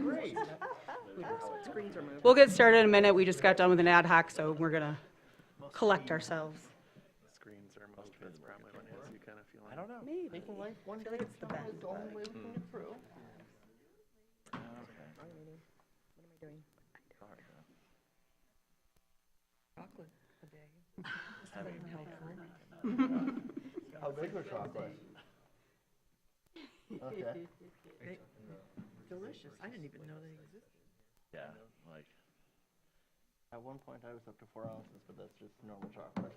Great. Screens removed. We'll get started in a minute. We just got done with an ad hoc, so we're gonna collect ourselves. Screens are most fits probably when has you kind of feeling. I don't know. Maybe. Making life one I feel like day it's the at a time best, is the only but- way we can get through. What am I doing? Chocolate a day. How big was chocolate? Okay. Delicious. I didn't even know they existed. Yeah, like, at one point I was up to 4 ounces, but that's just normal chocolate.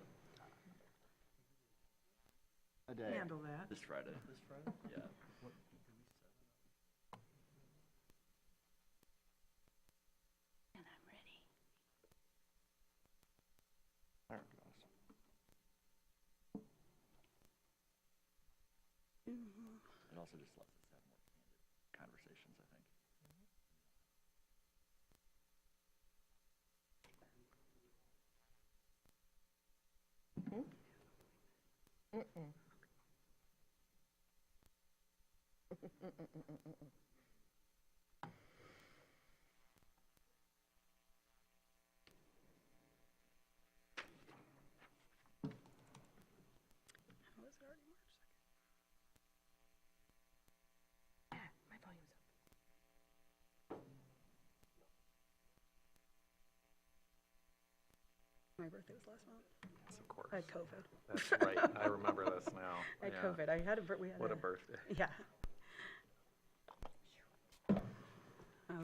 A day. Handle that. This Friday. This Friday? Yeah. And I'm ready. There it goes. It also just lets us have more candid conversations, I think. My volume's up. My birthday was last month. Yes, of course. I had COVID. That's right. I remember this now. I had Yeah. COVID. I had we had What a birthday. Yeah.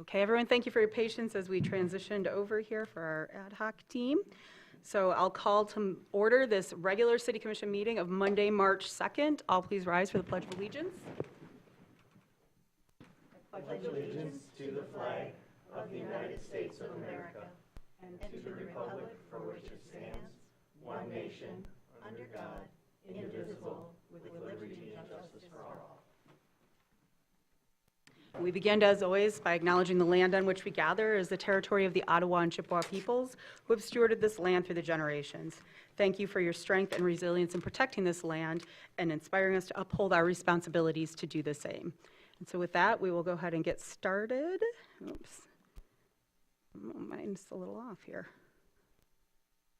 Okay, everyone, thank you for your patience as we transitioned over here for our ad hoc team. So I'll call to order this regular City Commission meeting of Monday, March 2nd. All please rise for the Pledge of Allegiance. We begin, as always, by acknowledging the land on which we gather is the territory of the Ottawa and Chippewa peoples who have stewarded this land through the generations. Thank you for your strength and resilience in protecting this land and inspiring us to uphold our responsibilities to do the same. And so with that, we will go ahead and get started. Oops. Oh, mine's a little off here.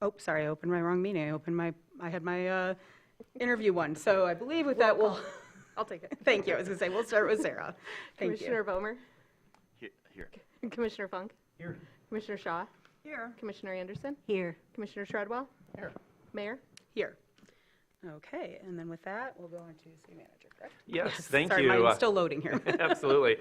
Oh, sorry, I opened my wrong meeting. I had my interview one. So I believe with that, I'll take it. thank you. I was going to say, we'll start with Sarah. Thank you. Commissioner Vollmer, Here. Commissioner Funk, Here. Commissioner Shaw, Here. Commissioner Anderson, Here. Commissioner Treadwell, Here. Mayor. Here. Okay, and then with that, we'll go on to city manager, correct? Yes, thank Sorry, you. mine's still loading here. Absolutely.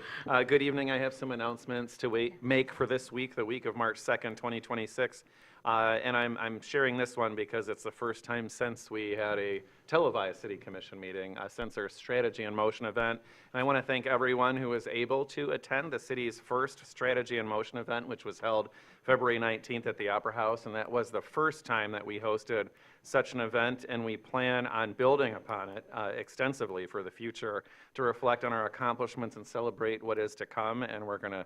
Good evening. I have some announcements to make for this week, the week of March 2nd, 2026. And I'm sharing this one because it's the first time since we had a televised city commission meeting, since our Strategy in Motion event. And I want to thank everyone who was able to attend the city's first Strategy in Motion event, which was held February 19th at the Opera House. And that was the first time that we hosted such an event, and we plan on building upon it extensively for the future to reflect on our accomplishments and celebrate what is to come. And we're going to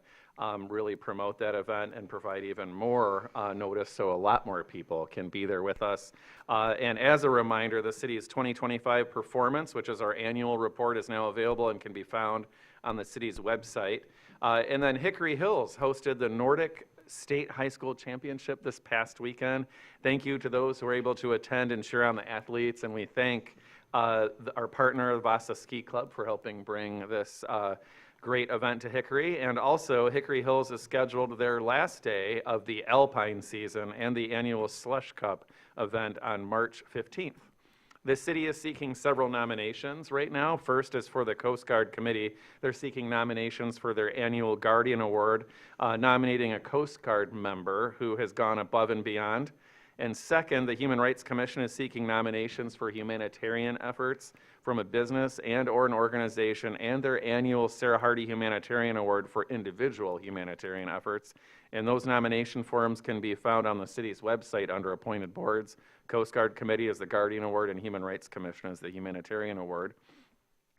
really promote that event and provide even more notice so a lot more people can be there with us. And as a reminder, the city's 2025 performance, which is our annual report, is now available and can be found on the city's website. And then Hickory Hills hosted the Nordic State High School Championship this past weekend. Thank you to those who were able to attend and cheer on the athletes, and we thank our partner, the Vasa Ski Club, for helping bring this great event to Hickory. And also, Hickory Hills has scheduled their last day of the Alpine season and the annual Slush Cup event on March 15th. The city is seeking several nominations right now. First is for the Coast Guard Committee. They're seeking nominations for their annual Guardian Award, nominating a Coast Guard member who has gone above and beyond. And second, the Human Rights Commission is seeking nominations for humanitarian efforts from a business and or an organization, and their annual Sarah Hardy Humanitarian Award for individual humanitarian efforts. And those nomination forms can be found on the city's website under appointed boards. Coast Guard Committee is the Guardian Award, and Human Rights Commission is the Humanitarian Award.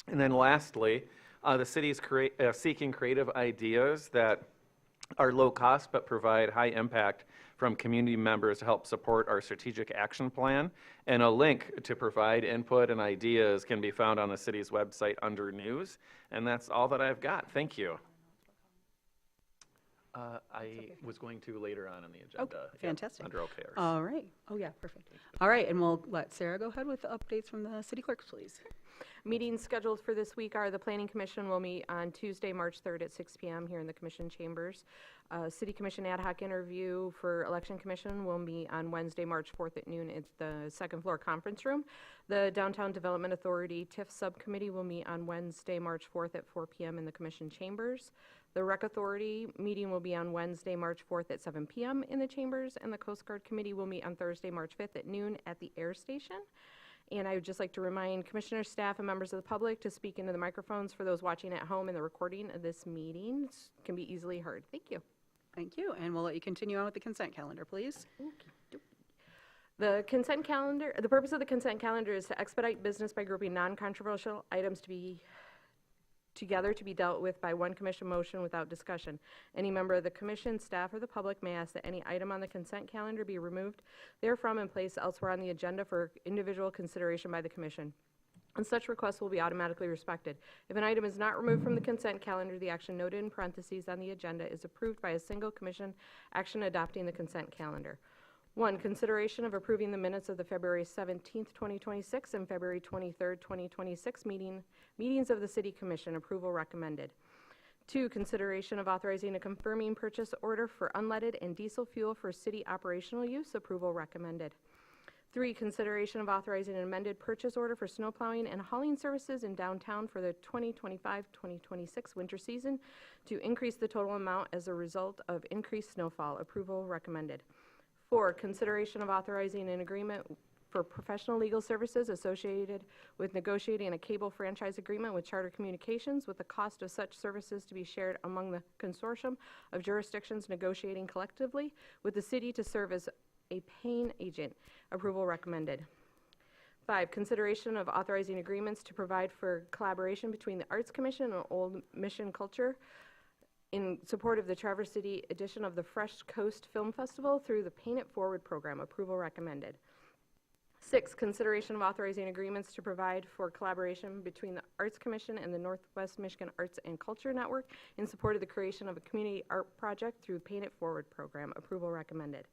And then lastly, the city is seeking creative ideas that are low cost but provide high impact from community members to help support our strategic action plan. And a link to provide input and ideas can be found on the city's website under news. And that's all that I've got. Thank you. I was going to later on in the agenda. Yep, fantastic. Under OKRs. All right. Oh, yeah, perfect. All right, and we'll let Sarah go ahead with the updates from the city clerks, please. Meetings scheduled for this week are the Planning Commission will meet on Tuesday, March 3rd at 6 p.m. here in the Commission chambers. City Commission ad hoc interview for Election Commission will meet on Wednesday, March 4th at noon at the second floor conference room. The Downtown Development Authority TIF Subcommittee will meet on Wednesday, March 4th at 4 p.m. in the Commission chambers. The Rec Authority meeting will be on Wednesday, March 4th at 7 p.m. in the chambers, and the Coast Guard Committee will meet on Thursday, March 5th at noon at the Air Station. And I would just like to remind commissioners, staff, and members of the public to speak into the microphones for those watching at home, and the recording of this meeting can be easily heard. Thank you. Thank you, and we'll let you continue on with the consent calendar, please. The consent calendar, the purpose of the consent calendar is to expedite business by grouping non-controversial items to be dealt with by one commission motion without discussion. Any member of the commission, staff, or the public may ask that any item on the consent calendar be removed therefrom and placed elsewhere on the agenda for individual consideration by the commission. And such requests will be automatically respected. If an item is not removed from the consent calendar, the action noted in parentheses on the agenda is approved by a single commission action adopting the consent calendar. 1, consideration of approving the minutes of the February 17th, 2026 and February 23rd, 2026 meetings of the City Commission. Approval recommended. 2, consideration of authorizing a confirming purchase order for unleaded and diesel fuel for city operational use. Approval recommended. 3, consideration of authorizing an amended purchase order for snow plowing and hauling services in downtown for the 2025-2026 winter season to increase the total amount as a result of increased snowfall. Approval recommended. 4, consideration of authorizing an agreement for professional legal services associated with negotiating a cable franchise agreement with Charter Communications with the cost of such services to be shared among the consortium of jurisdictions negotiating collectively with the city to serve as a paying agent. Approval recommended. 5, consideration of authorizing agreements to provide for collaboration between the Arts Commission and Old Mission Culture in support of the Traverse City edition of the Fresh Coast Film Festival through the Paint It Forward program. Approval recommended. 6, consideration of authorizing agreements to provide for collaboration between the Arts Commission and the Northwest Michigan Arts and Culture Network in support of the creation of a community art project through the Paint It Forward program. Approval recommended.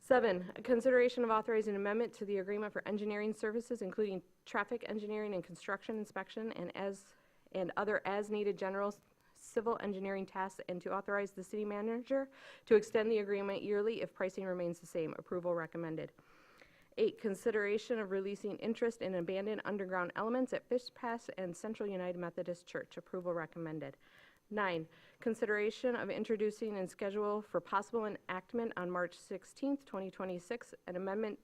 7, consideration of authorizing amendment to the agreement for engineering services, including traffic engineering and construction inspection and other as-needed general civil engineering tasks, and to authorize the city manager to extend the agreement yearly if pricing remains the same. Approval recommended. 8, consideration of releasing interest in abandoned underground elements at Fish Pass and Central United Methodist Church. Approval recommended. 9, consideration of introducing and schedule for possible enactment on March 16th, 2026, an amendment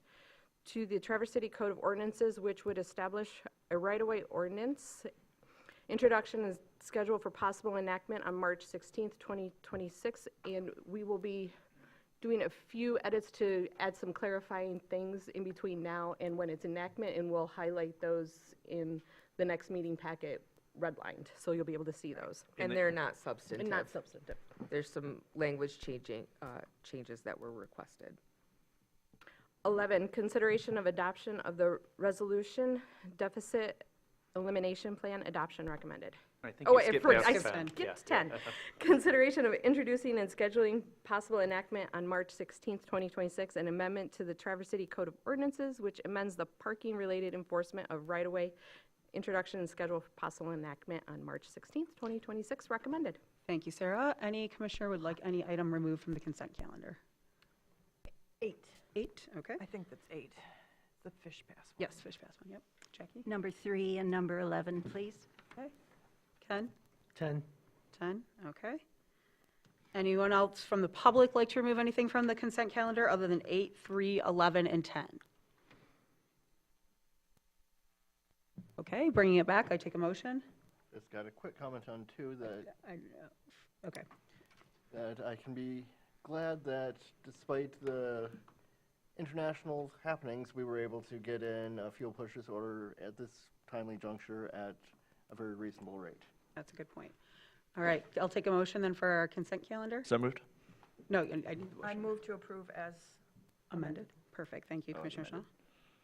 to the Traverse City Code of Ordinances which would establish a right-of-way ordinance. Introduction is scheduled for possible enactment on March 16th, 2026, and we will be doing a few edits to add some clarifying things in between now and when it's enactment, and we'll highlight those in the next meeting packet redlined, so you'll be able to see those. And they're not substantive. And not substantive. There's some language changes that were requested. 11, consideration of adoption of the resolution deficit elimination plan adoption recommended. I think Oh, you wait, skipped first, past I 10. skipped Yeah, 10. yeah. Consideration of introducing and scheduling possible enactment on March 16th, 2026, an amendment to the Traverse City Code of Ordinances, which amends the parking-related enforcement of right-of-way. Introduction and schedule for possible enactment on March 16th, 2026, recommended. Thank you, Sarah. Any commissioner would like any item removed from the consent calendar? 8. 8, okay. I think that's 8. The Fish Pass one. Yes, Fish Pass one, yep. Jackie? Number 3 and number 11, please. Okay. Ken? 10. 10, okay. Anyone else from the public like to remove anything from the consent calendar other than 8, 3, 11, and 10? Okay, bringing it back, I take a motion. Just got a quick comment on 2 that Okay, I can be glad that despite the international happenings, we were able to get in a fuel purchase order at this timely juncture at a very reasonable rate. that's a good point. All right, I'll take a motion then for our consent calendar. So moved. No, I need the I motion. move to approve as Amended. Perfect, thank you, Oh, Commissioner Shaw. amended.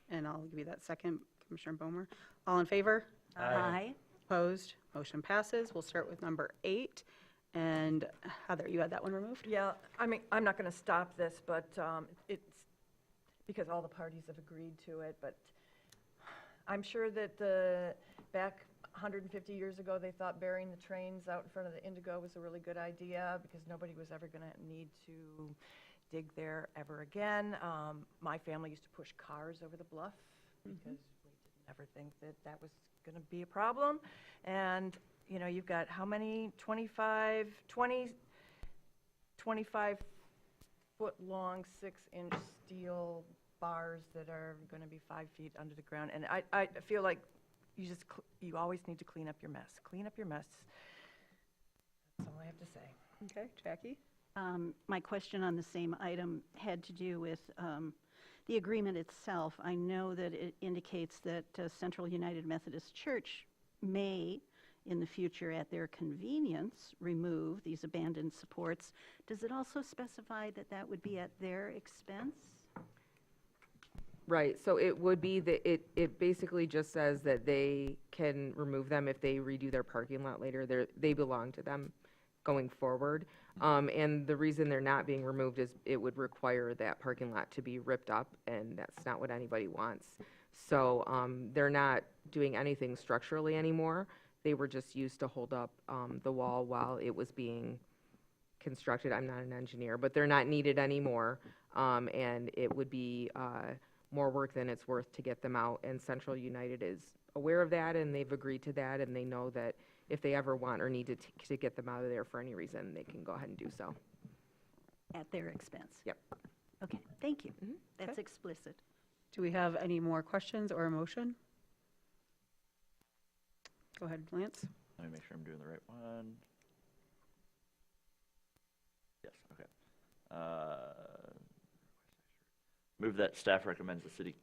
And I'll give you that second, Commissioner Bomer. All in favor? Aye. Opposed? Motion passes. We'll start with number 8. And Heather, you had that one removed? Yeah, I mean, I'm not going to stop this, but it's because all the parties have agreed to it, but I'm sure that back 150 years ago, they thought burying the trains out in front of the Indigo was a really good idea because nobody was ever going to need to dig there ever again. My family used to push cars over the bluff because we didn't ever think that that was going to be a problem. And, you know, you've got how many? 25 foot long, 6-inch steel bars that are going to be 5 feet under the ground. And I feel like you always need to clean up your mess. Clean up your mess. That's all I have to say. Okay, Jackie? My question on the same item had to do with the agreement itself. I know that it indicates that Central United Methodist Church may, in the future, at their convenience, remove these abandoned supports. Does it also specify that that would be at their expense? Right, so it would be that it basically just says that they can remove them if they redo their parking lot later. They belong to them going forward. And the reason they're not being removed is it would require that parking lot to be ripped up, and that's not what anybody wants. So they're not doing anything structurally anymore. They were just used to hold up the wall while it was being constructed. I'm not an engineer, but they're not needed anymore. And it would be more work than it's worth to get them out. And Central United is aware of that, and they've agreed to that, and they know that if they ever want or need to get them out of there for any reason, they can go ahead and do so. At their expense? Yep. Okay, thank you. Mhm. That's Okay. explicit. Do we have any more questions or a motion? Go ahead, Lance. Let me make sure I'm doing the right one. Yes, okay. Move that staff recommends the city.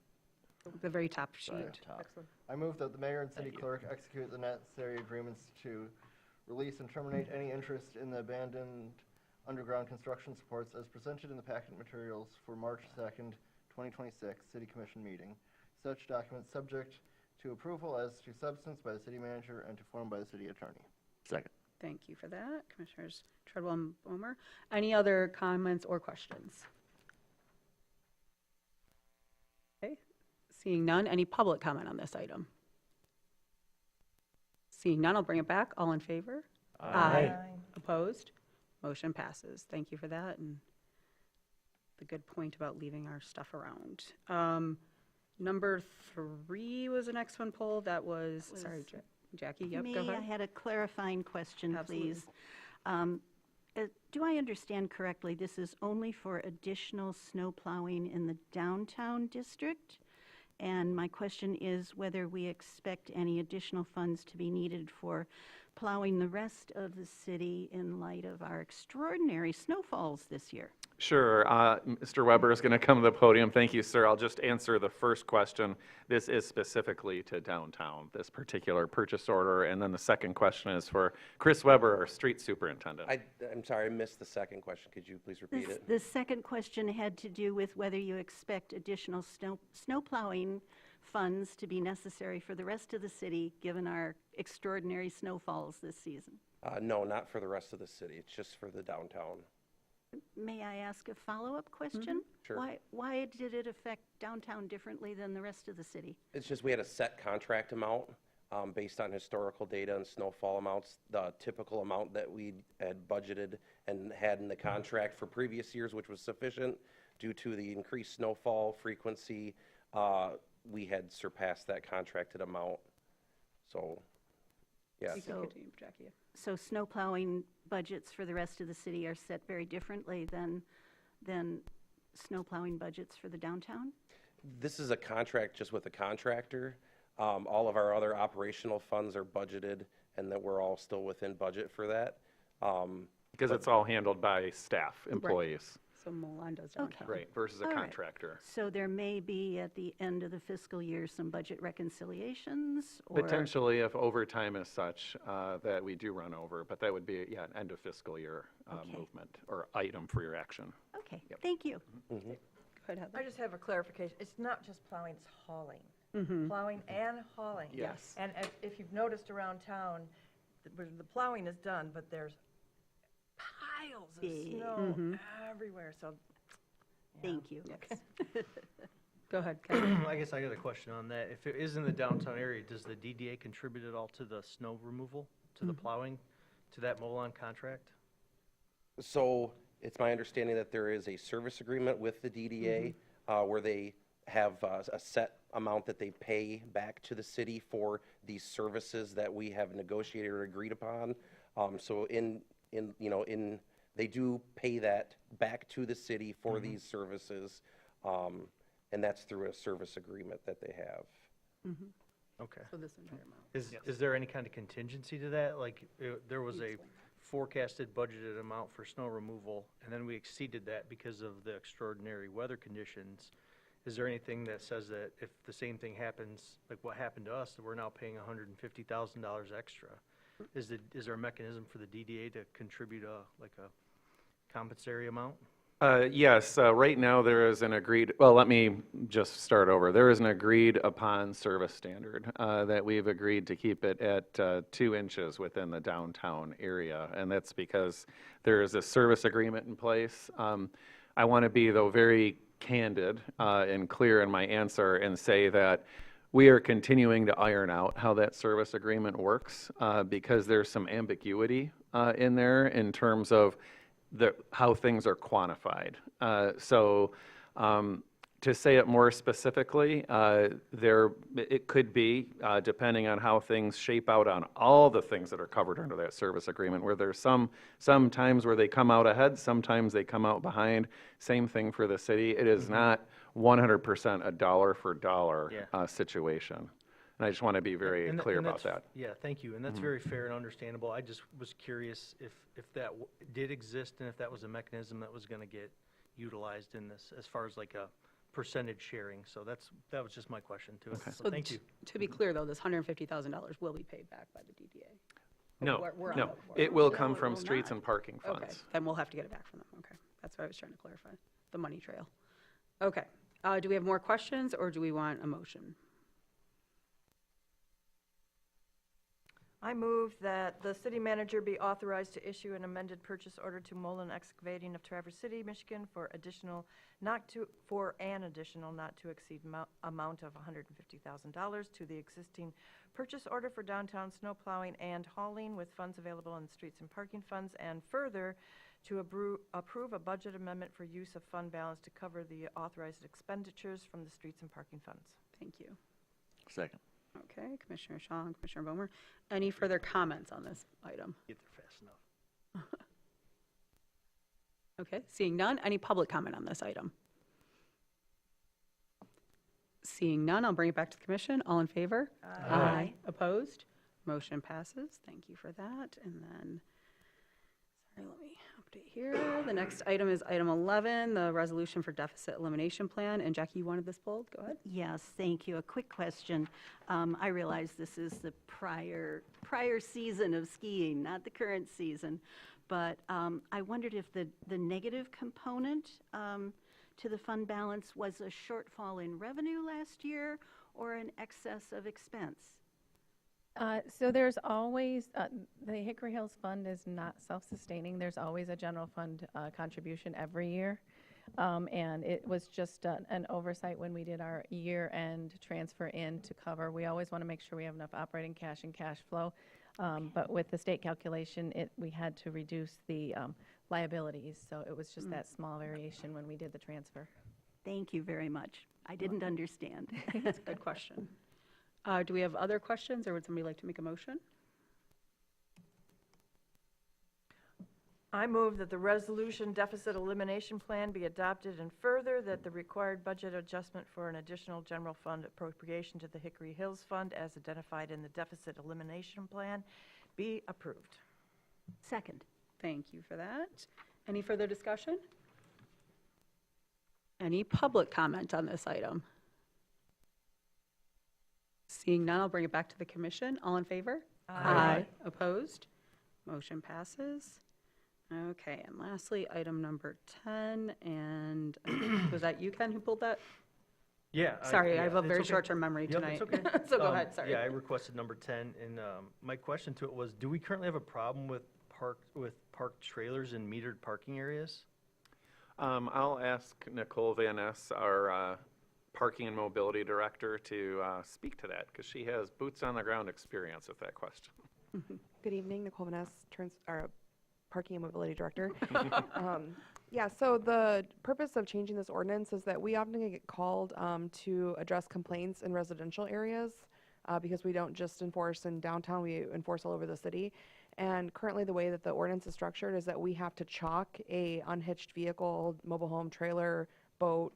The very top Sorry, sheet. top. Excellent. I move that the mayor and city Thank you. clerk execute the necessary agreements to release and terminate any interest in the abandoned underground construction supports as presented in the packet materials for March 2nd, 2026 City Commission meeting. Such documents subject to approval as to substance by the city manager and to form by the city attorney. Second. Thank you for that, Commissioners Treadwell and Bomer. Any other comments or questions? Okay, seeing none, any public comment on this item? Seeing none, I'll bring it back. All in favor? Opposed? Motion passes. Thank you for that, and the good point about leaving our stuff around. Number 3 was the next one pulled. That was, sorry, Jackie, yep, go Me, I ahead. had a clarifying question, Absolutely. please. Do I understand correctly, this is only for additional snow plowing in the downtown district? And my question is whether we expect any additional funds to be needed for plowing the rest of the city in light of our extraordinary snowfalls this year. Sure. Mr. Weber is going to come to the podium. Thank you, sir. I'll just answer the first question. This is specifically to downtown, this particular purchase order. And then the second question is for Chris Weber, our street superintendent. I'm sorry, I missed the second question. Could you please repeat it? The second question had to do with whether you expect additional snow plowing funds to be necessary for the rest of the city, given our extraordinary snowfalls this season. No, not for the rest of the city. It's just for the downtown. May I ask a follow-up question? Sure. Why did it affect downtown differently than the rest of the city? It's just we had a set contract amount based on historical data and snowfall amounts. The typical amount that we had budgeted and had in the contract for previous years, which was sufficient due to the increased snowfall frequency, we had surpassed that contracted amount. So, yeah. You can So- continue, Jackie. So snow plowing budgets for the rest of the city are set very differently than snow plowing budgets for the downtown? This is a contract just with a contractor. All of our other operational funds are budgeted, and that we're all still within budget for that. Because it's all handled by staff, employees, So Milan does downtown. right, versus a All right. contractor. So there may be, at the end of the fiscal year, some budget reconciliations? Or Potentially, if overtime is such that we do run over, but that would be, yeah, an end of fiscal year Okay. movement or item for your action. Okay, Yep. thank you. Go ahead, Heather. I just have a clarification. It's not just plowing, it's hauling. Plowing and hauling. Yes. And if you've noticed around town, the plowing is done, but there's piles of Big. snow everywhere, so. yeah. Thank you. Go ahead, Kevin. I guess I got a question on that. If it is in the downtown area, does the DDA contribute at all to the snow removal, to the plowing, to that Molon contract? So it's my understanding that there is a service agreement with the DDA where they have a set amount that they pay back to the city for these services that we have negotiated or agreed upon. So they do pay that back to the city for these services, and that's through a service agreement that they have. Okay. So this entire amount. Is there any kind of contingency to that? Like, there was a forecasted budgeted amount for snow removal, and then we exceeded that because of the extraordinary weather conditions. Is there anything that says that if the same thing happens, like what happened to us, that we're now paying $150,000 extra? Is there a mechanism for the DDA to contribute like a compensatory amount? Yes, right now there is an agreed, well, let me just start over. There is an agreed upon service standard that we've agreed to keep it at 2 inches within the downtown area, and that's because there is a service agreement in place. I want to be, though, very candid and clear in my answer and say that we are continuing to iron out how that service agreement works because there's some ambiguity in there in terms of how things are quantified. To say it more specifically, it could be, depending on how things shape out on all the things that are covered under that service agreement, where there's some times where they come out ahead, sometimes they come out behind. Same thing for the city. It is not 100% a dollar for dollar situation. And I just want to be very clear about that. Yeah, thank you, and that's very fair and understandable. I just was curious if that did exist and if that was a mechanism that was going to get utilized in this, as far as like a percentage sharing. So that was just my question to it. So thank you. To be clear, though, this $150,000 will be paid back by the DDA. No, We're on no, the board. it will come it from will streets not. and parking Okay, funds. then we'll have to get it back from them. Okay, that's what I was trying to clarify, the money trail. Okay, do we have more questions, or do we want a motion? I move that the city manager be authorized to issue an amended purchase order to Mullen Excavating of Traverse City, Michigan for an additional not to exceed amount of $150,000 to the existing purchase order for downtown snow plowing and hauling with funds available in the streets and parking funds, and further to approve a budget amendment for use of fund balance to cover the authorized expenditures from the streets and parking funds. Thank you. Second. Okay, Commissioner Shaw and Commissioner Bomer. Any further comments on this item? Get there fast enough. Okay, seeing none, any public comment on this item? Seeing none, I'll bring it back to the commission. All in favor? Aye. Opposed? Motion passes. Thank you for that. And then, sorry, let me update here. The next item is item 11, the resolution for deficit elimination plan. And Jackie, you wanted this pulled? Go ahead. Yes, thank you. A quick question. I realize this is the prior season of skiing, not the current season, but I wondered if the negative component to the fund balance was a shortfall in revenue last year or an excess of expense? So there's always, the Hickory Hills Fund is not self-sustaining. There's always a general fund contribution every year. And it was just an oversight when we did our year-end transfer in to cover. We always want to make sure we have enough operating cash and cash flow. But with the state calculation, we had to reduce the liabilities. So it was just that small variation when we did the transfer. Thank you very much. I didn't understand. That's a good question. Do we have other questions, or would somebody like to make a motion? I move that the resolution deficit elimination plan be adopted, and further that the required budget adjustment for an additional general fund appropriation to the Hickory Hills Fund as identified in the deficit elimination plan be approved. Second. Thank you for that. Any further discussion? Any public comment on this item? Seeing none, I'll bring it back to the commission. All in favor? Aye. Opposed? Motion passes. Okay, and lastly, item number 10, and was that you, Ken, who pulled that? Yeah. Sorry, I have a it's very okay. short-term memory Yep, tonight. it's okay. So go ahead, sorry. Yeah, I requested number 10, and my question to it was, do we currently have a problem with parked trailers in metered parking areas? I'll ask Nicole Van Ness, our Parking and Mobility Director, to speak to that, because she has boots on the ground experience with that question. Good evening, Nicole Vaness, Parking and Mobility Director. Yeah, so the purpose of changing this ordinance is that we often get called to address complaints in residential areas because we don't just enforce in downtown, we enforce all over the city. And currently the way that the ordinance is structured is that we have to chalk a unhitched vehicle, mobile home, trailer, boat,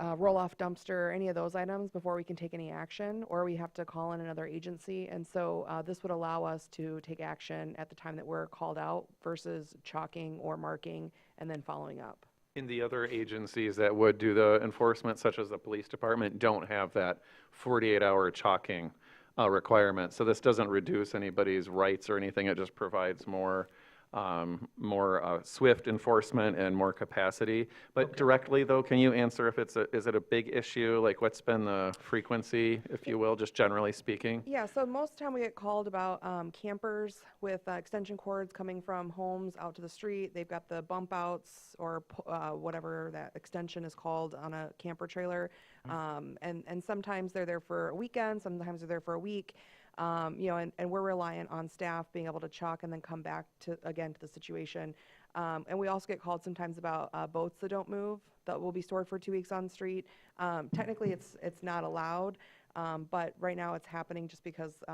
roll-off dumpster, any of those items before we can take any action, or we have to call in another agency. And so this would allow us to take action at the time that we're called out versus chalking or marking and then following up. In the other agencies that would do the enforcement, such as the police department, don't have that 48-hour chalking requirement. So this doesn't reduce anybody's rights or anything. It just provides more swift enforcement and more capacity. But directly, though, can you answer if is it a big issue? Like, what's been the frequency, if you will, just generally speaking? Yeah, so most of the time we get called about campers with extension cords coming from homes out to the street. They've got the bump outs or whatever that extension is called on a camper trailer. And sometimes they're there for a weekend, sometimes they're there for a week. And we're reliant on staff being able to chalk and then come back to the situation. And we also get called sometimes about boats that don't move, that will be stored for 2 weeks on the street. Technically, it's not allowed, but right now it's happening just because,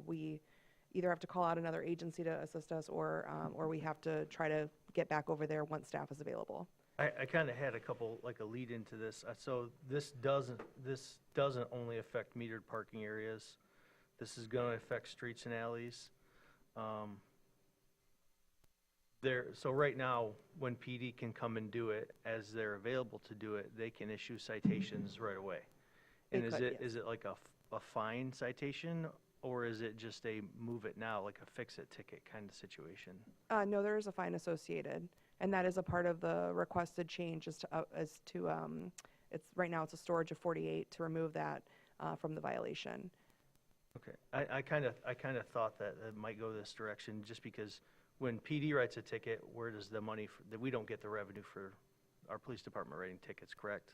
we either have to call out another agency to assist us or we have to try to get back over there once staff is available. I kind of had a lead into this. So this doesn't only affect metered parking areas. This is going to affect streets and alleys. So right now, when PD can come and do it, as they're available to do it, they can issue citations right away. And is it like a fine citation, or is it just a move it now, like a fix-it ticket kind of situation? No, there is a fine associated, and that is a part of the requested change right now it's a storage of 48 to remove that from the violation. Okay, I kind of thought that it might go this direction, just because when PD writes a ticket, where does the money that we don't get the revenue for our police department writing tickets, correct?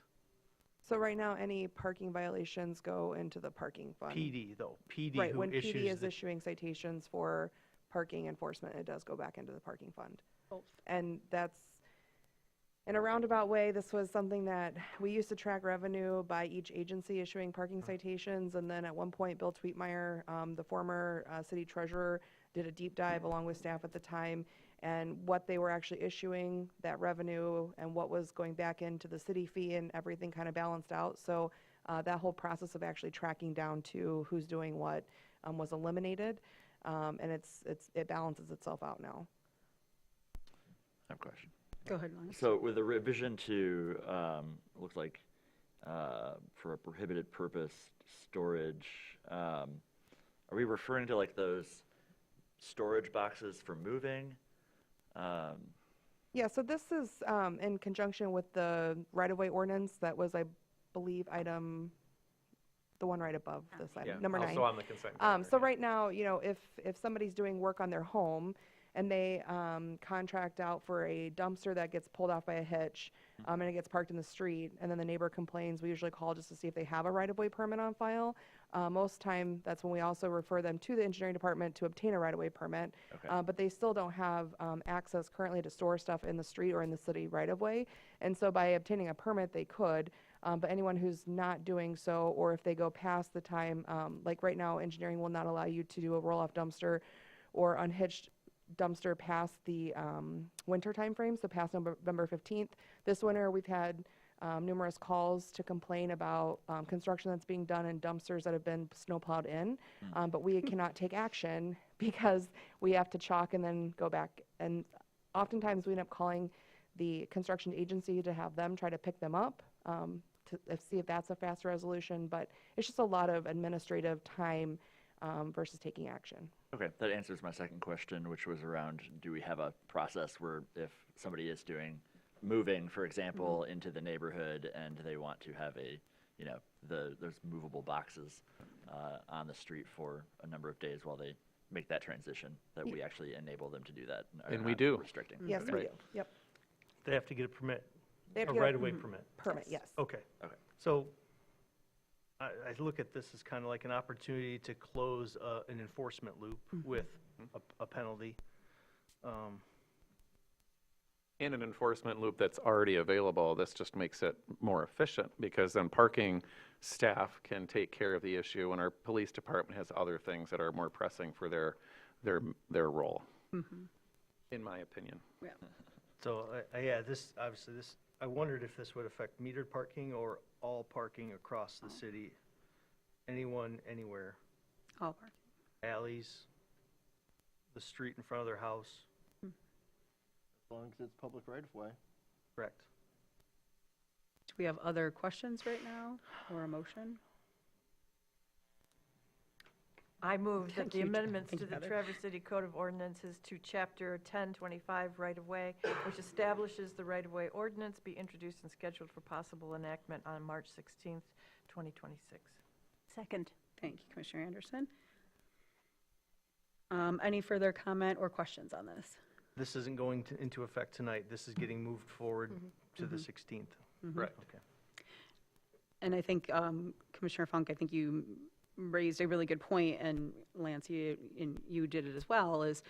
So right now, any parking violations go into the parking fund. PD though, PD Right, who when issues PD is the- issuing citations for parking enforcement, it does go back into the parking fund. Both. And that's, in a roundabout way, this was something that we used to track revenue by each agency issuing parking citations. And then at one point, Bill Tweetmeyer, the former city treasurer, did a deep dive along with staff at the time, and what they were actually issuing, that revenue, and what was going back into the city fee, and everything kind of balanced out. So that whole process of actually tracking down to who's doing what was eliminated, and it balances itself out now. I have a question. Go ahead, Lawrence. So with the revision to, looks like for a prohibited purpose storage, are we referring to like those storage boxes for moving? Yeah, so this is in conjunction with the right-of-way ordinance that was, I believe, the one right above this item, number 9. Also on the consent calendar, So yeah. right now, if somebody's doing work on their home and they contract out for a dumpster that gets pulled off by a hitch and it gets parked in the street, and then the neighbor complains, we usually call just to see if they have a right-of-way permit on file. Most time, that's when we also refer them to the engineering department to obtain a right-of-way permit. Okay. But they still don't have access currently to store stuff in the street or in the city right-of-way. And so by obtaining a permit, they could. But anyone who's not doing so, or if they go past the time, like right now, engineering will not allow you to do a roll-off dumpster or unhitched dumpster past the winter timeframe, so past November 15th. This winter, we've had numerous calls to complain about construction that's being done in dumpsters that have been snowplowed in, but we cannot take action because we have to chalk and then go back. And oftentimes, we end up calling the construction agency to have them try to pick them up to see if that's a fast resolution. But it's just a lot of administrative time versus taking action. Okay, that answers my second question, which was around, do we have a process where if somebody is moving, for example, into the neighborhood and they want to have those movable boxes on the street for a number of days while they make that transition, that we actually enable them to do that. Are And we not do. Restricting. Yes, we Right. do. Yep. They have to get a permit, They have a to get a right-of-way permit. permit, yes. Okay. Okay. So I look at this as kind of like an opportunity to close an enforcement loop with a penalty. In an enforcement loop that's already available, this just makes it more efficient, because then parking staff can take care of the issue, and our police department has other things that are more pressing for their role, in my opinion. So, yeah, this, obviously, this, I wondered if this would affect metered parking or all parking across the city. Anyone, anywhere, All parking. alleys, the street in front of their house, As long as it's public right-of-way. correct? Do we have other questions right now, or a motion? I move that Thank the you, Jen. amendments Thank to you, the Heather. Traverse City Code of Ordinances to Chapter 1025 right-of-way, which establishes the right-of-way ordinance, be introduced and scheduled for possible enactment on March 16th, 2026. Second. Thank you, Commissioner Anderson. Any further comment or questions on this? This isn't going into effect tonight. This is getting moved forward to the 16th. Right. Okay. And I think, Commissioner Funk, I think you raised a really good point, and Lance, you did it as well, is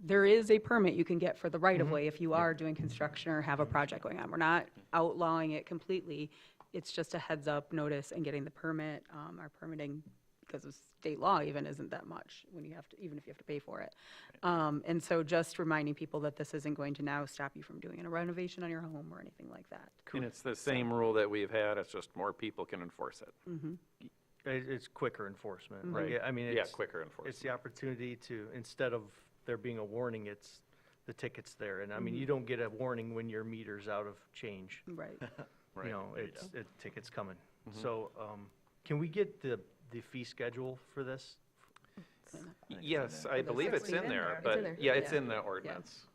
there is a permit you can get for the right-of-way if you are doing construction or have a project going on. We're not outlawing it completely. It's just a heads-up notice and getting the permit. Our permitting, because of state law even, isn't that much when you have to, even if you have to pay for it. And so just reminding people that this isn't going to now stop you from doing a renovation on your home or anything like that. And it's the same rule that we've had, it's just more people can enforce it. It's quicker enforcement. Right. Yeah, I mean, Yeah, it's. quicker It's enforcement. the opportunity to, instead of there being a warning, it's the ticket's there. And I mean, you don't get a warning when your meter's out of change. Right. Right. You know, ticket's coming. So, can we get the fee schedule for this? Yes, I believe it's in there, It's but, in there. yeah, it's in the ordinance.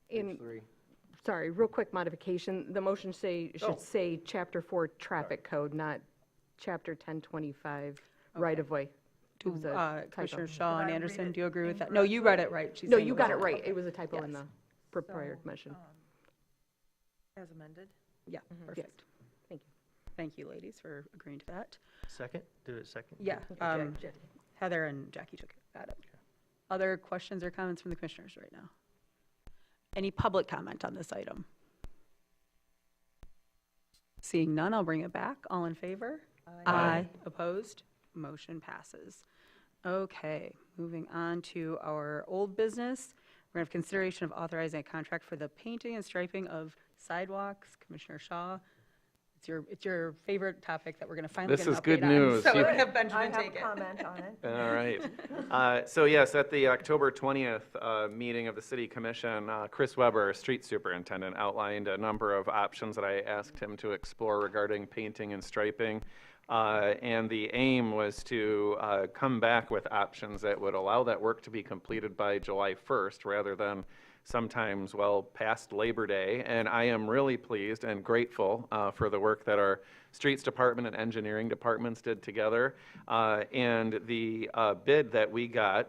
In, Three. sorry, real quick modification, the motion Oh. should say Chapter 4 Traffic Code, not Chapter 1025 right-of-way. It was a typo. Commissioner Shaw Did and I read Anderson, it do you agree with that? No, you read it right. She's No, saying you was got it a right. typo. It was a typo in Yes. the prior So, motion. As amended? Yeah, perfect. Thank you. Thank you, ladies, for agreeing to that. Second? Do it second? Yeah, Jack. Heather and Jackie took it. Got it. Other questions or comments from the commissioners right now? Any public comment on this item? Seeing none, I'll bring it back. All in favor? Aye. Opposed? Motion passes. Okay, moving on to our old business. We're going to have consideration of authorizing a contract for the painting and striping of sidewalks. Commissioner Shaw, it's your favorite topic that we're going to finally This get an is good update on. news. So You- we're going to have I Benjamin have take a it. comment on it. All right. So yes, at the October 20th meeting of the City Commission, Chris Weber, street superintendent, outlined a number of options that I asked him to explore regarding painting and striping. And the aim was to come back with options that would allow that work to be completed by July 1st rather than sometimes well past Labor Day. And I am really pleased and grateful for the work that our streets department and engineering departments did together. And the bid that we got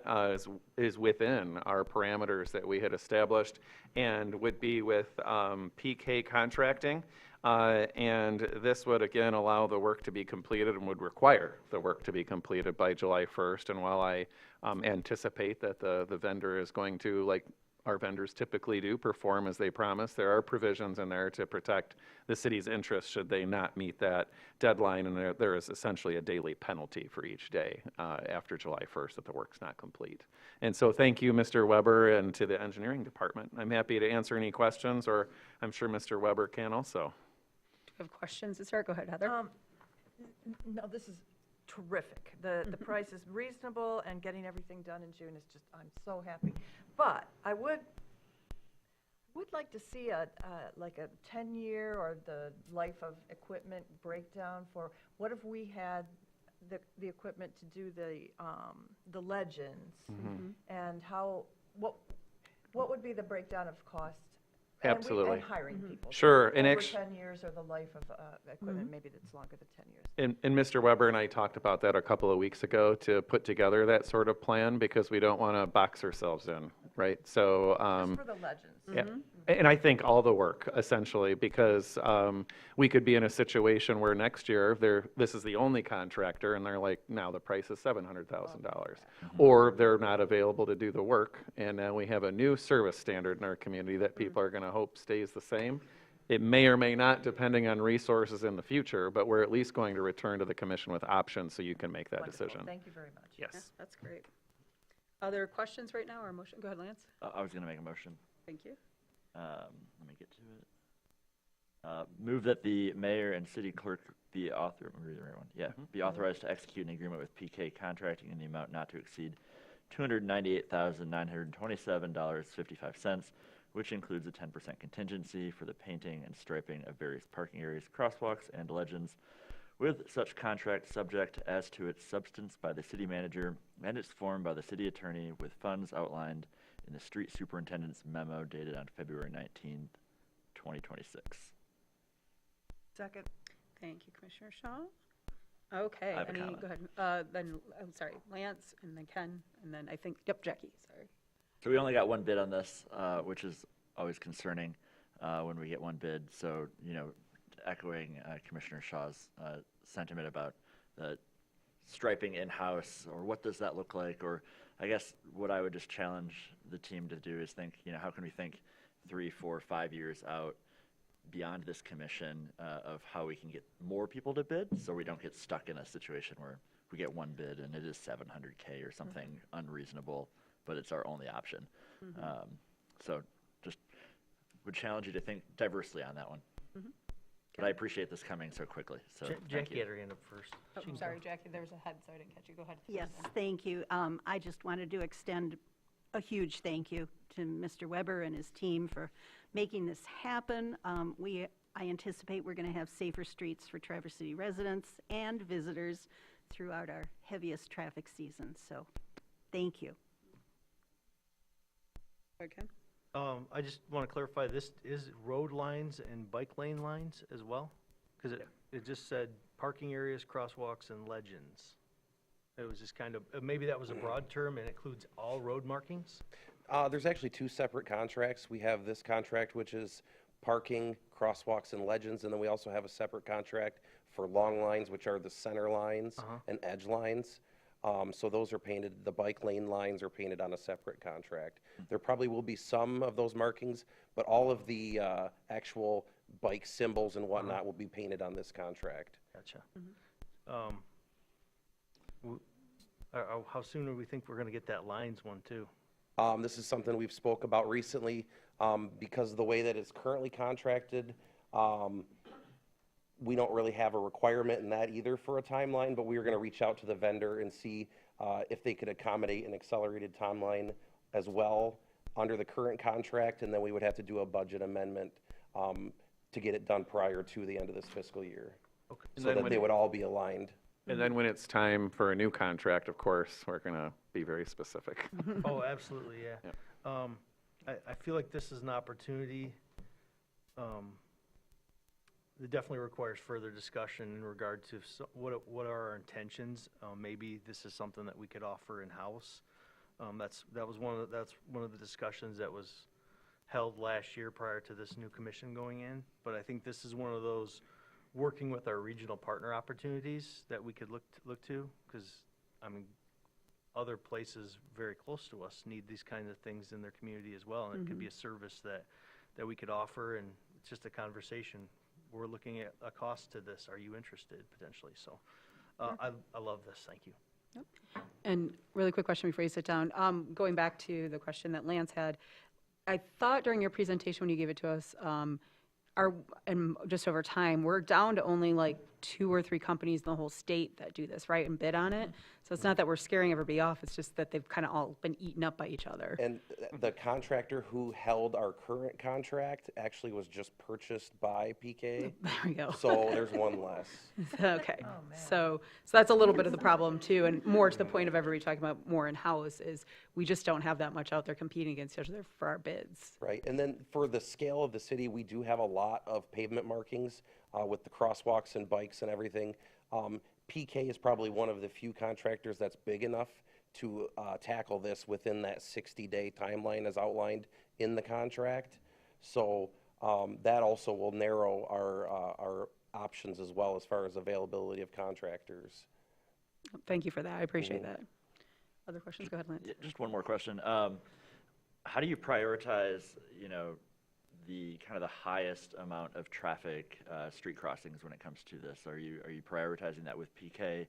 is within our parameters that we had established and would be with PK Contracting. And this would again allow the work to be completed and would require the work to be completed by July 1st. And while I anticipate that the vendor is going to, like our vendors typically do, perform as they promise, there are provisions in there to protect the city's interests should they not meet that deadline. And there is essentially a daily penalty for each day after July 1st that the work's not complete. And so thank you, Mr. Weber, and to the engineering department. I'm happy to answer any questions, or I'm sure Mr. Weber can also. Do you have questions to start? Go ahead, Heather. No, this is terrific. The price is reasonable, and getting everything done in June is just, I'm so happy. But I would like to see like a 10-year or the life of equipment breakdown for, what if we had the equipment to do the legends? And what would be the breakdown of cost Absolutely. And hiring people. Sure, and Over actu- 10 years or the life of equipment, maybe that's longer than 10 years. And Mr. Weber and I talked about that a couple of weeks ago to put together that sort of plan because we don't want to box ourselves in, right? So, Just for the legends. yeah. And I think all the work, essentially, because we could be in a situation where next year, this is the only contractor, and they're like, now the price is $700,000. Or they're not available to do the work, and now we have a new service standard in our community that people are going to hope stays the same. It may or may not, depending on resources in the future, but we're at least going to return to the commission with options so you can make that Wonderful. decision. Thank you very much. Yes. That's great. Other questions right now or motion? Go ahead, Lance. I was going to make a motion. Thank you. Let me get to it. Move that the mayor and city clerk be be authorized to execute an agreement with PK Contracting in the amount not to exceed $298,927.55, which includes a 10% contingency for the painting and striping of various parking areas, crosswalks, and legends, with such contract subject as to its substance by the city manager and its form by the city attorney, with funds outlined in the street superintendent's memo dated on February 19th, 2026. Second. Thank you, Commissioner Shaw. Okay. I have a Any, comment. go ahead. Then, I'm sorry, Lance, and then Ken, and then I think, yep, Jackie, sorry. So we only got one bid on this, which is always concerning when we get one bid. So, echoing Commissioner Shaw's sentiment about the striping in-house, or what does that look like? Or I guess what I would just challenge the team to do is think, how can we think 3, 4, 5 years out beyond this commission of how we can get more people to bid so we don't get stuck in a situation where we get one bid and it is $700K or something unreasonable, but it's our only option. So just would challenge you to think diversely on that one. But I appreciate this coming so quickly, so thank Jackie you. had her hand up first. Oh, She can sorry, go. Jackie, there was a head, so I didn't catch you. Go ahead. Yes, first. thank you. I just wanted to extend a huge thank you to Mr. Weber and his team for making this happen. I anticipate we're going to have safer streets for Traverse City residents and visitors throughout our heaviest traffic season, so thank you. Okay. I just want to clarify, this is road lines and bike lane lines as well? Because it just said parking areas, crosswalks, and legends. It was just kind of, maybe that was a broad term and includes all road markings? There's actually two separate contracts. We have this contract, which is parking, crosswalks, and legends, and then we also have a separate contract for long lines, which are the center lines and edge lines. So those are painted, the bike lane lines are painted on a separate contract. There probably will be some of those markings, but all of the actual bike symbols and whatnot will be painted on this contract. Gotcha. How soon do we think we're going to get that lines one too? This is something we've spoke about recently. Because of the way that it's currently contracted, we don't really have a requirement in that either for a timeline, but we are going to reach out to the vendor and see if they could accommodate an accelerated timeline as well under the current contract, and then we would have to do a budget amendment to get it done prior to the end of this fiscal year. Okay. So that they would all be aligned. And then when it's time for a new contract, of course, we're going to be very specific. Oh, absolutely, yeah. I feel like this is an opportunity that definitely requires further discussion in regard to what are our intentions. Maybe this is something that we could offer in-house. That's one of the discussions that was held last year prior to this new commission going in. But I think this is one of those working with our regional partner opportunities that we could look to, because other places very close to us need these kinds of things in their community as well, and it could be a service that we could offer, and it's just a conversation. We're looking at a cost to this. Are you interested potentially? So I love this. Thank you. And really quick question before you sit down. Going back to the question that Lance had, I thought during your presentation when you gave it to us, and just over time, we're down to only like 2 or 3 companies in the whole state that do this, right, and bid on it. So it's not that we're scaring everybody off, it's just that they've kind of all been eaten up by each other. And the contractor who held our current contract actually was just purchased by PK. There we go. So there's one less. Okay, so that's a little bit of the problem too, and more to the point of everybody talking about more in-house is we just don't have that much out there competing against each other for our bids. Right, and then for the scale of the city, we do have a lot of pavement markings with the crosswalks and bikes and everything. PK is probably one of the few contractors that's big enough to tackle this within that 60-day timeline as outlined in the contract. So that also will narrow our options as well as far as availability of contractors. Thank you for that, I appreciate that. Other questions? Go ahead, Lance. Yeah, just one more question. How do you prioritize, you know, the kind of the highest amount of traffic street crossings when it comes to this? Are you prioritizing that with PK,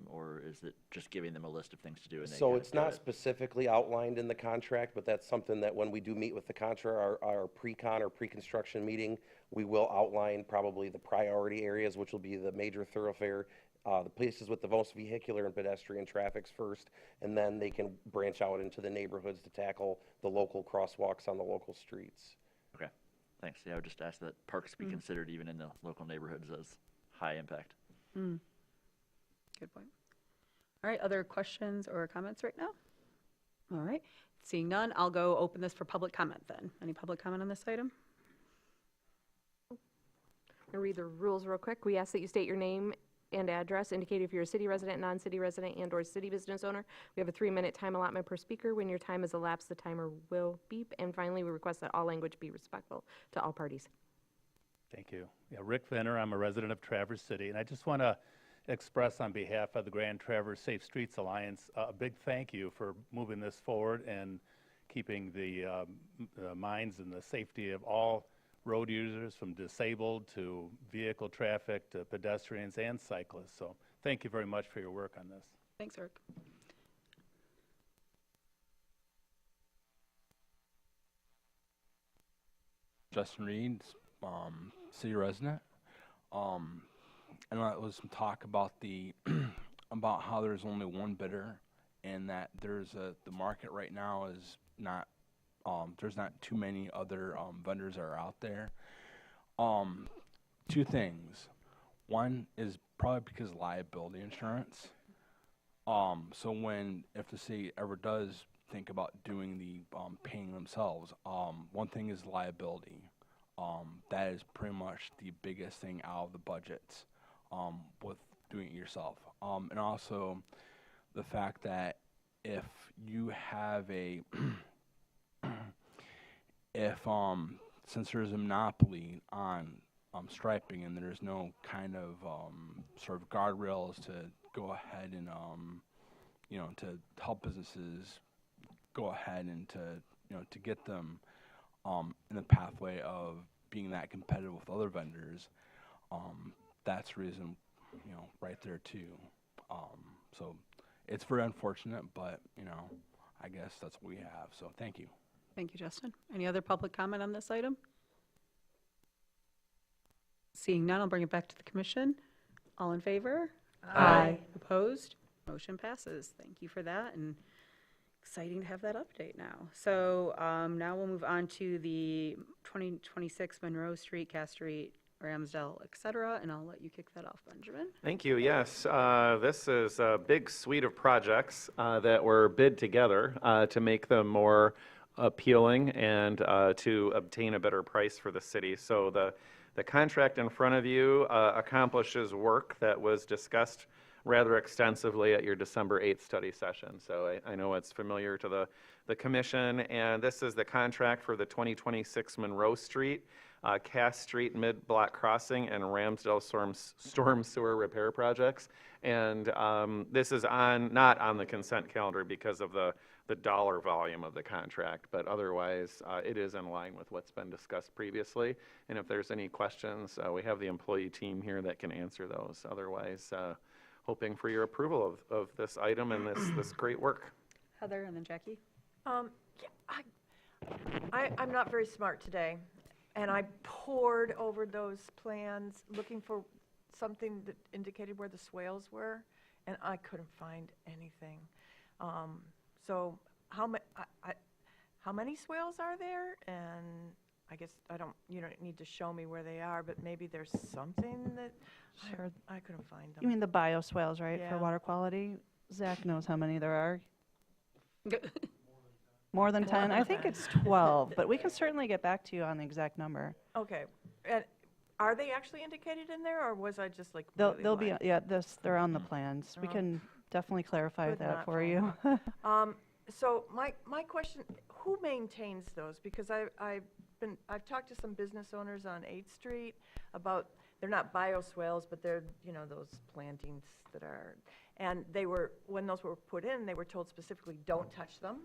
or is it just giving them a list of things to do and they So kinda it's do not it? specifically outlined in the contract, but that's something that when we do meet with the contractor, our pre-con or pre-construction meeting, we will outline probably the priority areas, which will be the major thoroughfare, the places with the most vehicular and pedestrian traffics first, and then they can branch out into the neighborhoods to tackle the local crosswalks on the local streets. Okay, thanks. Yeah, I would just ask that parks be considered even in the local neighborhoods as high impact. Good point. All right, other questions or comments right now? All right, seeing none, I'll go open this for public comment then. Any public comment on this item? I'll read the rules real quick. We ask that you state your name and address, indicate if you're a city resident, non-city resident, and/or city business owner. We have a 3-minute time allotment per speaker. When your time has elapsed, the timer will beep. And finally, we request that all language be respectful to all parties. Thank you. Yeah, Rick Venner, I'm a resident of Traverse City, and I just want to express on behalf of the Grand Traverse Safe Streets Alliance a big thank you for moving this forward and keeping the minds and the safety of all road users, from disabled to vehicle traffic to pedestrians and cyclists. So thank you very much for your work on this. Thanks, Eric. Justin Reed, city resident. And there was some talk about the about how there's only one bidder, and that there's the market right now is not there's not too many other vendors that are out there. 2 things. One is probably because liability insurance. So if the city ever does think about doing the paying themselves, one thing is liability. That is pretty much the biggest thing out of the budgets with doing it yourself. And also the fact that if you have a since there's a monopoly on striping and there's no kind of sort of guardrails to go ahead and you know, to help businesses go ahead and to get them in the pathway of being that competitive with other vendors, that's the reason, you know, right there too. So it's very unfortunate, but you know, I guess that's what we have. So thank you. Thank you, Justin. Any other public comment on this item? Seeing none, I'll bring it back to the commission. All in favor? Aye. Opposed? Motion passes. Thank you for that, and exciting to have that update now. So now we'll move on to the 2026 Monroe Street, Cass Street, Ramsdale, et cetera, and I'll let you kick that off, Benjamin. Thank you. Yes, this is a big suite of projects that were bid together to make them more appealing and to obtain a better price for the city. So the contract in front of you accomplishes work that was discussed rather extensively at your December 8th study session. So I know it's familiar to the commission, and this is the contract for the 2026 Monroe Street, Cass Street Mid-Block Crossing, and Ramsdale Storm Sewer Repair Projects. And this is not on the consent calendar because of the dollar volume of the contract, but otherwise it is in line with what's been discussed previously. And if there's any questions, we have the employee team here that can answer those. Otherwise, hoping for your approval of this item and this great work. Heather and then Jackie. Yeah, I'm not very smart today, and I pored over those plans looking for something that indicated where the swales were, and I couldn't find anything. So how many swales are there? And I guess you don't need to show me where they are, but maybe there's something that Sure. I couldn't find them. You mean the bioswales, right, for Yeah. water quality? Zach knows how many there are. More than 10? I think it's 12, but we can certainly get back to you on the exact number. Okay. And are they actually indicated in there, or was I just like They'll, really they'll be, blind? they're on the plans. We Oh. can definitely clarify Could that not for find you. So my question, who maintains those? Because I've talked to some business owners on 8th Street about, they're not bioswales, but they're, those plantings that are, and when those were put in, they were told specifically, don't touch them.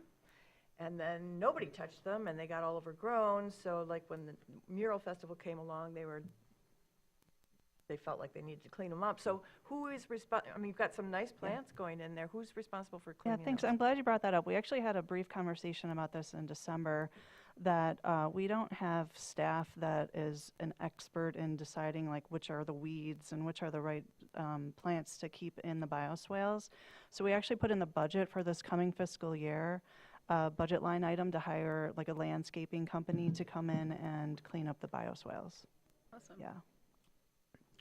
And then nobody touched them, and they got all overgrown, so like when the mural festival came along, they felt like they needed to clean them up. So who is you've got some nice plants going in there. Who's responsible for Yeah, cleaning thanks. those? I'm glad you brought that up. We actually had a brief conversation about this in December, that we don't have staff that is an expert in deciding like which are the weeds and which are the right plants to keep in the bioswales. So we actually put in the budget for this coming fiscal year, a budget line item to hire like a landscaping company to come in and clean up the bioswales. Awesome. Yeah.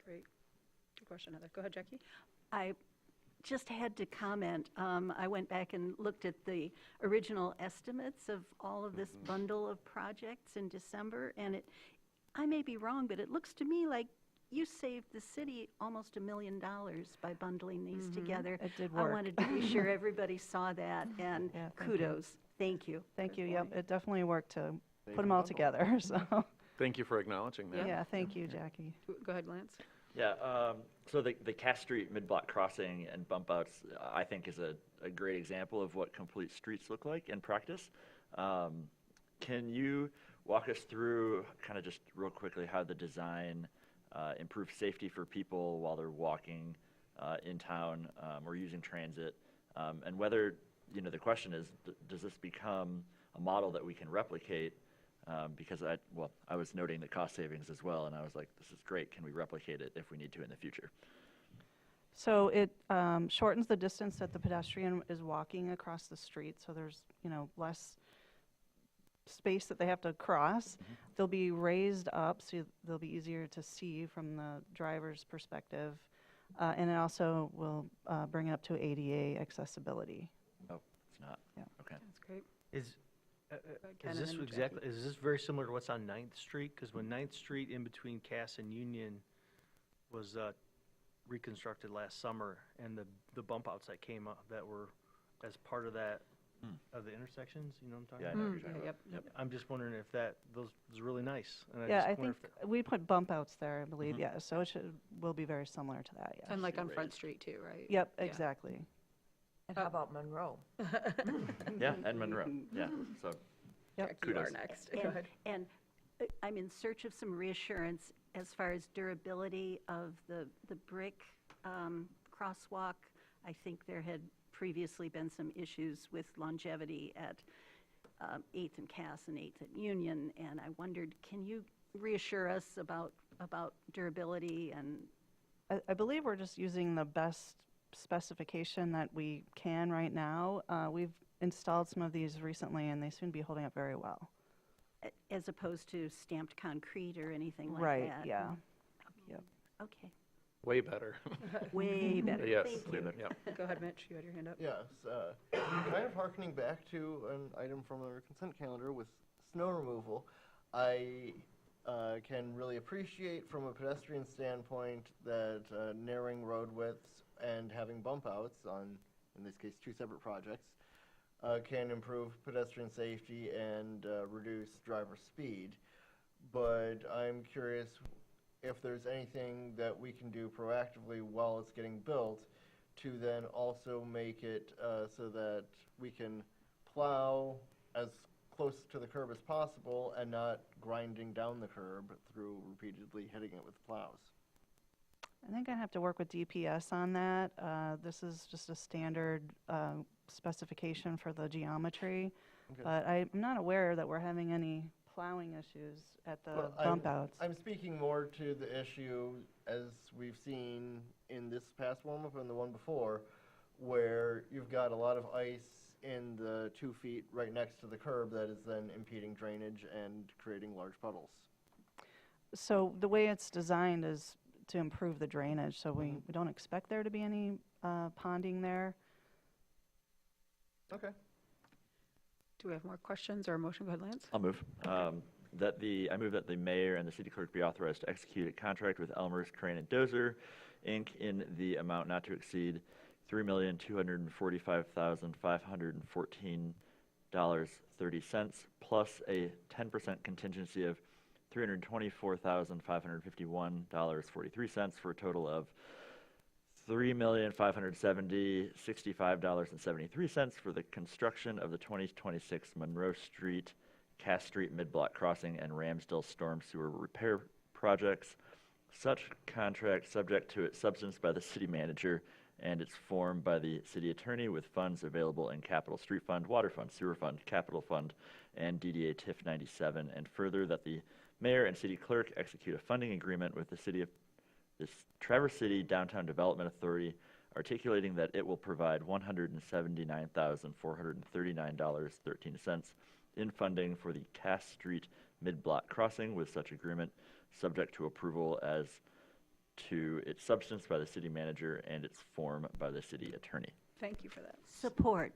Great. Good question, Heather. Go ahead, Jackie. I just had to comment. I went back and looked at the original estimates of all of this bundle of projects in December, and I may be wrong, but it looks to me like you saved the city almost $1 million by bundling these together. It did I work. wanted to be sure everybody saw that, and Yeah, thank you. kudos. Thank you. Thank you. Yep, it definitely worked to Save put them the all bundle. together, so. Thank you for acknowledging that. Yeah, thank you, Jackie. Go ahead, Lance. Yeah, so the Cass Street mid-block crossing and bump outs, I think is a great example of what complete streets look like in practice. Can you walk us through, kind of just real quickly, how the design improves safety for people while they're walking in town or using transit? And whether, the question is, does this become a model that we can replicate? Because I was noting the cost savings as well, and I was like, this is great. Can we replicate it if we need to in the future? So it shortens the distance that the pedestrian is walking across the street, so there's, less space that they have to cross. They'll be raised up, so they'll be easier to see from the driver's perspective. And it also will bring it up to ADA accessibility. Oh, it's not. Yeah. Okay. That's great. Is Ken, and this then exactly, Jackie. is this very similar to what's on 9th Street? Because when 9th Street in between Cass and Union was reconstructed last summer, and the bump outs that came up that were as part of that, of the intersections, you know what I'm talking Yeah, I about? know what you're talking Yep. about. I'm just wondering if those is really nice. And I Yeah, just I wonder think if we put bump outs there, I believe, yeah, so it will be very similar to that, yeah. And like on Front Street too, right? Yep, Yeah. exactly. And how about Monroe? Yeah, and Monroe. Yeah. So Jackie, you kudos. are next. And- Go ahead. And I'm in search of some reassurance as far as durability of the brick crosswalk. I think there had previously been some issues with longevity at 8th and Cass and 8th and Union, and I wondered, can you reassure us about durability and I believe we're just using the best specification that we can right now. We've installed some of these recently, and they seem to be holding up very well. as opposed to stamped concrete or anything like that? Right, yeah. Yep. Okay, Way better. way better. Yes. Thank you. Yep. Go ahead, Mitch. You had your hand up. Yes, kind of harkening back to an item from our consent calendar with snow removal, I can really appreciate from a pedestrian standpoint that narrowing road widths and having bump outs on, in this case, 2 separate projects, can improve pedestrian safety and reduce driver speed. But I'm curious if there's anything that we can do proactively while it's getting built to then also make it so that we can plow as close to the curb as possible and not grinding down the curb through repeatedly hitting it with plows. I think I have to work with DPS on that. This is just a standard specification for the geometry, Okay. but I'm not aware that we're having any plowing issues at the Well, bump outs. I'm speaking more to the issue as we've seen in this past warm-up and the one before, where you've got a lot of ice in the 2 feet right next to the curb that is then impeding drainage and creating large puddles. So the way it's designed is to improve the drainage, so we don't expect there to be any ponding there. Okay. Do we have more questions or a motion? Go ahead, Lance. I'll move. I move that the mayor and the city clerk be authorized to execute a contract with Elmer's Crane and Dozer, Inc. in the amount not to exceed $3,245,514.30 plus a 10% contingency of $324,551.43 for a total of $3,570,65.73 for the construction of the 2026 Monroe Street, Cass Street Mid-Block Crossing, and Ramsdale Storm Sewer Repair projects. Such contract subject to its substance by the city manager and its form by the city attorney with funds available in Capital Street Fund, Water Fund, Sewer Fund, Capital Fund, and DDA TIF 97. And further, that the mayor and city clerk execute a funding agreement with the city of this Traverse City Downtown Development Authority, articulating that it will provide $179,439.13 in funding for the Cass Street Mid-Block Crossing, with such agreement subject to approval as to its substance by the city manager and its form by the city attorney. Thank you for that. Support.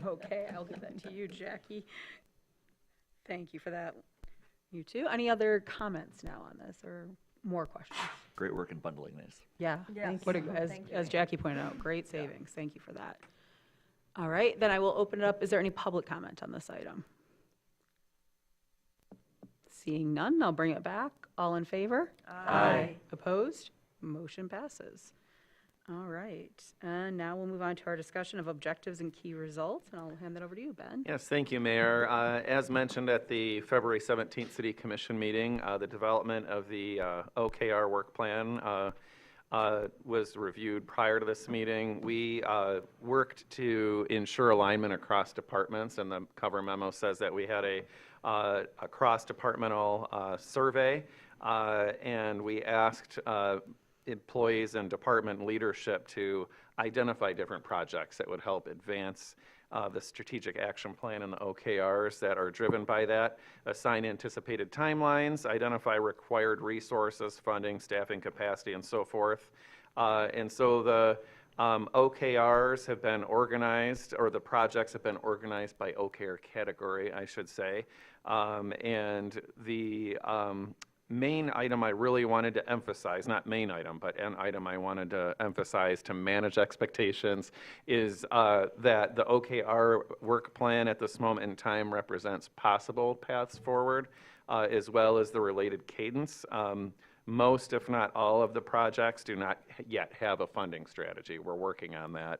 Okay, I'll give that to you, Jackie. Thank you for that. You too. Any other comments now on this or more questions? Great work in bundling these. Yeah. Yes. What a- As, Thank you. as Jackie pointed out, great savings. Thank you for that. All right, then I will open it up. Is there any public comment on this item? Seeing none, I'll bring it back. All in favor? Aye. Opposed? Motion passes. All right, and now we'll move on to our discussion of objectives and key results, and I'll hand that over to you, Ben. Yes, thank you, Mayor. As mentioned at the February 17th City Commission meeting, the development of the OKR work plan was reviewed prior to this meeting. We worked to ensure alignment across departments, and the cover memo says that we had a cross-departmental survey, and we asked employees and department leadership to identify different projects that would help advance the strategic action plan and the OKRs that are driven by that, assign anticipated timelines, identify required resources, funding, staffing capacity, and so forth. And so the OKRs have been organized, or the projects have been organized by OKR category, I should say. And the main item I really wanted to emphasize, not main item, but an item I wanted to emphasize to manage expectations is that the OKR work plan at this moment in time represents possible paths forward, as well as the related cadence. Most, if not all, of the projects do not yet have a funding strategy. We're working on that.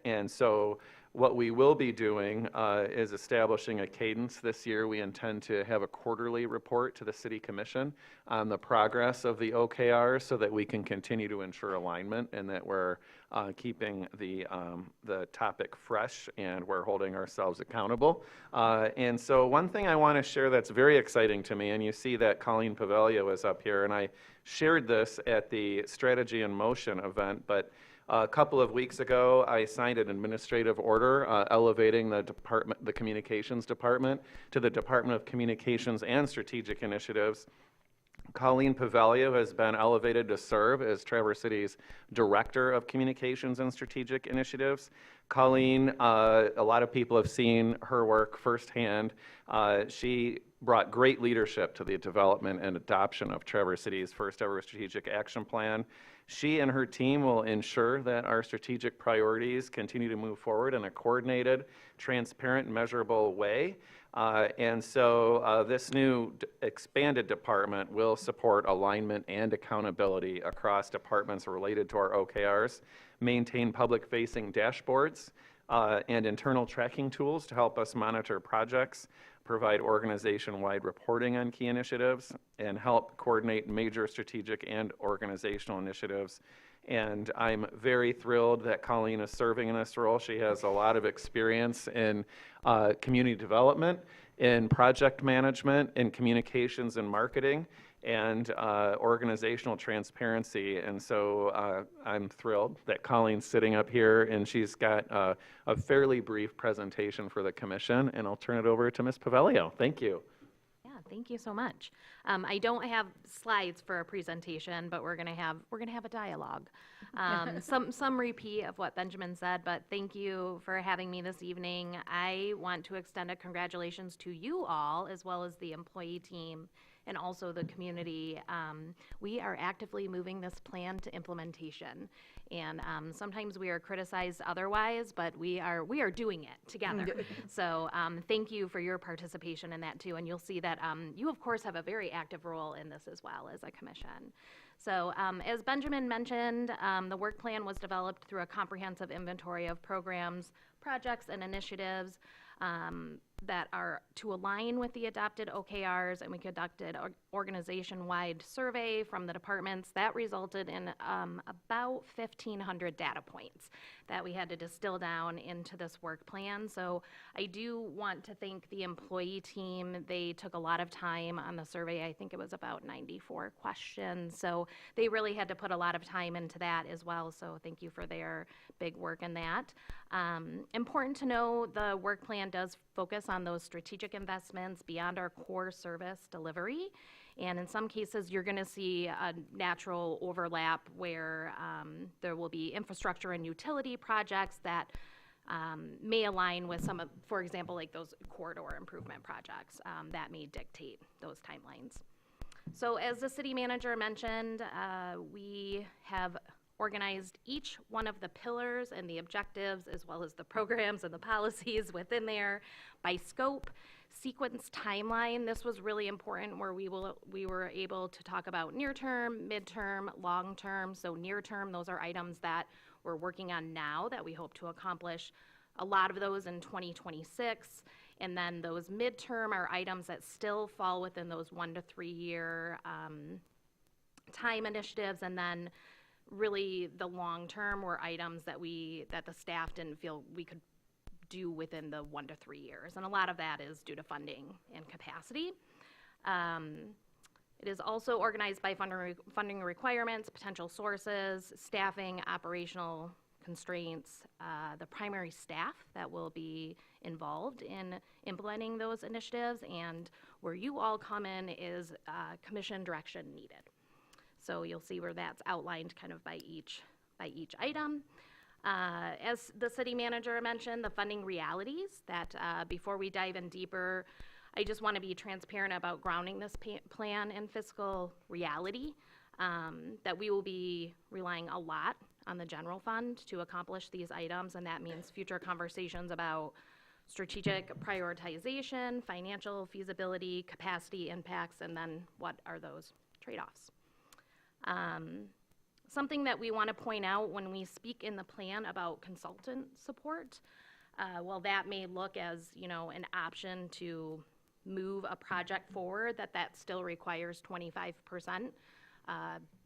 And so what we will be doing is establishing a cadence. This year, we intend to have a quarterly report to the City Commission on the progress of the OKRs so that we can continue to ensure alignment and that we're keeping the topic fresh and we're holding ourselves accountable. And so one thing I want to share that's very exciting to me, and you see that Colleen Pavelio is up here, and I shared this at the Strategy in Motion event, but a couple of weeks ago, I signed an administrative order elevating the communications department to the Department of Communications and Strategic Initiatives. Colleen Pavelio has been elevated to serve as Traverse City's Director of Communications and Strategic Initiatives. Colleen, a lot of people have seen her work firsthand. She brought great leadership to the development and adoption of Traverse City's first ever strategic action plan. She and her team will ensure that our strategic priorities continue to move forward in a coordinated, transparent, measurable way. And so this new expanded department will support alignment and accountability across departments related to our OKRs, maintain public-facing dashboards and internal tracking tools to help us monitor projects, provide organization-wide reporting on key initiatives, and help coordinate major strategic and organizational initiatives, And I'm very thrilled that Colleen is serving in this role. She has a lot of experience in community development, in project management, in communications and marketing, and organizational transparency. And so I'm thrilled that Colleen's sitting up here, and she's got a fairly brief presentation for the commission. And I'll turn it over to Ms. Pavelio. Thank you. Yeah, thank you so much. I don't have slides for a presentation, but we're gonna have a dialogue. Some repeat of what Benjamin said, but thank you for having me this evening. I want to extend a congratulations to you all, as well as the employee team and also the community. We are actively moving this plan to implementation. And sometimes we are criticized otherwise, but we are doing it together. So thank you for your participation in that too. And you'll see that you, of course, have a very active role in this as well as a commission. So as Benjamin mentioned, the work plan was developed through a comprehensive inventory of programs, projects, and initiatives that are to align with the adopted OKRs, and we conducted an organization-wide survey from the departments that resulted in about 1,500 data points that we had to distill down into this work plan. So I do want to thank the employee team. They took a lot of time on the survey. I think it was about 94 questions. So they really had to put a lot of time into that as well. So thank you for their big work in that. Important to know, the work plan does focus on those strategic investments beyond our core service delivery. And in some cases, you're going to see a natural overlap where there will be infrastructure and utility projects that may align with some of, for example, like those corridor improvement projects that may dictate those timelines. So as the city manager mentioned, we have organized each one of the pillars and the objectives, as well as the programs and the policies within there by scope, sequence, timeline. This was really important where we were able to talk about near term, midterm, long term. So near term, those are items that we're working on now that we hope to accomplish a lot of those in 2026. And then those midterm are items that still fall within those 1 to 3 year time initiatives. And then really the long term were items that the staff didn't feel we could do within the 1 to 3 years. And a lot of that is due to funding and capacity. It is also organized by funding requirements, potential sources, staffing, operational constraints, the primary staff that will be involved in implementing those initiatives, and where you all come in is commission direction needed. So you'll see where that's outlined kind of by each item. As the city manager mentioned, the funding realities that before we dive in deeper, I just want to be transparent about grounding this plan in fiscal reality, that we will be relying a lot on the general fund to accomplish these items, and that means future conversations about strategic prioritization, financial feasibility, capacity impacts, and then what are those trade-offs. Something that we want to point out when we speak in the plan about consultant support, while that may look as, an option to move a project forward, that still requires 25%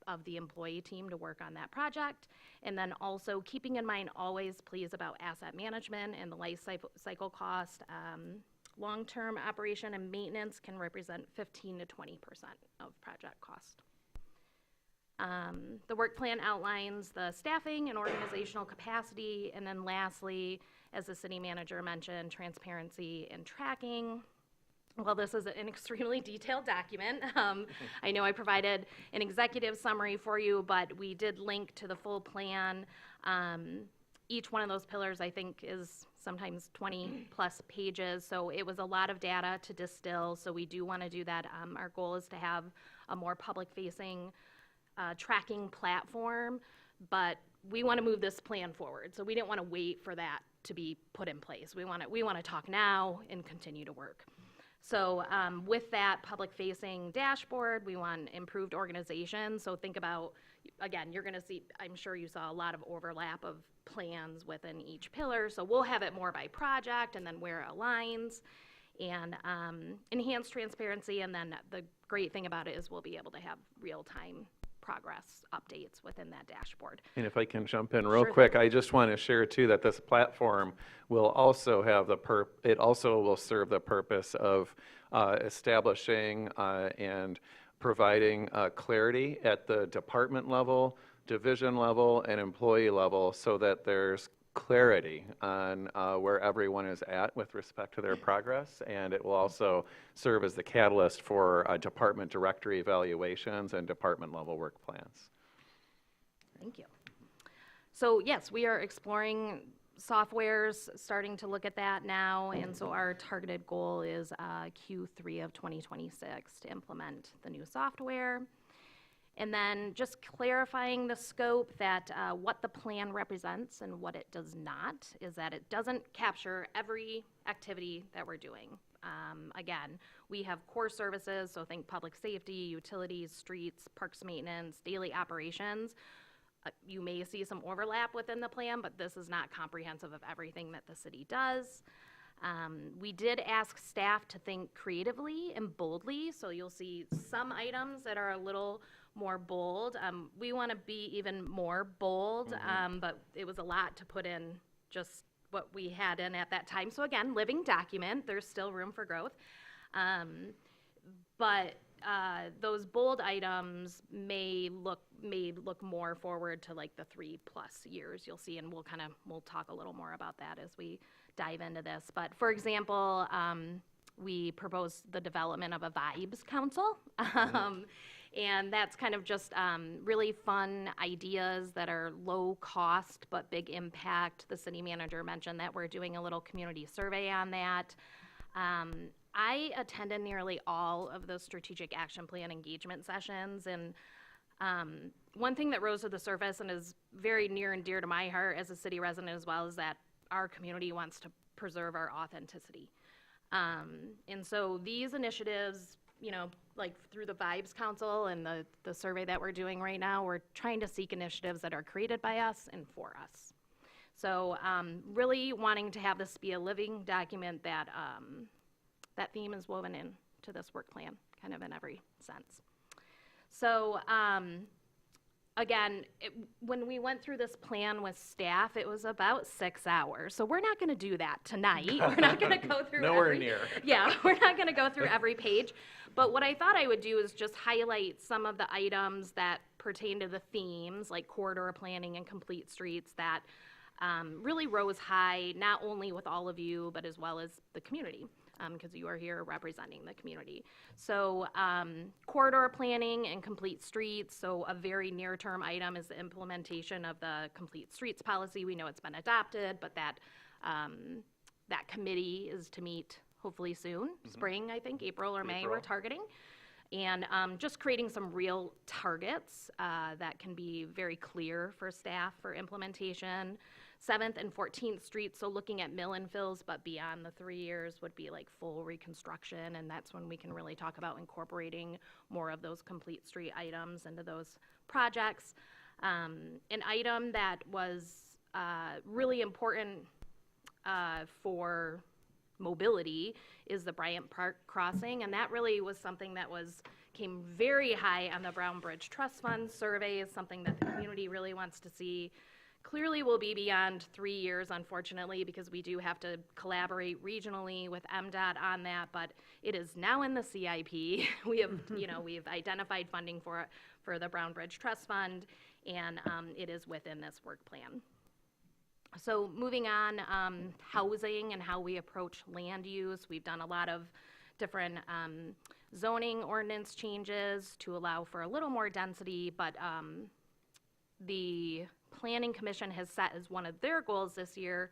of the employee team to work on that project. And then also keeping in mind always, please, about asset management and the life cycle cost. Long-term operation and maintenance can represent 15 to 20% of project cost. The work plan outlines the staffing and organizational capacity, and then lastly, as the city manager mentioned, transparency and tracking. Well, this is an extremely detailed document. I know I provided an executive summary for you, but we did link to the full plan. Each one of those pillars, I think, is sometimes 20 plus pages, so it was a lot of data to distill, so we do want to do that. Our goal is to have a more public-facing tracking platform, but we want to move this plan forward. So we didn't want to wait for that to be put in place. We want to talk now and continue to work. So with that public-facing dashboard, we want improved organization. So think about, again, you're going to see, I'm sure you saw a lot of overlap of plans within each pillar. So we'll have it more by project and then where it aligns, and enhanced transparency. And then the great thing about it is we'll be able to have real-time progress updates within that dashboard. And if I can jump in real Sure quick, I just want to share too that this platform will also have it also will serve the purpose of establishing and providing clarity at the department level, division level, and employee level so that there's clarity on where everyone is at with respect to their progress, and it will also serve as the catalyst for department directory evaluations and department level work plans. Thank you. So yes, we are exploring softwares, starting to look at that now, and so our targeted goal is Q3 of 2026 to implement the new software. And then just clarifying the scope that what the plan represents and what it does not is that it doesn't capture every activity that we're doing. Again, we have core services, so think public safety, utilities, streets, parks maintenance, daily operations. You may see some overlap within the plan, but this is not comprehensive of everything that the city does. We did ask staff to think creatively and boldly, so you'll see some items that are a little more bold. We want to be even more bold, but it was a lot to put in just what we had in at that time. So again, living document, there's still room for growth. But those bold items may look more forward to like the 3+ years you'll see, and we'll talk a little more about that as we dive into this. But for example, we proposed the development of a Vibes Council. And that's kind of just really fun ideas that are low cost but big impact. The city manager mentioned that we're doing a little community survey on that. I attended nearly all of those strategic action plan engagement sessions, and one thing that rose to the surface and is very near and dear to my heart as a city resident as well is that our community wants to preserve our authenticity. And so these initiatives, like through the Vibes Council and the survey that we're doing right now, we're trying to seek initiatives that are created by us and for us. So really wanting to have this be a living document that that theme is woven into this work plan, kind of in every sense. So again, when we went through this plan with staff, it was about 6 hours. So we're not going to do that tonight. We're not going to go through Nowhere near. Yeah, we're not going to go through every page. But what I thought I would do is just highlight some of the items that pertain to the themes, like corridor planning and complete streets, that really rose high, not only with all of you, but as well as the community, because you are here representing the community. So corridor planning and complete streets, so a very near-term item is the implementation of the complete streets policy. We know it's been adopted, but that committee is to meet hopefully soon, spring, I think, April or May, we're targeting. And just creating some real targets that can be very clear for staff for implementation. 7th and 14th Street, so looking at mill and fills, but beyond the 3 years would be like full reconstruction, and that's when we can really talk about incorporating more of those complete street items into those projects. An item that was really important for mobility is the Bryant Park crossing, and that really was something that came very high on the Brown Bridge Trust Fund survey, is something that the community really wants to see. Clearly will be beyond 3 years, unfortunately, because we do have to collaborate regionally with MDOT on that, but it is now in the CIP. We have, we've identified funding for the Brown Bridge Trust Fund, and it is within this work plan. So moving on, housing and how we approach land use. We've done a lot of different zoning ordinance changes to allow for a little more density, but the Planning Commission has set as one of their goals this year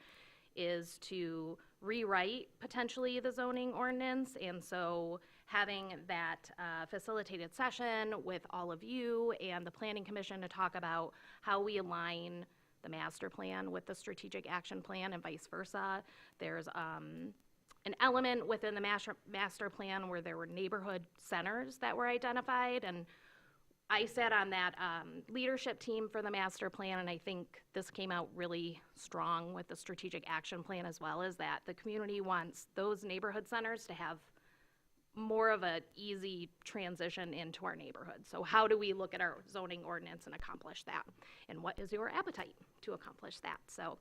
is to rewrite potentially the zoning ordinance, and so having that facilitated session with all of you and the Planning Commission to talk about how we align the master plan with the strategic action plan and vice versa. There's an element within the master plan where there were neighborhood centers that were identified, and I sat on that leadership team for the master plan, and I think this came out really strong with the strategic action plan as well, is that the community wants those neighborhood centers to have more of an easy transition into our neighborhood. So how do we look at our zoning ordinance and accomplish that? And what is your appetite to accomplish that? So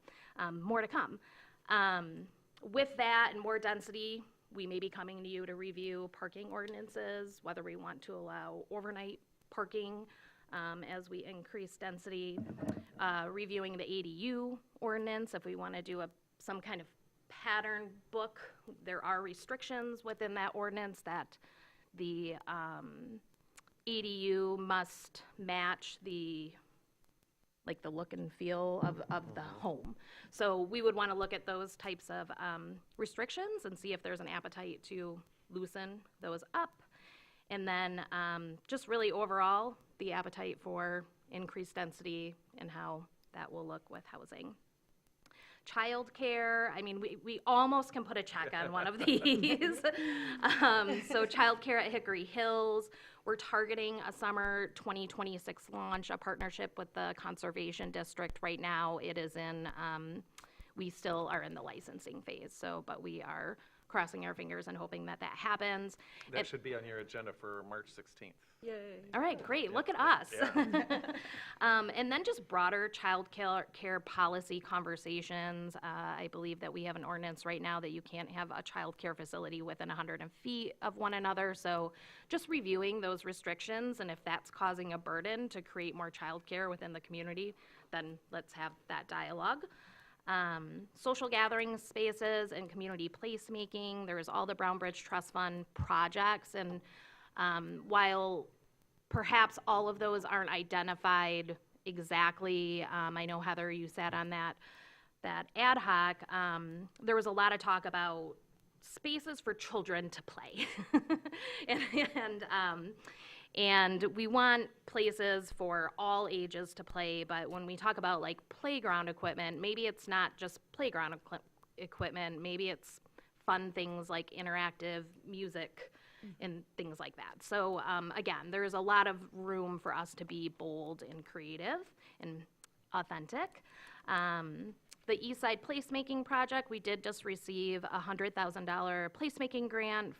more to come. With that and more density, we may be coming to you to review parking ordinances, whether we want to allow overnight parking as we increase density, reviewing the ADU ordinance, if we want to do some kind of pattern book. There are restrictions within that ordinance that the ADU must match the look and feel of the home. So we would want to look at those types of restrictions and see if there's an appetite to loosen those up. And then just really overall, the appetite for increased density and how that will look with housing. Childcare, I mean, we almost can put a check on one of these. So childcare at Hickory Hills, we're targeting a summer 2026 launch, a partnership with the Conservation District. Right now, it is in, we still are in the licensing phase, but we are crossing our fingers and hoping that happens. That should be on your agenda for March 16th. Yay. All right, great. Look at us. Yeah. And then just broader child care policy conversations. I believe that we have an ordinance right now that you can't have a child care facility within 100 feet of one another. So just reviewing those restrictions, and if that's causing a burden to create more child care within the community, then let's have that dialogue. Social gathering spaces and community placemaking. There's all the Brown Bridge Trust Fund projects, and while perhaps all of those aren't identified exactly, I know Heather, you sat on that ad hoc. There was a lot of talk about spaces for children to play, and we want places for all ages to play, but when we talk about like playground equipment, maybe it's not just playground equipment, maybe it's fun things like interactive music and things like that. So again, there's a lot of room for us to be bold and creative and authentic. The Eastside Placemaking Project, we did just receive a $100,000 placemaking grant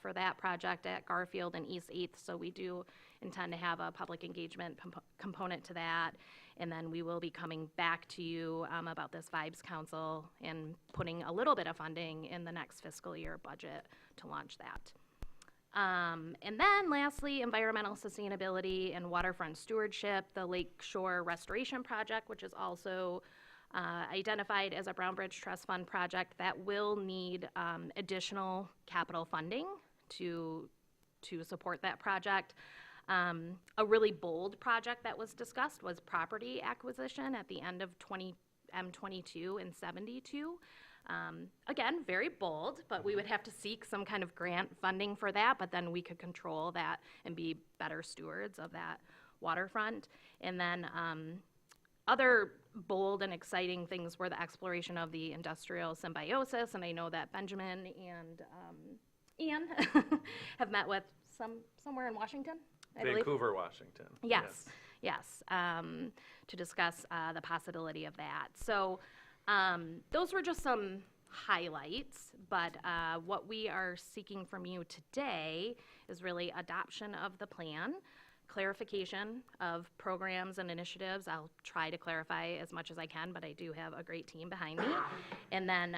for that project at Garfield and East 8th, so we do intend to have a public engagement component to that, and then we will be coming back to you about this Vibes Council and putting a little bit of funding in the next fiscal year budget to launch that. And then lastly, environmental sustainability and waterfront stewardship, the Lake Shore Restoration Project, which is also identified as a Brown Bridge Trust Fund project that will need additional capital funding to support that project. A really bold project that was discussed was property acquisition at the end of M22 and 72. Again, very bold, but we would have to seek some kind of grant funding for that, but then we could control that and be better stewards of that waterfront. And then other bold and exciting things were the exploration of the industrial symbiosis, and I know that Benjamin and Ian have met with somewhere in Washington, I believe. Vancouver, Washington. Yes, to discuss the possibility of that. So those were just some highlights, but what we are seeking from you today is really adoption of the plan, clarification of programs and initiatives. I'll try to clarify as much as I can, but I do have a great team behind me. And then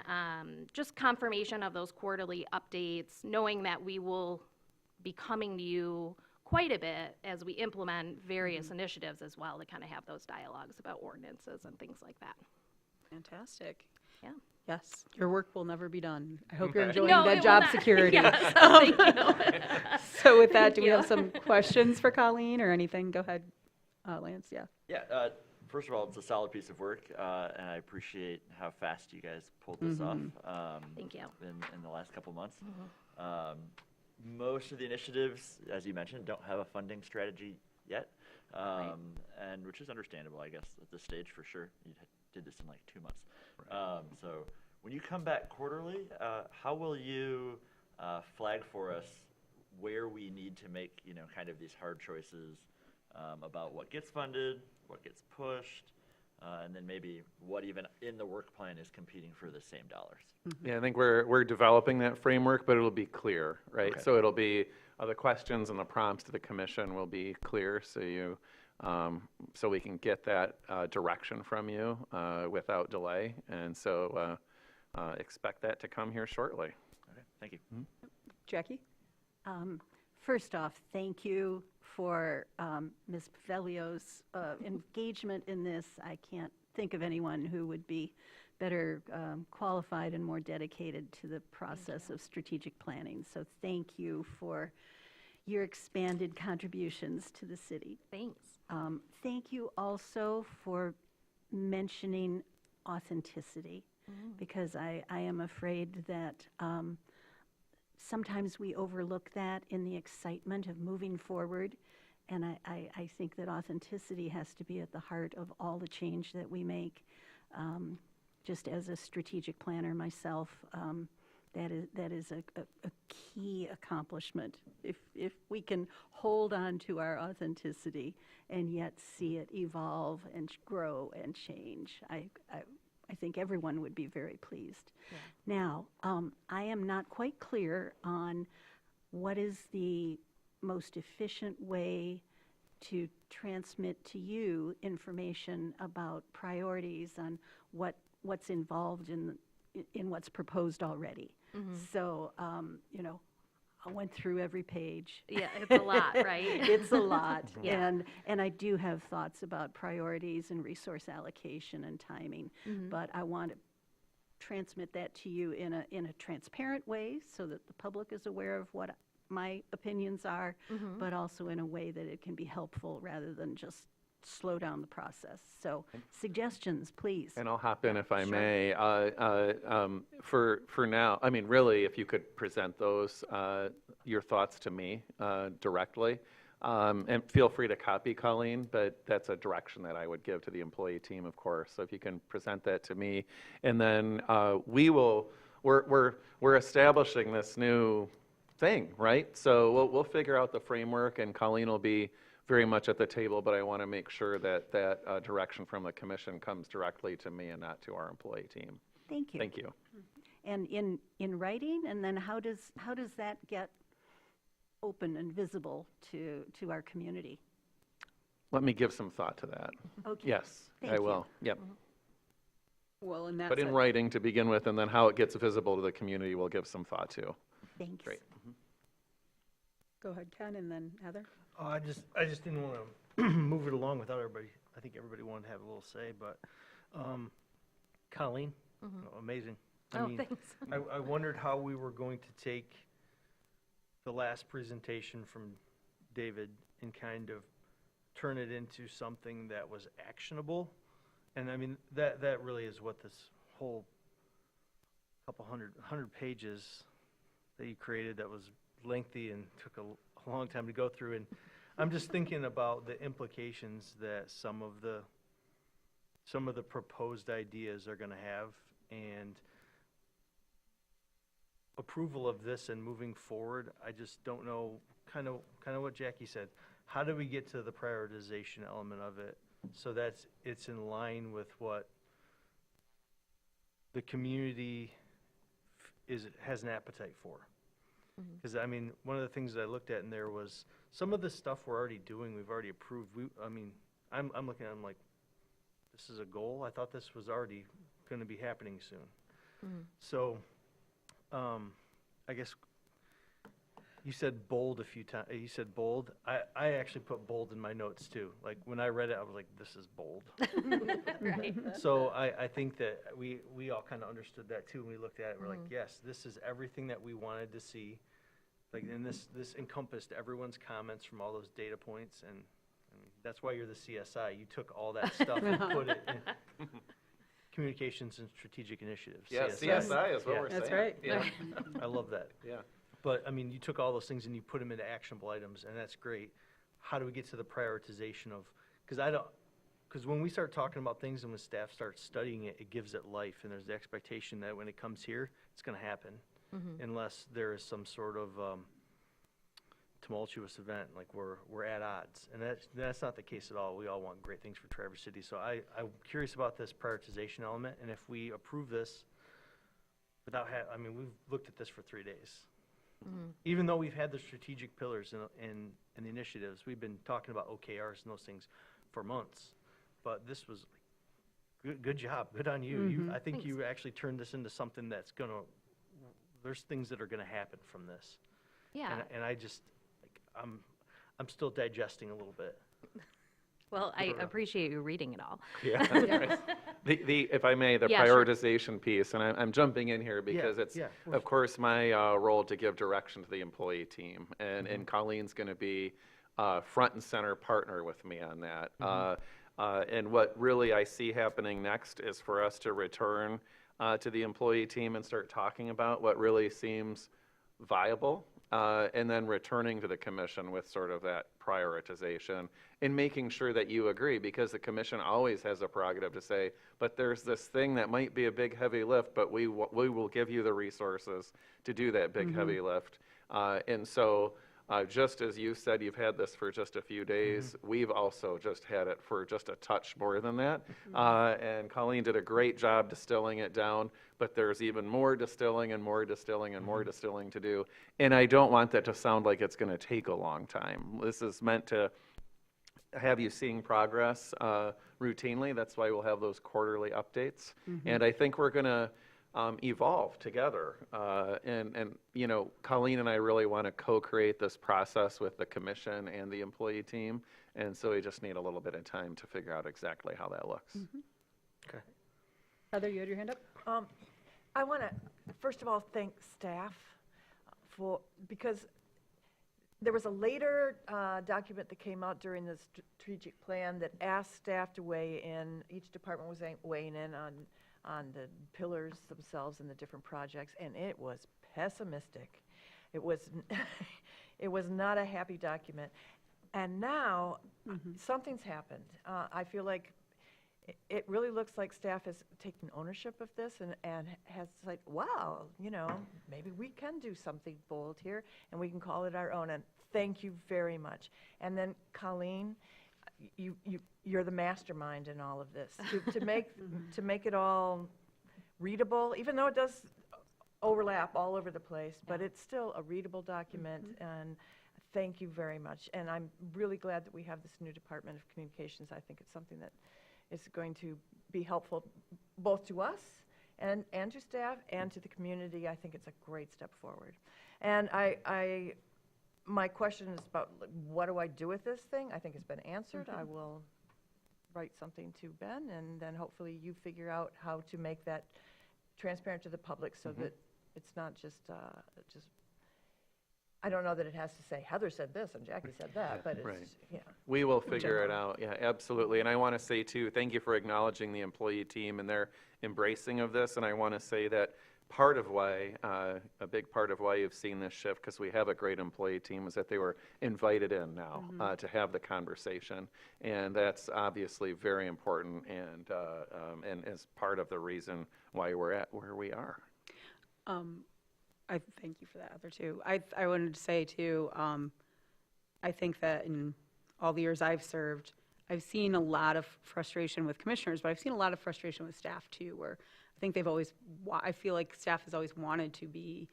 just confirmation of those quarterly updates, knowing that we will be coming to you quite a bit as we implement various initiatives as well, to kind of have those dialogues about ordinances and things like that. Fantastic. Yeah. Yes, your work will never be done. I hope you're Okay. enjoying No, it that will job not. security. Yes, thank you. So with that, do we Thank have you. some questions for Colleen or anything? Go ahead, Lance, yeah. Yeah, first of all, it's a solid piece of work, and I appreciate how fast you guys pulled this off. Thank you. In the last couple months. Most of the initiatives, as you mentioned, don't have a funding strategy yet, and which is understandable, I guess, at this stage for sure. You did this in like 2 months. So when you come back quarterly, how will you flag for us where we need to make, kind of these hard choices about what gets funded, what gets pushed, and then maybe what even in the work plan is competing for the same dollars. Yeah, I think we're developing that framework, but it'll be clear, right? Okay. So it'll be, the questions and the prompts to the commission will be clear, so you, so we can get that direction from you without delay. And so expect that to come here shortly. Okay, thank you. Jackie? First off, thank you for Ms. Pavelio's engagement in this. I can't think of anyone who would be better qualified and more dedicated to the process of strategic planning. So thank you for your expanded contributions to the city. Thanks. Thank you also for mentioning authenticity, because I am afraid that sometimes we overlook that in the excitement of moving forward. And I think that authenticity has to be at the heart of all the change that we make. Just as a strategic planner myself, that is a key accomplishment. If we can hold on to our authenticity and yet see it evolve and grow and change, I think everyone would be very pleased. Yeah. Now, I am not quite clear on what is the most efficient way to transmit to you information about priorities on what's involved in what's proposed already. So, you know, I went through every page. Yeah, it's a lot, right? It's a lot. Yeah. And I do have thoughts about priorities and resource allocation and timing, but I want to transmit that to you in a transparent way so that the public is aware of what my opinions are, but also in a way that it can be helpful rather than just slow down the process. So suggestions, please. And I'll hop in if I Sure. may. For now, I mean, really, if you could present those, your thoughts to me directly. And feel free to copy Colleen, but that's a direction that I would give to the employee team, of course. So if you can present that to me, and then we're establishing this new thing, right? So we'll figure out the framework, and Colleen will be very much at the table, but I want to make sure that that direction from the commission comes directly to me and not to our employee team. Thank you. Thank you. And in writing, and then how does that get open and visible to our community? Let me give some thought to that. Okay. Yes, Thank I you. will. Yep. Well, and that's But in it. writing to begin with, and then how it gets visible to the community, we'll give some thought to. Thanks. Great. Go ahead, Ken, and then Heather. I just didn't want to move it along without everybody. I think everybody wanted to have a little say, but Colleen, amazing. I mean, Thanks. I wondered how we were going to take the last presentation from David and kind of turn it into something that was actionable. And I mean, that really is what this whole couple hundred pages that you created that was lengthy and took a long time to go through. And I'm just thinking about the implications that some of the proposed ideas are going to have, and approval of this and moving forward. I just don't know, kind of what Jackie said. How do we get to the prioritization element of it so that it's in line with what the community has an appetite for? Because, I mean, one of the things that I looked at in there was some of the stuff we're already doing, we've already approved. I'm looking at it, I'm like, this is a goal? I thought this was already going to be happening soon. So, I guess you said bold a few times. You said bold. I actually put bold in my notes too. Like when I read it, I was like, this is bold. Right. So I think that we all kind of understood that too. When we looked at it, we're like, yes, this is everything that we wanted to see. Like, and this encompassed everyone's comments from all those data points, and that's why you're the CSI. You took all that stuff and put it in communications and strategic initiatives. Yeah, CSI is what we're saying. That's right. Yeah. I love that. Yeah. But, I mean, you took all those things and you put them into actionable items, and that's great. How do we get to the prioritization of, because when we start talking about things and when staff starts studying it, it gives it life, and there's the expectation that when it comes here, it's going to happen, unless there is some sort of tumultuous event, like we're at odds. And that's not the case at all. We all want great things for Traverse City. So I'm curious about this prioritization element, and if we approve this without I mean, we've looked at this for 3 days. Even though we've had the strategic pillars and the initiatives, we've been talking about OKRs and those things for months. But this was good job, good on you. I think you actually turned this into something that's there's things that are gonna happen from this. Yeah. And I just, I'm still digesting a little bit. Well, I appreciate you reading it all. Yeah. If I may, the Yeah, sure. prioritization piece, and I'm jumping in here because it's, yeah, of course, my role to give direction to the employee team. And Colleen's going to be front and center partner with me on that. And what really I see happening next is for us to return to the employee team and start talking about what really seems viable. And then returning to the commission with sort of that prioritization and making sure that you agree, because the commission always has a prerogative to say, but there's this thing that might be a big heavy lift, but we will give you the resources to do that big heavy lift. And so just as you said, you've had this for just a few days, we've also just had it for just a touch more than that. And Colleen did a great job distilling it down, but there's even more distilling and more distilling and more distilling to do. And I don't want that to sound like it's going to take a long time. This is meant to have you seeing progress routinely. That's why we'll have those quarterly updates. And I think we're going to evolve together. And you know, Colleen and I really want to co-create this process with the commission and the employee team. And so we just need a little bit of time to figure out exactly how that looks. Okay. Heather, you had your hand up? I want to, first of all, thank staff because there was a later document that came out during the strategic plan that asked staff to weigh in. Each department was weighing in on the pillars themselves and the different projects, and it was pessimistic. It was, it was not a happy document. And now something's happened. I feel like it really looks like staff has taken ownership of this and has like, wow, you know, maybe we can do something bold here and we can call it our own. And thank you very much. And then Colleen, you're the mastermind in all of this to make it all readable, even though it does overlap all over the place, but it's still a readable document. And thank you very much. And I'm really glad that we have this new Department of Communications. I think it's something that is going to be helpful both to us and to staff and to the community. I think it's a great step forward. And my question is about what do I do with this thing? I think it's been answered. I will write something to Ben, and then hopefully you figure out how to make that transparent to the public so that it's not just I don't know that it has to say Heather said this and Jackie said that, but it's, yeah. We will figure it out. Yeah, absolutely. And I want to say too, thank you for acknowledging the employee team and their embracing of this. And I want to say that part of why, a big part of why you've seen this shift, because we have a great employee team, is that they were invited in now to have the conversation. And that's obviously very important and is part of the reason why we're at where we are. I thank you for that, Heather, too. I wanted to say, too, I think that in all the years I've served, I've seen a lot of frustration with commissioners, but I've seen a lot of frustration with staff, too, where I think they've always, I feel like staff has always wanted to be,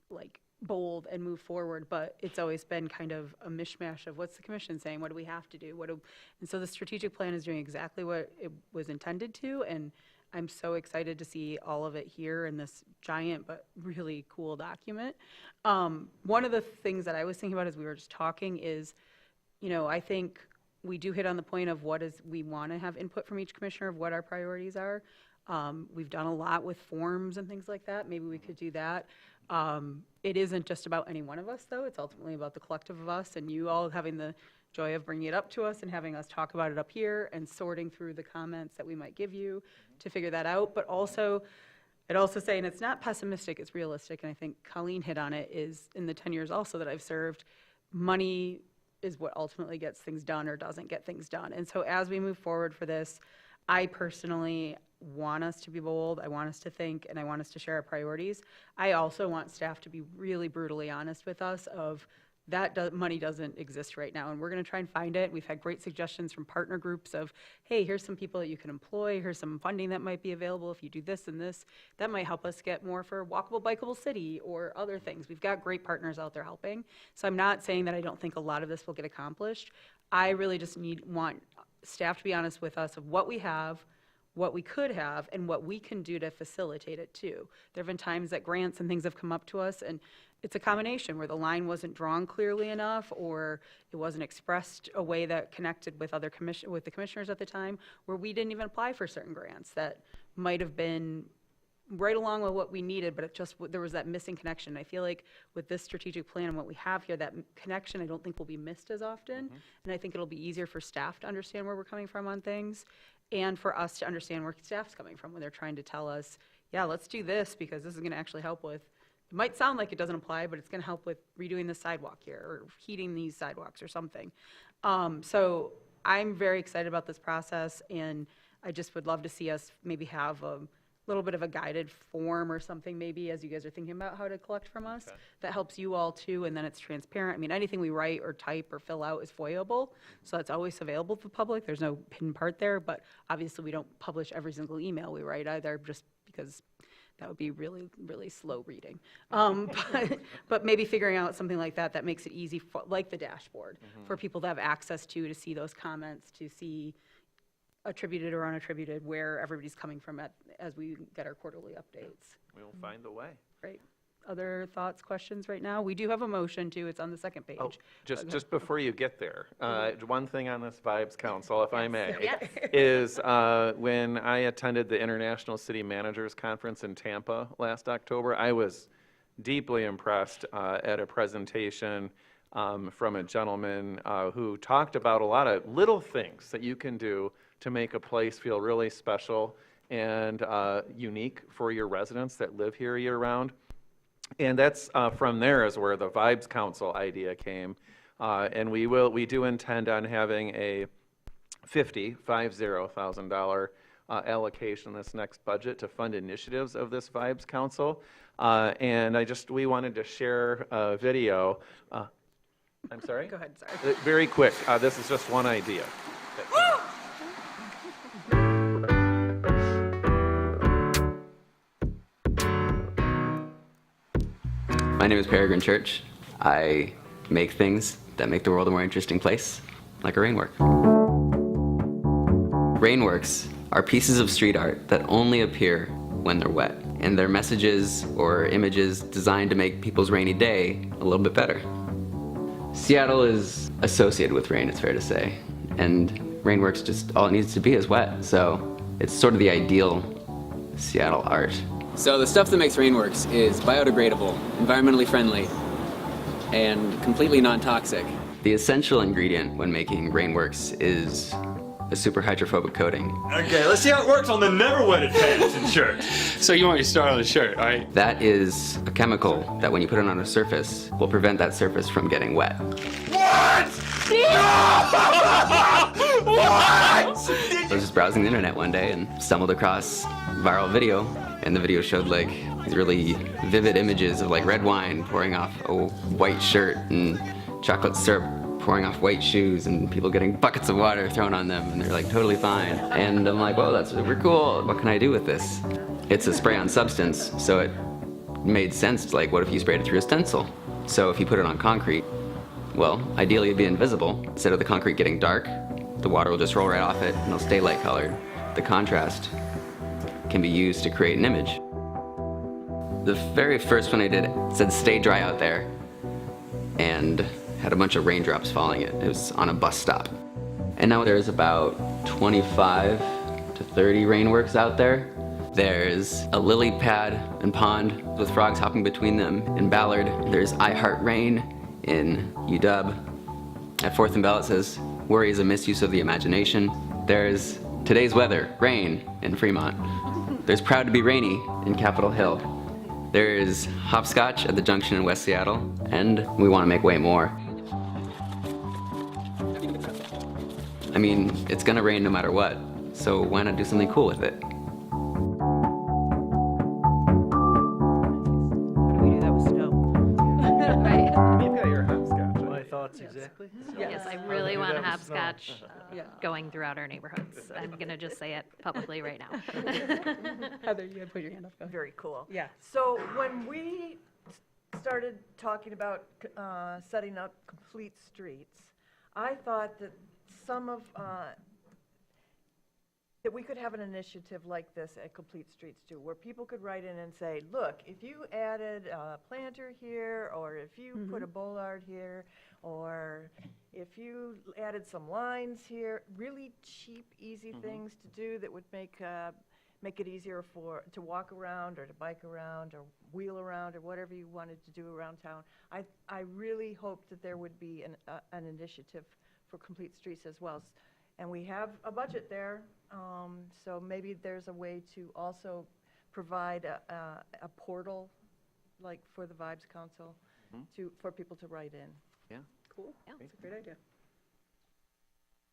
like, bold and move forward, but it's always been kind of a mishmash of what's the commission saying, what do we have to do, and so the strategic plan is doing exactly what it was intended to, and I'm so excited to see all of it here in this giant but really cool document. One of the things that I was thinking about as we were just talking is, you know, I think we do hit on the point of we want to have input from each commissioner of what our priorities are. We've done a lot with forms and things like that. Maybe we could do that. It isn't just about any one of us, though. It's ultimately about the collective of us and you all having the joy of bringing it up to us and having us talk about it up here and sorting through the comments that we might give you to figure that out. But also, I'd also say, and it's not pessimistic, it's realistic, and I think Colleen hit on it, is in the 10 years also that I've served, money is what ultimately gets things done or doesn't get things done. And so as we move forward for this, I personally want us to be bold, I want us to think, and I want us to share our priorities. I also want staff to be really brutally honest with us of That money doesn't exist right now, and we're going to try and find it. We've had great suggestions from partner groups of, hey, here's some people that you can employ, here's some funding that might be available if you do this and this. That might help us get more for Walkable Bikeable City or other things. We've got great partners out there helping. So I'm not saying that I don't think a lot of this will get accomplished. I really just want staff to be honest with us of what we have, what we could have, and what we can do to facilitate it too. There have been times that grants and things have come up to us, and it's a combination where the line wasn't drawn clearly enough, or it wasn't expressed a way that connected with the commissioners at the time, where we didn't even apply for certain grants that might have been right along with what we needed, but there was that missing connection. I feel like with this strategic plan and what we have here, that connection I don't think will be missed as often, and I think it'll be easier for staff to understand where we're coming from on things, and for us to understand where staff's coming from when they're trying to tell us, yeah, let's do this because this is going to actually help with. It might sound like it doesn't apply, but it's going to help with redoing the sidewalk here or heating these sidewalks or something. So I'm very excited about this process, and I just would love to see us maybe have a little bit of a guided form or something maybe as you guys are thinking about how to collect from us. Okay. That helps you all too, and then it's transparent. I mean, anything we write or type or fill out is FOIA-able, so that's always available to the public. There's no hidden part there, but obviously we don't publish every single email we write either, just because that would be really, really slow reading. But maybe figuring out something like that makes it easy, like the dashboard, for people to have access to see those comments, to see attributed or unattributed, where everybody's coming from as we get our quarterly updates. We'll find a way. Great. Other thoughts, questions right now? We do have a motion too. It's on the second page. Oh, just before you get there, one thing on this Vibes Council, if I may, is when I attended the International City Managers Conference in Tampa last October, I was deeply impressed at a presentation from a gentleman who talked about a lot of little things that you can do to make a place feel really special and unique for your residents that live here year-round. And that's from there is where the Vibes Council idea came. And we do intend on having a $50,000 allocation this next budget to fund initiatives of this Vibes Council. And we wanted to share a video. I'm sorry? Go ahead, sorry. Very quick. This is just one idea. My name is Peregrine Church. I make things that make the world a more interesting place, like a rainwork. Rainworks are pieces of street art that only appear when they're wet, and they're messages or images designed to make people's rainy day a little bit better. Seattle is associated with rain, it's fair to say, and Rainworks just all it needs to be is wet, so it's sort of the ideal Seattle art. So the stuff that makes Rainworks is biodegradable, environmentally friendly, and completely non-toxic. The essential ingredient when making Rainworks is a super hydrophobic coating. Okay, let's see how it works on the never wetted pants in shirt. So you want your star on the shirt, all right? That is a chemical that when you put it on a surface will prevent that surface from getting wet. What? What? I was just browsing the internet one day and stumbled across a viral video, and the video showed like these really vivid images of like red wine pouring off a white shirt and chocolate syrup pouring off white shoes and people getting buckets of water thrown on them and they're like totally fine. And I'm like, whoa, that's super cool. What can I do with this? It's a spray-on substance, so it made sense. Like, what if you sprayed it through a stencil? So if you put it on concrete, well, ideally it'd be invisible. Instead of the concrete getting dark, the water will just roll right off it and it'll stay light colored. The contrast can be used to create an image. The very first one I did said stay dry out there and had a bunch of raindrops falling it. It was on a bus stop. And now there's about 25 to 30 Rainworks out there. There's a lily pad and pond with frogs hopping between them in Ballard. There's I Heart Rain in UW. At 4th and Bell it says, worry is a misuse of the imagination. There's Today's Weather, rain in Fremont. There's Proud to be Rainy in Capitol Hill. There's Hopscotch at the Junction in West Seattle, and we want to make way more. I mean, it's gonna rain no matter what, so why not do something cool with it? How do we do that with snow? You've got your hopscotch. Hopscotch, exactly. Yes, I How really do want that with hopscotch snow. going throughout our neighborhoods. I'm going to just say it publicly right now. Heather, you had put your hand up. Go ahead. Very cool. Yeah. So when we started talking about setting up complete streets, I thought that some of, that we could have an initiative like this at Complete Streets too, where people could write in and say, look, if you added a planter here, or if you put a bollard here, or if you added some lines here, really cheap, easy things to do that would make it easier to walk around or to bike around or wheel around or whatever you wanted to do around town. I really hope that there would be an initiative for Complete Streets as well. And we have a budget there, so maybe there's a way to also provide a portal, like for the Vibes Council, for people to write in. Yeah. Cool. Yeah, that's a great idea.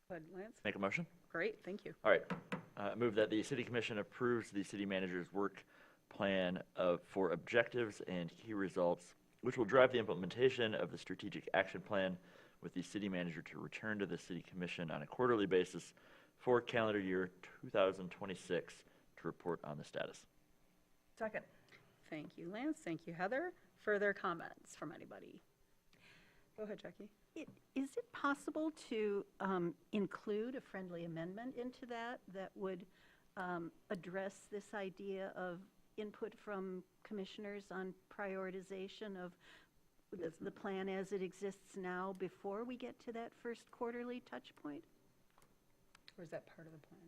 Go ahead, Lance. Make a motion? Great, thank you. All right. Move that the city commission approves the city manager's work plan for objectives and key results, which will drive the implementation of the strategic action plan, with the city manager to return to the city commission on a quarterly basis for calendar year 2026 to report on the status. Second. Thank you, Lance. Thank you, Heather. Further comments from anybody? Go ahead, Jackie. Is it possible to include a friendly amendment into that would address this idea of input from commissioners on prioritization of the plan as it exists now before we get to that first quarterly touch point? Or is that part of the plan?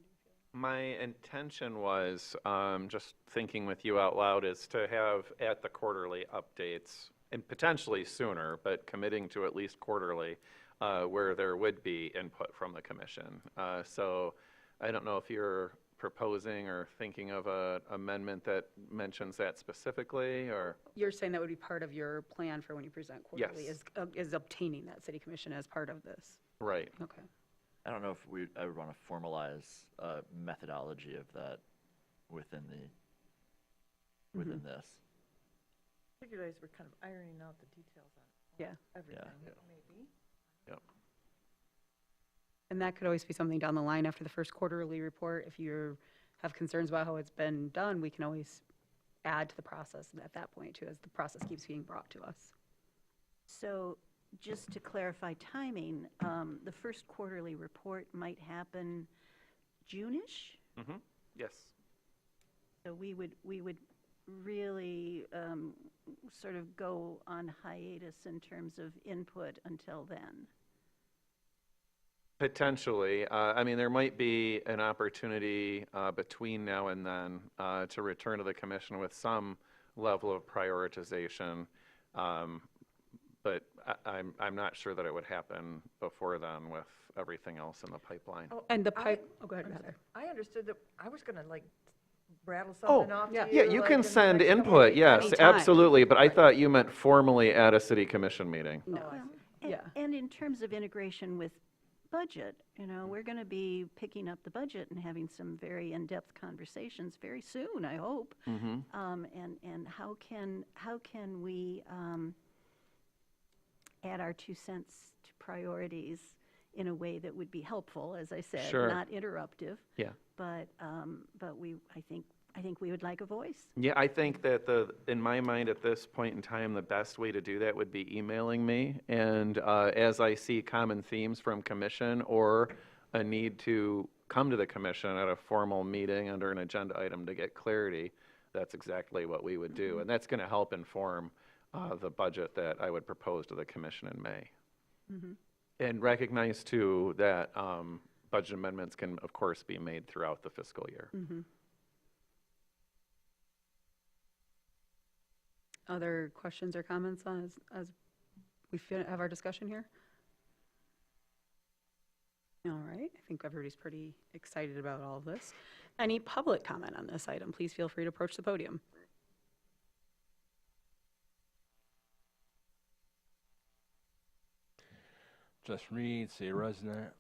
My intention was, just thinking with you out loud, is to have at the quarterly updates, and potentially sooner, but committing to at least quarterly, where there would be input from the commission. So I don't know if you're proposing or thinking of an amendment that mentions that specifically, or? You're saying that would be part of your plan for when you present quarterly, Yes. is obtaining that city commission as part of this? Right. Okay. I don't know if I would want to formalize a methodology of that within this. I think you guys were kind of ironing out the details on everything, maybe. Yep. And that could always be something down the line after the first quarterly report. If you have concerns about how it's been done, we can always add to the process at that point too, as the process keeps being brought to us. So just to clarify timing, the first quarterly report might happen June-ish? Yes. So we would really sort of go on hiatus in terms of input until then. Potentially. I mean, there might be an opportunity between now and then to return to the commission with some level of prioritization, but I'm not sure that it would happen before then with everything else in the pipeline. And the pipe, go ahead, Heather. I understood that I was going to rattle something off to you. Yeah, you like, can in the send next couple input, weeks. yes, Anytime. absolutely, but I thought you meant formally at a city commission meeting. No. And in terms of integration with budget, we're going to be picking up the budget and having some very in-depth conversations very soon, I hope. And how can we add our 2 cents to priorities in a way that would be helpful, as I said, Sure. not interruptive. Yeah. But I think we would like a voice. Yeah, I think that in my mind at this point in time, the best way to do that would be emailing me. And as I see common themes from commission or a need to come to the commission at a formal meeting under an agenda item to get clarity, that's exactly what we would do. And that's going to help inform the budget that I would propose to the commission in May. And recognize too that budget amendments can, of course, be made throughout the fiscal year. Other questions or comments as we have our discussion here? All right, I think everybody's pretty excited about all of this. Any public comment on this item, please feel free to approach the podium. Just Reed, city resident.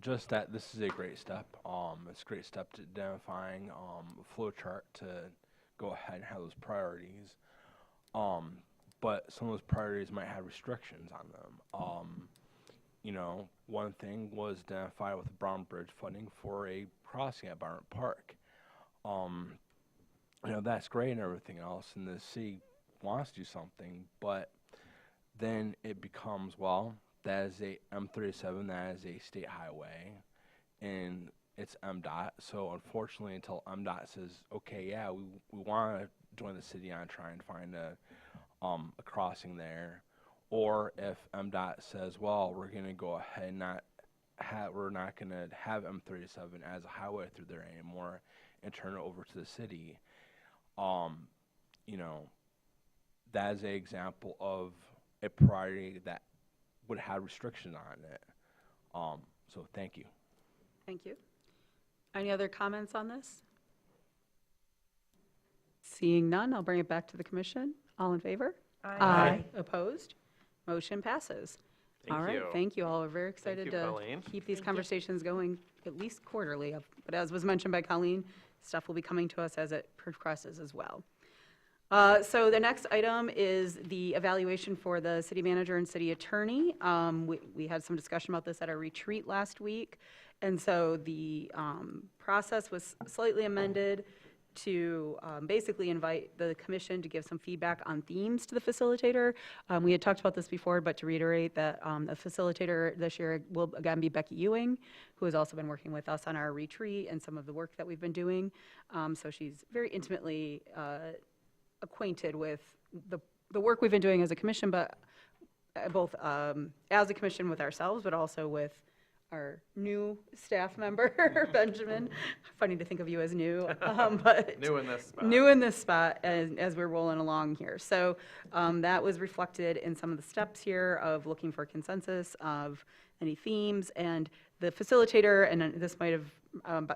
Just that this is a great step. It's a great step to identifying a flow chart to go ahead and have those priorities. but some of those priorities might have restrictions on them. You know, one thing was identified with the Brown Bridge funding for a crossing at Barnett Park. You know, that's great and everything else, and the city wants to do something, but then it becomes, well, that is a M37, that is a state highway, and it's MDOT. So unfortunately, until MDOT says, okay, yeah, we want to join the city on trying to find a crossing there, or if MDOT says, well, we're going to go ahead and we're not going to have M37 as a highway through there anymore and turn it over to the city. You know, that is an example of a priority that would have restrictions on it. So thank you. Thank you. Any other comments on this? Seeing none, I'll bring it back to the commission. All in favor? Aye. Opposed? Motion passes. Thank All right, you. thank you all. We're very excited you, to Colleen. keep these conversations going at least quarterly. But as was mentioned by Colleen, stuff will be coming to us as it progresses as well. So the next item is the evaluation for the city manager and city attorney. We had some discussion about this at our retreat last week. And so the process was slightly amended to basically invite the commission to give some feedback on themes to the facilitator. We had talked about this before, but to reiterate that the facilitator this year will again be Becky Ewing, who has also been working with us on our retreat and some of the work that we've been doing. So she's very intimately acquainted with the work we've been doing as a commission, but both as a commission with ourselves, but also with our new staff member, Benjamin. Funny to think of you as new, but New in this spot. New in this spot as we're rolling along here. So that was reflected in some of the steps here of looking for consensus of any themes, and the facilitator, and this might have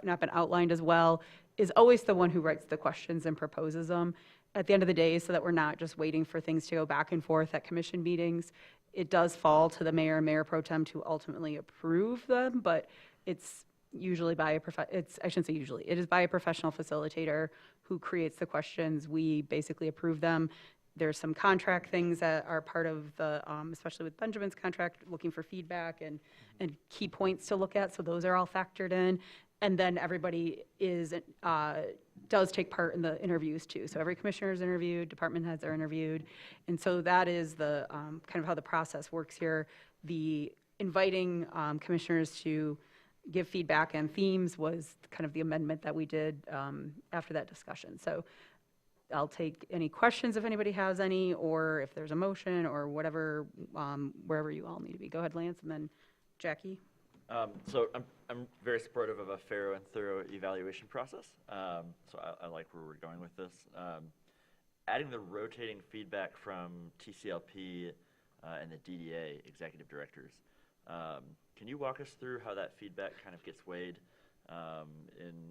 not been outlined as well, is always the one who writes the questions and proposes them at the end of the day, so that we're not just waiting for things to go back and forth at commission meetings. It does fall to the mayor and mayor pro tem to ultimately approve them, but it's usually by I shouldn't say usually, it is by a professional facilitator who creates the questions. We basically approve them. There's some contract things that are part of the, especially with Benjamin's contract, looking for feedback and key points to look at, so those are all factored in. And then everybody does take part in the interviews too. So every commissioner is interviewed, department heads are interviewed. And so that is the kind of how the process works here. The inviting commissioners to give feedback and themes was kind of the amendment that we did after that discussion. So I'll take any questions if anybody has any, or if there's a motion or whatever, wherever you all need to be. Go ahead, Lance, and then Jackie. So I'm very supportive of a fair and thorough evaluation process. So I like where we're going with this. Adding the rotating feedback from TCLP and the DDA executive directors. Can you walk us through how that feedback kind of gets weighed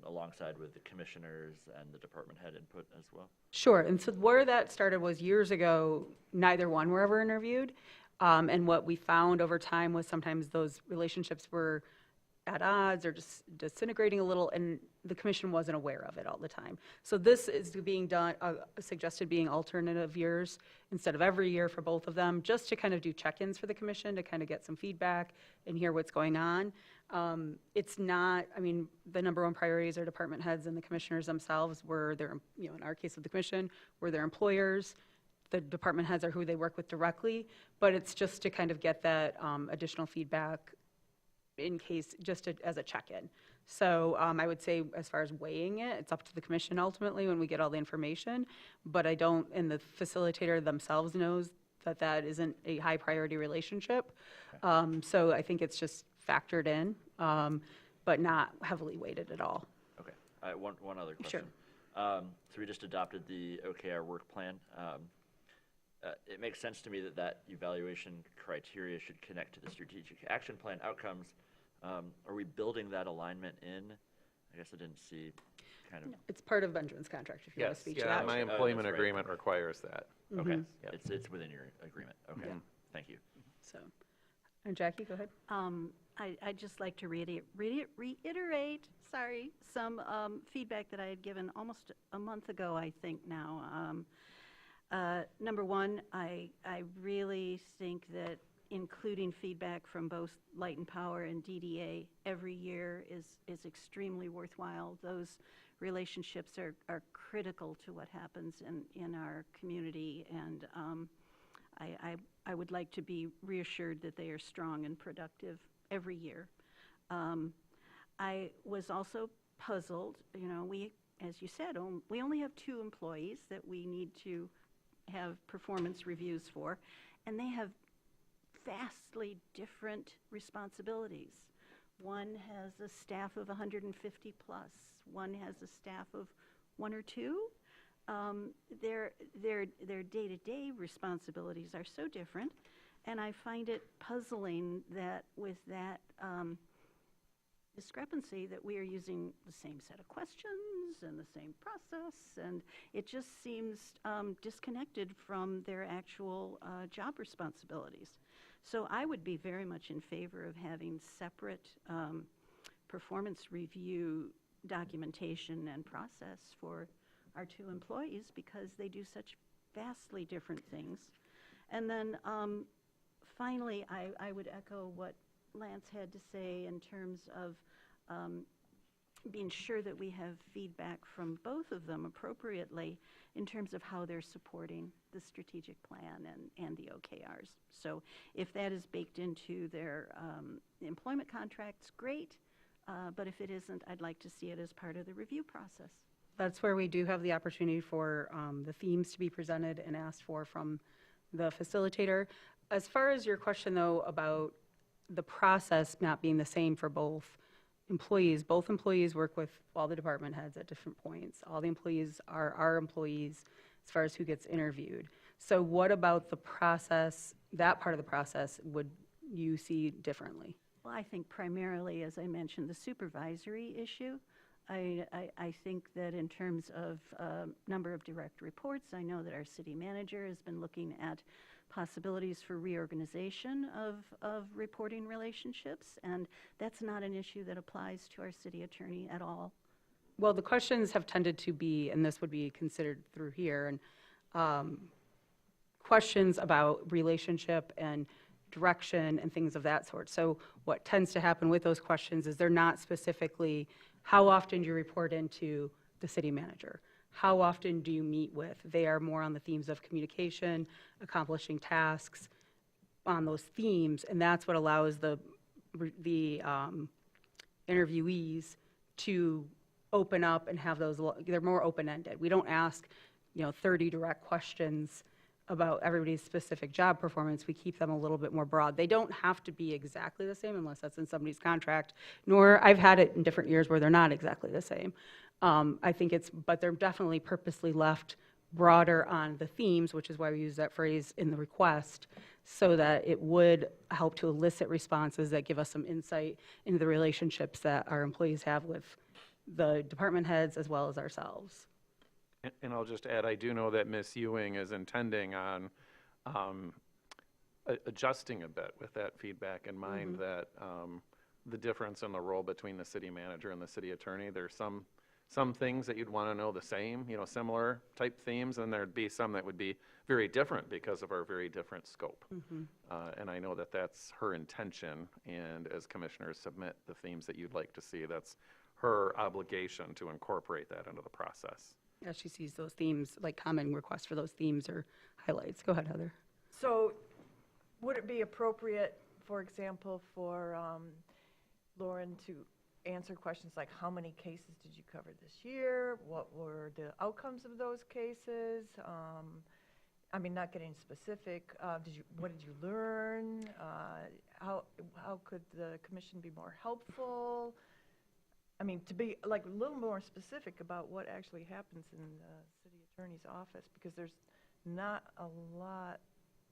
alongside with the commissioners and the department head input as well? Sure. And so where that started was years ago, neither one were ever interviewed. And what we found over time was sometimes those relationships were at odds or just disintegrating a little, and the commission wasn't aware of it all the time. So this is being done, suggested being alternative years instead of every year for both of them, just to kind of do check-ins for the commission to kind of get some feedback and hear what's going on. It's not, I mean, the number one priorities are department heads and the commissioners themselves were their, in our case with the commission, were their employers. The department heads are who they work with directly, but it's just to kind of get that additional feedback in case, just as a check-in. So I would say as far as weighing it, it's up to the commission ultimately when we get all the information, but I don't, and the facilitator themselves knows that that isn't a high priority relationship. So I think it's just factored in, but not heavily weighted at all. Okay. One other question. Sure. So we just adopted the OKR work plan. It makes sense to me that evaluation criteria should connect to the strategic action plan outcomes. Are we building that alignment in? I guess I didn't see kind of. It's part of Benjamin's contract, if you want to speak to that. My employment agreement requires that. Okay, Yep. it's within your agreement. Okay, thank you. So, and Jackie, go ahead. I'd just like to reiterate, some feedback that I had given almost a month ago, I think now. Number one, I really think that including feedback from both Light and Power and DDA every year is extremely worthwhile. Those relationships are critical to what happens in our community, and I would like to be reassured that they are strong and productive every year. I was also puzzled, you know, as you said, we only have 2 employees that we need to have performance reviews for, and they have vastly different responsibilities. One has a staff of 150 plus, one has a staff of 1 or 2. Their day-to-day responsibilities are so different, and I find it puzzling that with that discrepancy that we are using the same set of questions and the same process, and it just seems disconnected from their actual job responsibilities. So I would be very much in favor of having separate performance review documentation and process for our 2 employees because they do such vastly different things. And then finally, I would echo what Lance had to say in terms of being sure that we have feedback from both of them appropriately in terms of how they're supporting the strategic plan and the OKRs. So if that is baked into their employment contracts, great, but if it isn't, I'd like to see it as part of the review process. That's where we do have the opportunity for the themes to be presented and asked for from the facilitator. As far as your question, though, about the process not being the same for both employees work with all the department heads at different points. All the employees are our employees as far as who gets interviewed. So what about the process, that part of the process, would you see differently? Well, I think primarily, as I mentioned, the supervisory issue. I think that in terms of number of direct reports, I know that our city manager has been looking at possibilities for reorganization of reporting relationships, and that's not an issue that applies to our city attorney at all. Well, the questions have tended to be, and this would be considered through here, and questions about relationship and direction and things of that sort. So what tends to happen with those questions is they're not specifically, how often do you report into the city manager? How often do you meet with? They are more on the themes of communication, accomplishing tasks on those themes, and that's what allows the interviewees to open up and have those, they're more open-ended. We don't ask, 30 direct questions about everybody's specific job performance. We keep them a little bit more broad. They don't have to be exactly the same unless that's in somebody's contract, nor I've had it in different years where they're not exactly the same. I think but they're definitely purposely left broader on the themes, which is why we use that phrase in the request, so that it would help to elicit responses that give us some insight into the relationships that our employees have with the department heads as well as ourselves. And I'll just add, I do know that Ms. Ewing is intending on adjusting a bit with that feedback in mind, that the difference in the role between the city manager and the city attorney, there's some things that you'd want to know the same, similar type themes, and there'd be some that would be very different because of our very different scope. And I know that that's her intention, and as commissioners submit the themes that you'd like to see, that's her obligation to incorporate that into the process. As she sees those themes, like common requests for those themes or highlights. Go ahead, Heather. So would it be appropriate, for example, for Lauren to answer questions like, how many cases did you cover this year? What were the outcomes of those cases? I mean, not getting specific, what did you learn? How could the commission be more helpful? I mean, to be like a little more specific about what actually happens in the city attorney's office, because there's not a lot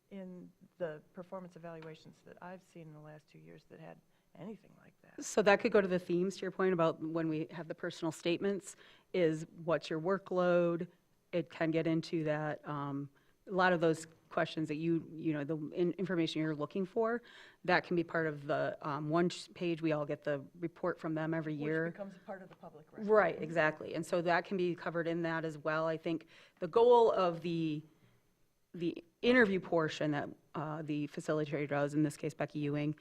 in the performance evaluations that I've seen in the last 2 years that had anything like that. So that could go to the themes, to your point about when we have the personal statements, is what's your workload? It can get into that, a lot of those questions that the information you're looking for, that can be part of the one page. We all get the report from them every year. Which becomes a part of the public record. Right, exactly. And so that can be covered in that as well. I think the goal of the the interview portion that the facilitator does, in this case Becky Ewing,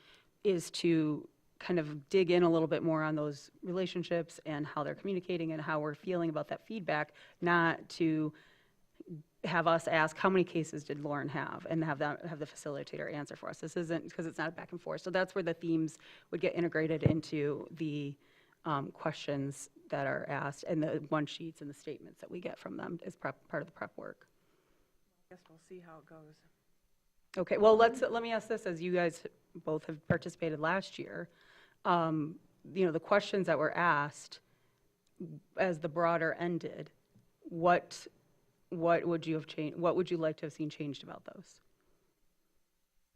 is to kind of dig in a little bit more on those relationships and how they're communicating and how we're feeling about that feedback, not to have us ask how many cases did Lauren have and have the facilitator answer for us. This isn't, because it's not a back and forth. So that's where the themes would get integrated into the questions that are asked and the one sheets and the statements that we get from them as part of the prep work. I guess we'll see how it goes. Okay, well, let me ask this, as you guys both have participated last year, the questions that were asked as the broader ended, what would you have changed? What would you like to have seen changed about those?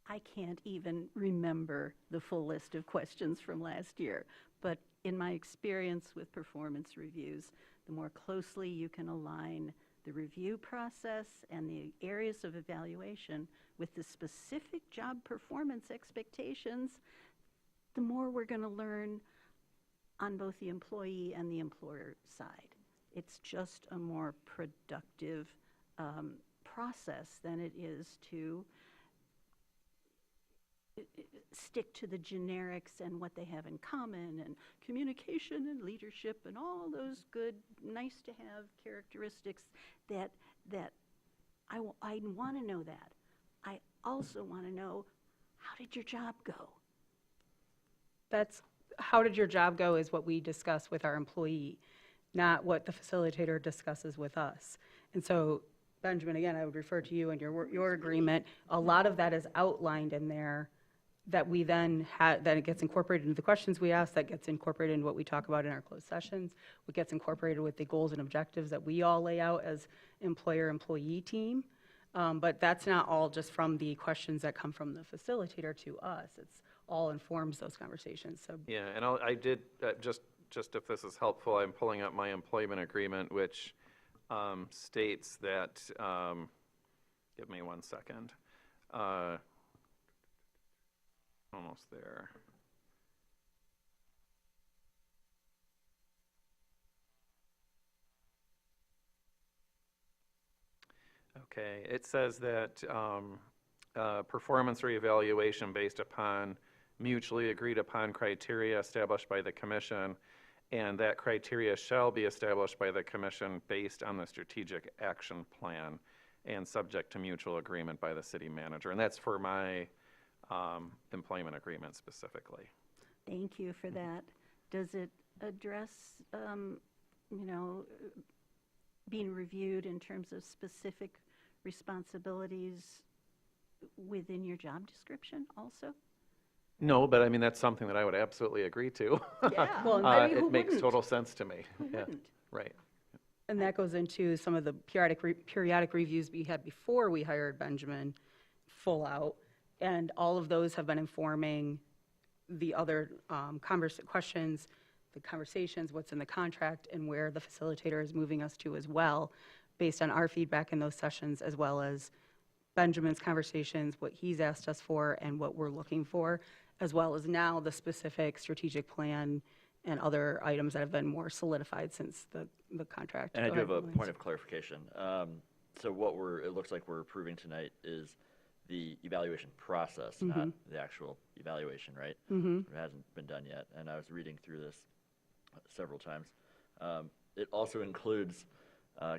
I can't even remember the full list of questions from last year, but in my experience with performance reviews, the more closely you can align the review process and the areas of evaluation with the specific job performance expectations, the more we're going to learn on both the employee and the employer side. It's just a more productive process than it is to stick to the generics and what they have in common and communication and leadership and all those good, nice to have characteristics that I want to know that. I also want to know, how did your job go? That's, how did your job go is what we discuss with our employee, not what the facilitator discusses with us. And so, Benjamin, again, I would refer to you and your agreement. A lot of that is outlined in there that we then that it gets incorporated into the questions we ask, that gets incorporated in what we talk about in our closed sessions, what gets incorporated with the goals and objectives that we all lay out as employer-employee team. But that's not all just from the questions that come from the facilitator to us. It's all informs those conversations. So Yeah, and I did, just if this is helpful, I'm pulling up my employment agreement, which states that, give me 1 second. Almost there. Okay, it says that performance reevaluation based upon mutually agreed upon criteria established by the commission, and that criteria shall be established by the commission based on the strategic action plan and subject to mutual agreement by the city manager. And that's for my employment agreement specifically. Thank you for that. Does it address, being reviewed in terms of specific responsibilities within your job description also? No, but I mean, that's something that I would absolutely agree to. Yeah. Well, I mean, who it makes wouldn't? total sense to me. Who Yeah, wouldn't? right. And that goes into some of the periodic reviews we had before we hired Benjamin full out. And all of those have been informing the other questions, the conversations, what's in the contract, and where the facilitator is moving us to as well, based on our feedback in those sessions, as well as Benjamin's conversations, what he's asked us for, and what we're looking for, as well as now the specific strategic plan and other items that have been more solidified since the contract. And I Go do have ahead, a Lance. point of clarification. So what it looks like we're approving tonight is the evaluation process, not the actual evaluation, right? It hasn't been done yet, and I was reading through this several times. It also includes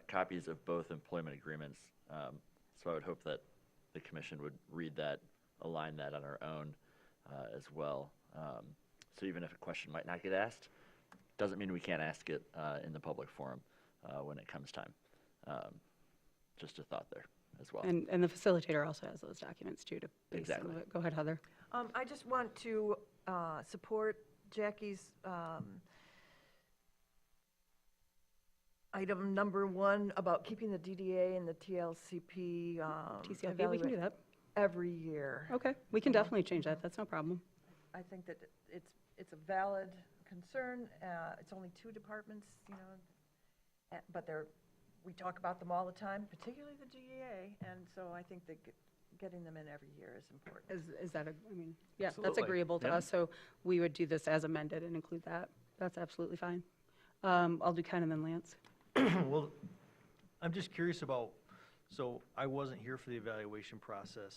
copies of both employment agreements, so I would hope that the commission would read that, align that on our own as well. So even if a question might not get asked, doesn't mean we can't ask it in the public forum when it comes time. Just a thought there as well. And the facilitator also has those documents too to base some of it. Go ahead, Heather. I just want to support Jackie's item number 1 about keeping the DDA and the TLCP TCLP, we can do that. every year. Okay, we can definitely change that. That's no problem. I think that it's a valid concern. It's only 2 departments, but we talk about them all the time, particularly the DEA, and so I think that getting them in every year is important. Is that, yeah, that's Absolutely. agreeable to Yeah. us, so we would do this as amended and include that. That's absolutely fine. I'll do Ken and then Lance. Well, I'm just curious about, So I wasn't here for the evaluation process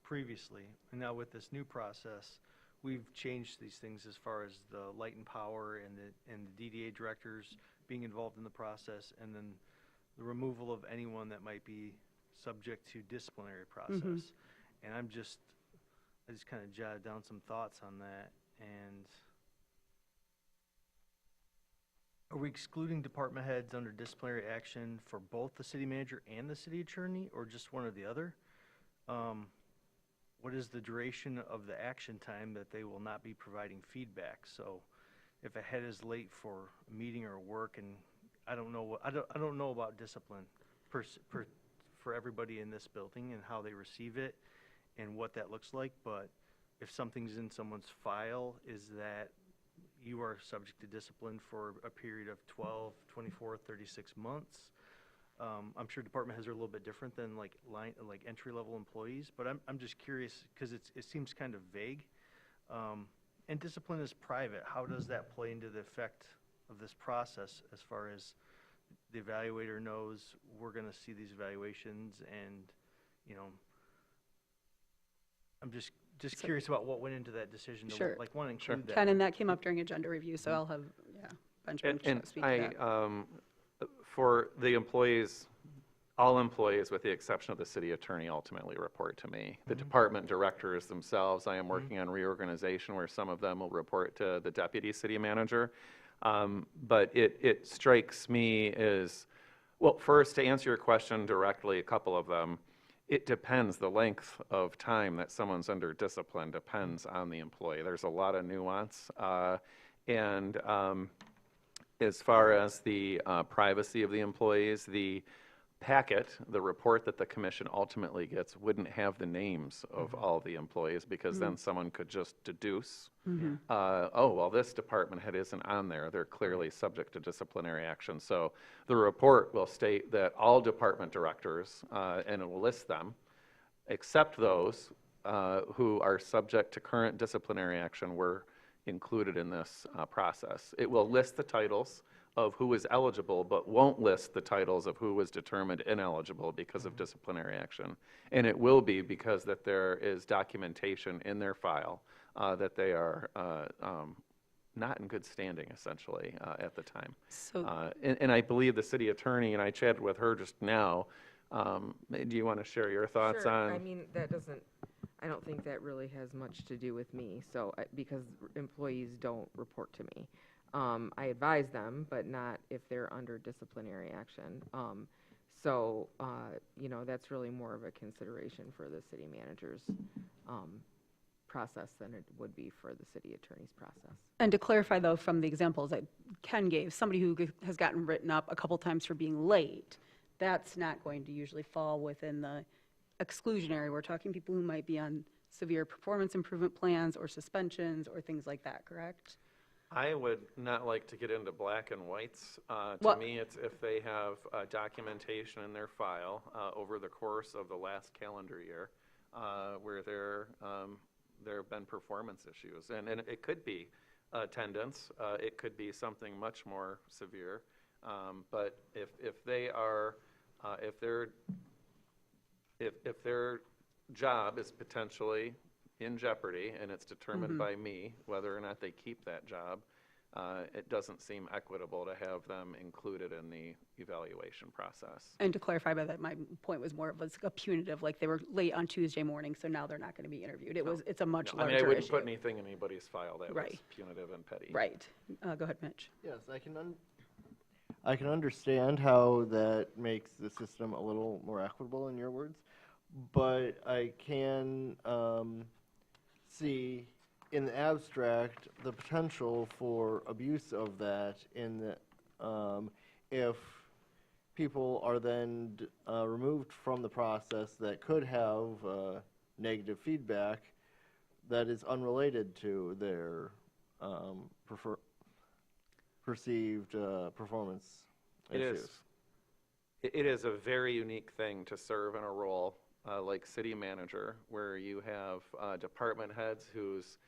previously, and now with this new process, we've changed these things as far as the light and power and the DDA directors being involved in the process, and then the removal of anyone that might be subject to disciplinary process. And I just kind of jotted down some thoughts on that. And are we excluding department heads under disciplinary action for both the city manager and the city attorney, or just one or the other? What is the duration of the action time that they will not be providing feedback? So if a head is late for a meeting or work, and I don't know about discipline for everybody in this building and how they receive it and what that looks like, but if something's in someone's file, is that you are subject to discipline for a period of 12, 24, 36 months? I'm sure department heads are a little bit different than like entry-level employees, but I'm just curious because it seems kind of vague. And discipline is private. How does that play into the effect of this process as far as the evaluator knows we're going to see these evaluations, and I'm just curious about what went into that decision to want to include that. Ken, and that came up during agenda review, so I'll have Benjamin speak to that. For the employees, all employees, with the exception of the city attorney, ultimately report to me. The department directors themselves, I am working on reorganization where some of them will report to the deputy city manager. But it strikes me as, well, first, to answer your question directly, a couple of them, it depends. The length of time that someone's under discipline depends on the employee. There's a lot of nuance. As far as the privacy of the employees, the packet, the report that the commission ultimately gets, wouldn't have the names of all the employees, because then someone could just deduce, oh, well, this department head isn't on there. They're clearly subject to disciplinary action. So the report will state that all department directors, and it will list them, except those who are subject to current disciplinary action, were included in this process. It will list the titles of who is eligible, but won't list the titles of who was determined ineligible because of disciplinary action. And it will be because that there is documentation in their file that they are not in good standing, essentially, at the time. And I believe the city attorney, and I chatted with her just now, do you want to share your thoughts on? I mean, I don't think that really has much to do with me, so, because employees don't report to me. I advise them, but not if they're under disciplinary action. That's really more of a consideration for the city manager's process than it would be for the city attorney's process. And to clarify, though, from the examples that Ken gave, somebody who has gotten written up a couple times for being late, that's not going to usually fall within the exclusionary. We're talking people who might be on severe performance improvement plans or suspensions or things like that, correct? I would not like to get into black and whites. To me, it's if they have documentation in their file over the course of the last calendar year where there have been performance issues. And it could be attendance. It could be something much more severe. But if their job is potentially in jeopardy, and it's determined by me whether or not they keep that job, it doesn't seem equitable to have them included in the evaluation process. And to clarify by that, my point was more of a punitive, like they were late on Tuesday morning, so now they're not going to be interviewed. It's a much larger issue. I wouldn't put anything in anybody's file that was punitive and petty. Right. Go ahead, Mitch. Yes, I can understand how that makes the system a little more equitable, in your words, but I can see in the abstract the potential for abuse of that in the, if people are then removed from the process that could have negative feedback that is unrelated to their perceived performance issues. It is a very unique thing to serve in a role like city manager, where you have department heads whose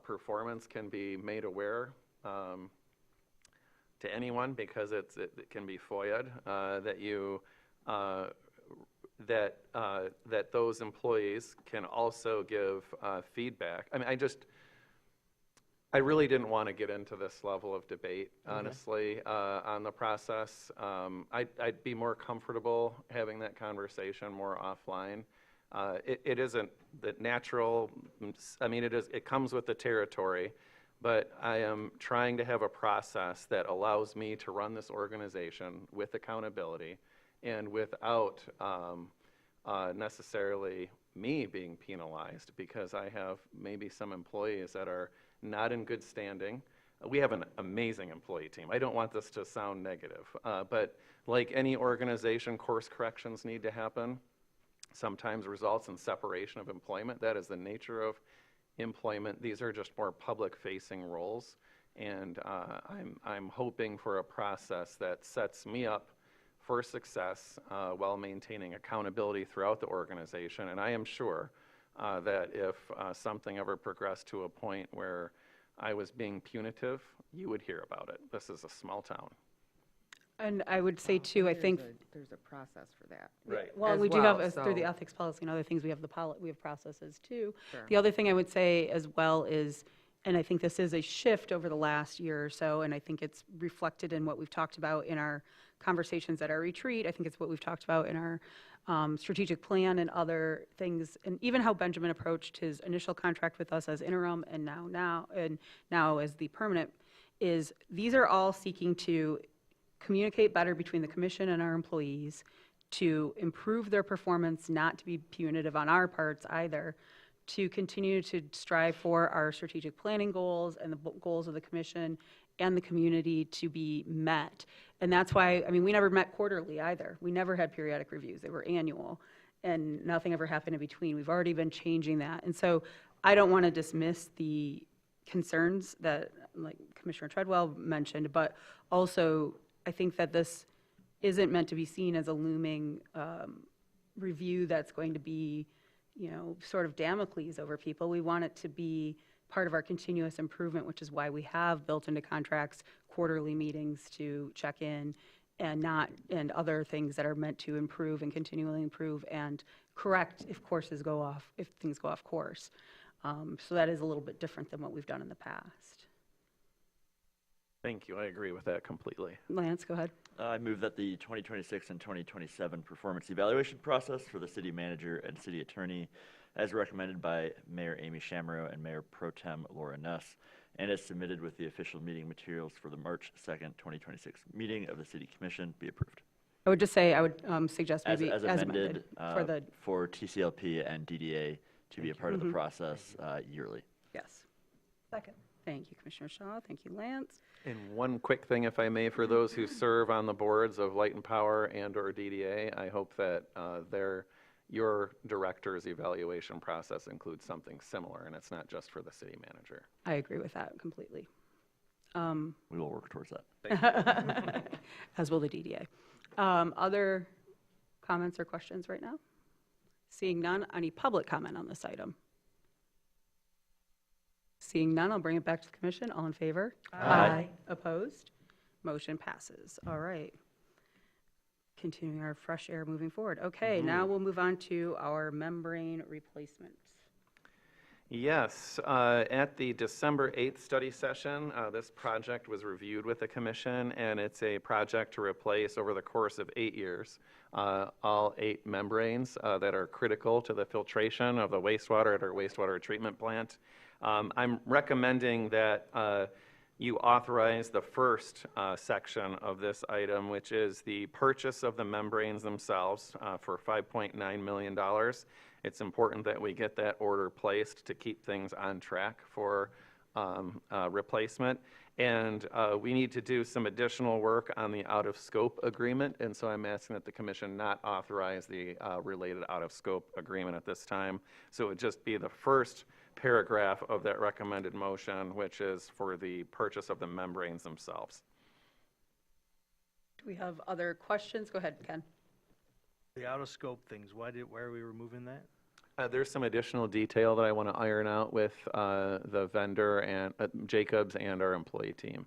performance can be made aware to anyone because it can be FOIA'd, that you that those employees can also give feedback. I mean, I really didn't want to get into this level of debate, honestly, on the process. I'd be more comfortable having that conversation more offline. It isn't the natural, I mean, it comes with the territory, but I am trying to have a process that allows me to run this organization with accountability and without necessarily me being penalized, because I have maybe some employees that are not in good standing. We have an amazing employee team. I don't want this to sound negative, but like any organization, course corrections need to happen. Sometimes results in separation of employment. That is the nature of employment. These are just more public-facing roles, and I'm hoping for a process that sets me up for success while maintaining accountability throughout the organization. And I am sure that if something ever progressed to a point where I was being punitive, you would hear about it. This is a small town. And I would say too, I think. There's a process for that. Right. Well, As we do have, well, through the so- ethics policy and other things, we have we have processes too. Sure. The other thing I would say as well is, and I think this is a shift over the last year or so, and I think it's reflected in what we've talked about in our conversations at our retreat. I think it's what we've talked about in our strategic plan and other things, and even how Benjamin approached his initial contract with us as interim and now as the permanent, is these are all seeking to communicate better between the commission and our employees, to improve their performance, not to be punitive on our parts either, to continue to strive for our strategic planning goals and the goals of the commission and the community to be met. And that's why, I mean, we never met quarterly either. We never had periodic reviews. They were annual, and nothing ever happened in between. We've already been changing that. And so I don't want to dismiss the concerns that, like Commissioner Treadwell mentioned, but also I think that this isn't meant to be seen as a looming review that's going to be, sort of Damocles over people. We want it to be part of our continuous improvement, which is why we have built into contracts quarterly meetings to check in, and other things that are meant to improve and continually improve and correct if things go off course. So that is a little bit different than what we've done in the past. Thank you. I agree with that completely. Lance, go ahead. I move that the 2026 and 2027 performance evaluation process for the city manager and city attorney, as recommended by Mayor Amy Shamro and Mayor Pro Tem Laura Nuss, and as submitted with the official meeting materials for the March 2nd, 2026 meeting of the City Commission, be approved. I would just say, I would suggest maybe as amended for TCLP and DDA to be a part of the process yearly. Yes. Second. Thank you, Commissioner Shaw. Thank you, Lance. And one quick thing, if I may, for those who serve on the boards of Light and Power and or DDA, I hope that your director's evaluation process includes something similar, and it's not just for the city manager. I agree with that completely. We will work towards that. As will the DDA. Other comments or questions right now? Seeing none, any public comment on this item? Seeing none, I'll bring it back to the commission. All in favor? Aye. Opposed? Motion passes. All right. Continuing our fresh air moving forward. Okay, now we'll move on to our membrane replacements. Yes, at the December 8th study session, this project was reviewed with the commission, and it's a project to replace over the course of 8 years all 8 membranes that are critical to the filtration of the wastewater at our wastewater treatment plant. I'm recommending that you authorize the first section of this item, which is the purchase of the membranes themselves for $5.9 million. It's important that we get that order placed to keep things on track for replacement. And we need to do some additional work on the out-of-scope agreement, and so I'm asking that the commission not authorize the related out-of-scope agreement at this time. So it would just be the first paragraph of that recommended motion, which is for the purchase of the membranes themselves. Do we have other questions? Go ahead, Ken. The out-of-scope things, why are we removing that? There's some additional detail that I want to iron out with the vendor and Jacobs and our employee team.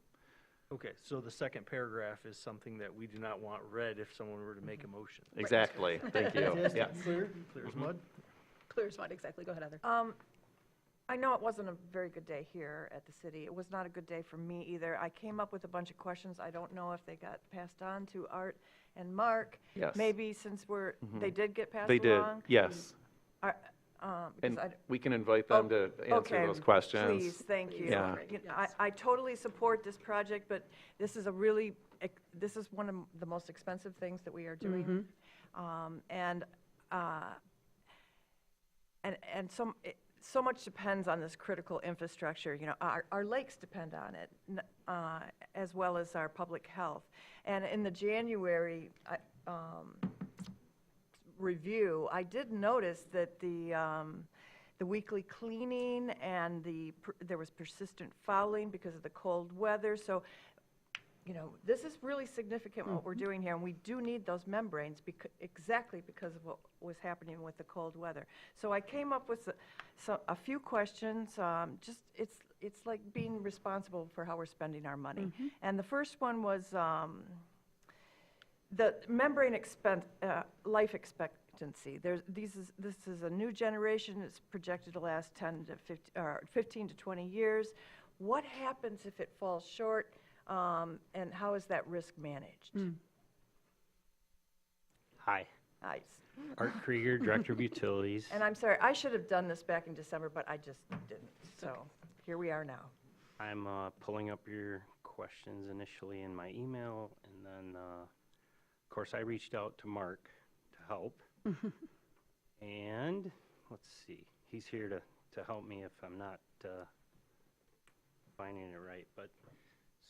Okay, so the second paragraph is something that we do not want read if someone were to make a motion. Exactly, thank you. Fantastic. Yeah. Clear as mud? Clear as mud, exactly. Go ahead, Heather. I know it wasn't a very good day here at the city. It was not a good day for me either. I came up with a bunch of questions. I don't know if they got passed on to Art and Mark. Yes. Maybe since they did get passed They did, along. yes. Because And I- we can invite them to answer Okay, those questions. Please, thank you. Yeah. I totally support this project, but this is this is one of the most expensive things that we are doing. And so much depends on this critical infrastructure. You know, our lakes depend on it, as well as our public health. And in the January review, I did notice that the weekly cleaning and there was persistent fouling because of the cold weather. So, you know, this is really significant what we're doing here, and we do need those membranes exactly because of what was happening with the cold weather. So I came up with a few questions. Just it's like being responsible for how we're spending our money. And the first one was the membrane life expectancy. This is a new generation. It's projected to last 15 to 20 years. What happens if it falls short? And how is that risk managed? Hi, Nice. Art Krieger, Director of Utilities. And I'm sorry, I should have done this back in December, but I just didn't. So here we are now. I'm pulling up your questions initially in my email, and then, of course, I reached out to Mark to help. And let's see, he's here to help me if I'm not finding it right. But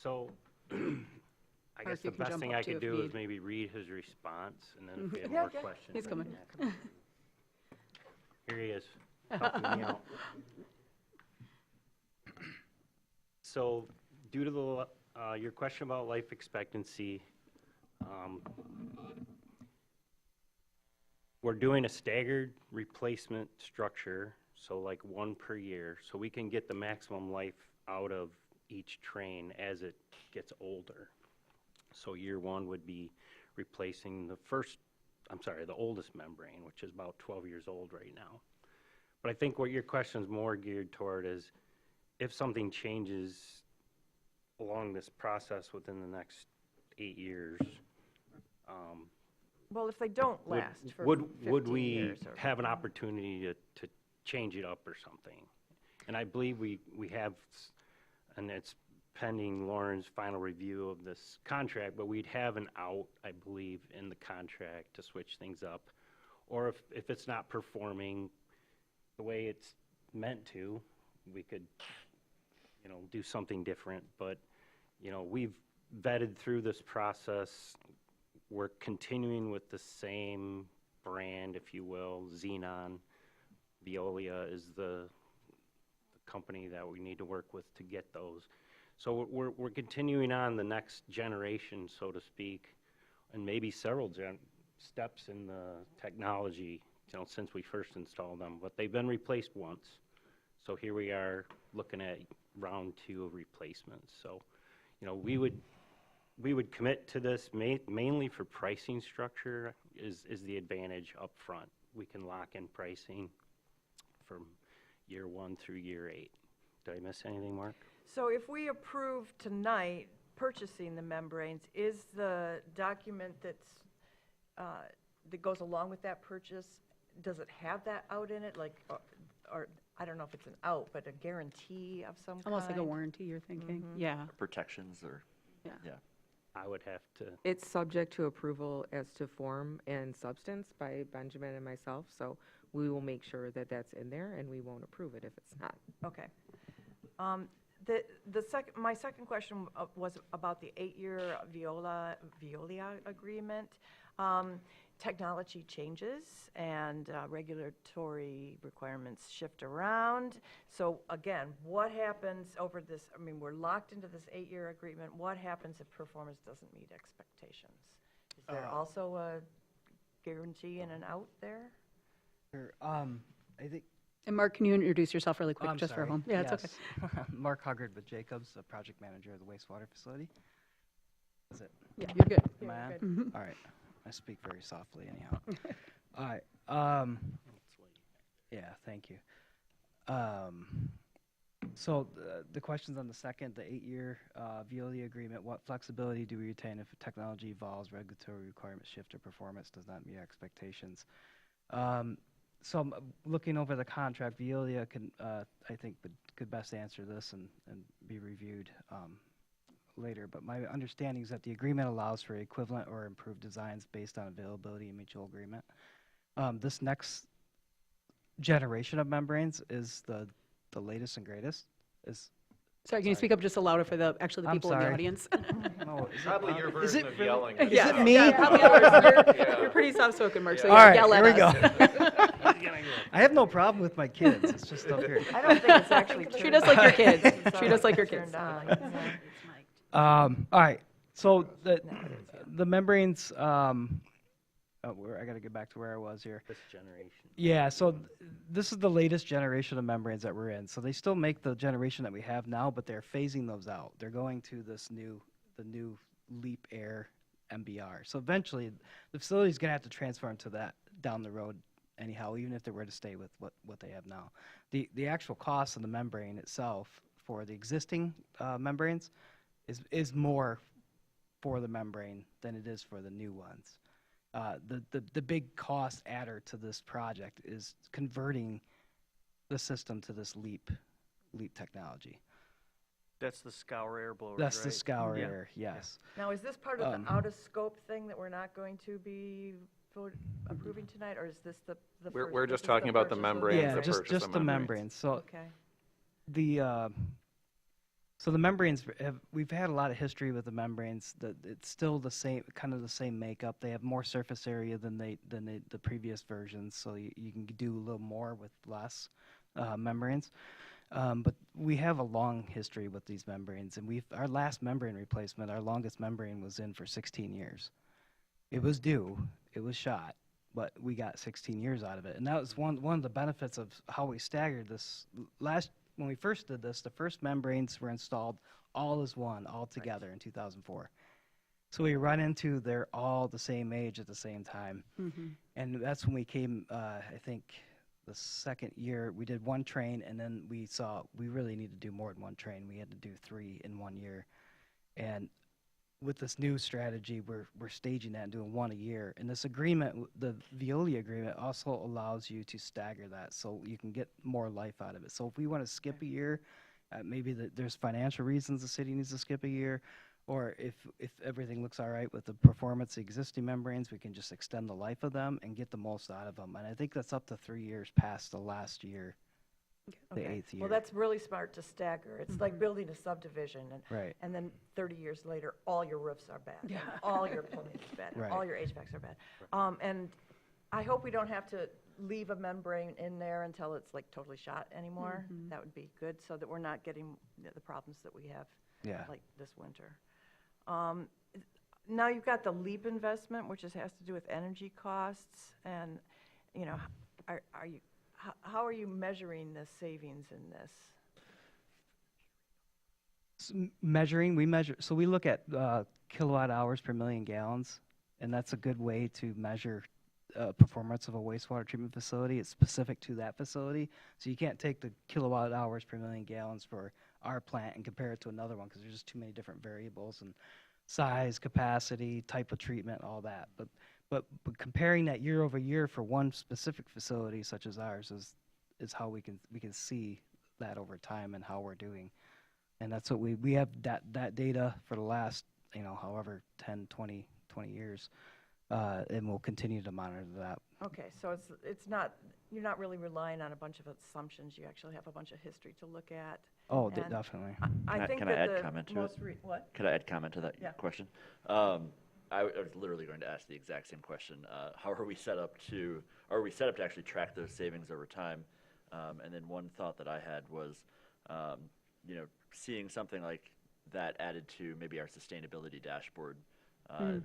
so I guess the best thing I could do is maybe read his response, and then if we have more questions. He's coming. Here he is, helping me out. So due to your question about life expectancy, we're doing a staggered replacement structure, so like one per year, so we can get the maximum life out of each train as it gets older. So year one would be replacing the oldest membrane, which is about 12 years old right now. But I think what your question is more geared toward is if something changes along this process within the next 8 years. Well, if they don't last for would 15 we years or- have an opportunity to change it up or something? And I believe we have, and it's pending Lauren's final review of this contract, but we'd have an out, I believe, in the contract to switch things up. Or if it's not performing the way it's meant to, we could, you know, do something different. But, you know, we've vetted through this process. We're continuing with the same brand, if you will, Xenon. Veolia is the company that we need to work with to get those. So we're continuing on the next generation, so to speak, and maybe several steps in the technology, you know, since we first installed them. But they've been replaced once. So here we are looking at round 2 of replacements. So, you know, we would commit to this mainly for pricing structure is the advantage up front. We can lock in pricing from year 1 through year 8. Did I miss anything, Mark? So if we approve tonight purchasing the membranes, is the document that goes along with that purchase, does it have that out in it? Like, or I don't know if it's an out, but a guarantee of some kind? Almost like a warranty, you're thinking? Yeah. Protections or, Yeah. I would have to. It's subject to approval as to form and substance by Benjamin and myself, so we will make sure that that's in there, and we won't approve it if it's not. Okay. My second question was about the 8-year Veolia agreement. Technology changes and regulatory requirements shift around. So again, what happens over this? I mean, we're locked into this 8-year agreement. What happens if performance doesn't meet expectations? Is there also a guarantee and an out there? Sure. I think And Mark, can you introduce yourself really Oh, quick, I'm just for sorry. home? Yeah, it's okay. Yes. Mark Huggard with Jacobs, the project manager of the wastewater facility. Is it? Yeah, you're good. Am I Yeah, on? you're good. Mhm. All right. I speak very softly anyhow. All right. Yeah, thank you. So the questions on the second, the 8-year Veolia agreement, what flexibility do we retain if technology evolves, regulatory requirements shift, or performance does not meet expectations? So I'm looking over the contract, Veolia can, I think, could best answer this and be reviewed later. But my understanding is that the agreement allows for equivalent or improved designs based on availability and mutual agreement. This next generation of membranes is the latest and greatest. Sorry, can you speak up just a louder for the people in the sorry. audience? No, is it Probably loud? your Is version it of really- yelling. Is Yeah. it me? Yeah, probably yours. Yeah. You're pretty soft-spoken, Mark, so All yeah, right, yell at here we us. go. I have no problem with my kids. It's just up here. I don't think it's actually Treat us like your kids. Treat us like your kids. All right. So the membranes. I got to get back to where I was here. This generation. Yeah. So this is the latest generation of membranes that we're in. So they still make the generation that we have now, but they're phasing those out. They're going to the new Leap Air MBR. So eventually, the facility is going to have to transform to that down the road. Anyhow, even if they were to stay with what they have now, the actual cost of the membrane itself for the existing membranes is more for the membrane than it is for the new ones. The big cost adder to this project is converting the system to this Leap technology. That's the scour air blowers, That's the right? scour Yeah. air, yes. Now, is this part of the out-of-scope thing that we're not going to be approving tonight, or is this the first? We're this just is talking about the purchase of membranes, Yeah, the just purchase of the membranes. membranes. So Okay. So the membranes we've had a lot of history with the membranes. It's still the same, kind of the same makeup. They have more surface area than the previous versions, so you can do a little more with less membranes. But we have a long history with these membranes, and our last membrane replacement, our longest membrane was in for 16 years. It was due, it was shot, but we got 16 years out of it, and that was one of the benefits of how we staggered this. When we first did this, the first membranes were installed all as one, all together in 2004. So we run into they're all the same age at the same time. Mhm. And that's when we came, I think, the second year, we did one train, and then we saw we really need to do more than one train. We had to do 3 in 1 year. And with this new strategy, we're staging that and doing 1 a year. And this agreement, the Veolia agreement, also allows you to stagger that so you can get more life out of it. So if we want to skip a year, maybe there's financial reasons the city needs to skip a year, or if everything looks all right with the performance of existing membranes, we can just extend the life of them and get the most out of them. And I think that's up to 3 years past the last year, the 8th year. Well, that's really smart to stagger. It's like building a subdivision, Right. and then 30 years later, all your roofs are bad. Yeah. And all your plumbing is bad. and Right. All your HVACs are bad. And I hope we don't have to leave a membrane in there until it's like totally shot anymore. That would be good, so that we're not getting the problems that we have Yeah. like this winter. Now you've got the LEAP investment, which has to do with energy costs, and, how are you measuring the savings in this? We measure, so we look at kilowatt hours per million gallons, and that's a good way to measure performance of a wastewater treatment facility. It's specific to that facility, so you can't take the kilowatt hours per million gallons for our plant and compare it to another one, because there's just too many different variables and size, capacity, type of treatment, all that. But comparing that year over year for one specific facility such as ours is how we can see that over time and how we're doing. And that's what we have that data for the last, however, 10, 20 years, and we'll continue to monitor that. Okay, so it's not, you're not really relying on a bunch of assumptions. You actually have a bunch of history to look at. Oh, And definitely. I think Can I that add the comment to most it? what? Could I add comment to that Yeah. question? I was literally going to ask the exact same question. How are we set up to actually track those savings over time? And then one thought that I had was, seeing something like that added to maybe our sustainability dashboard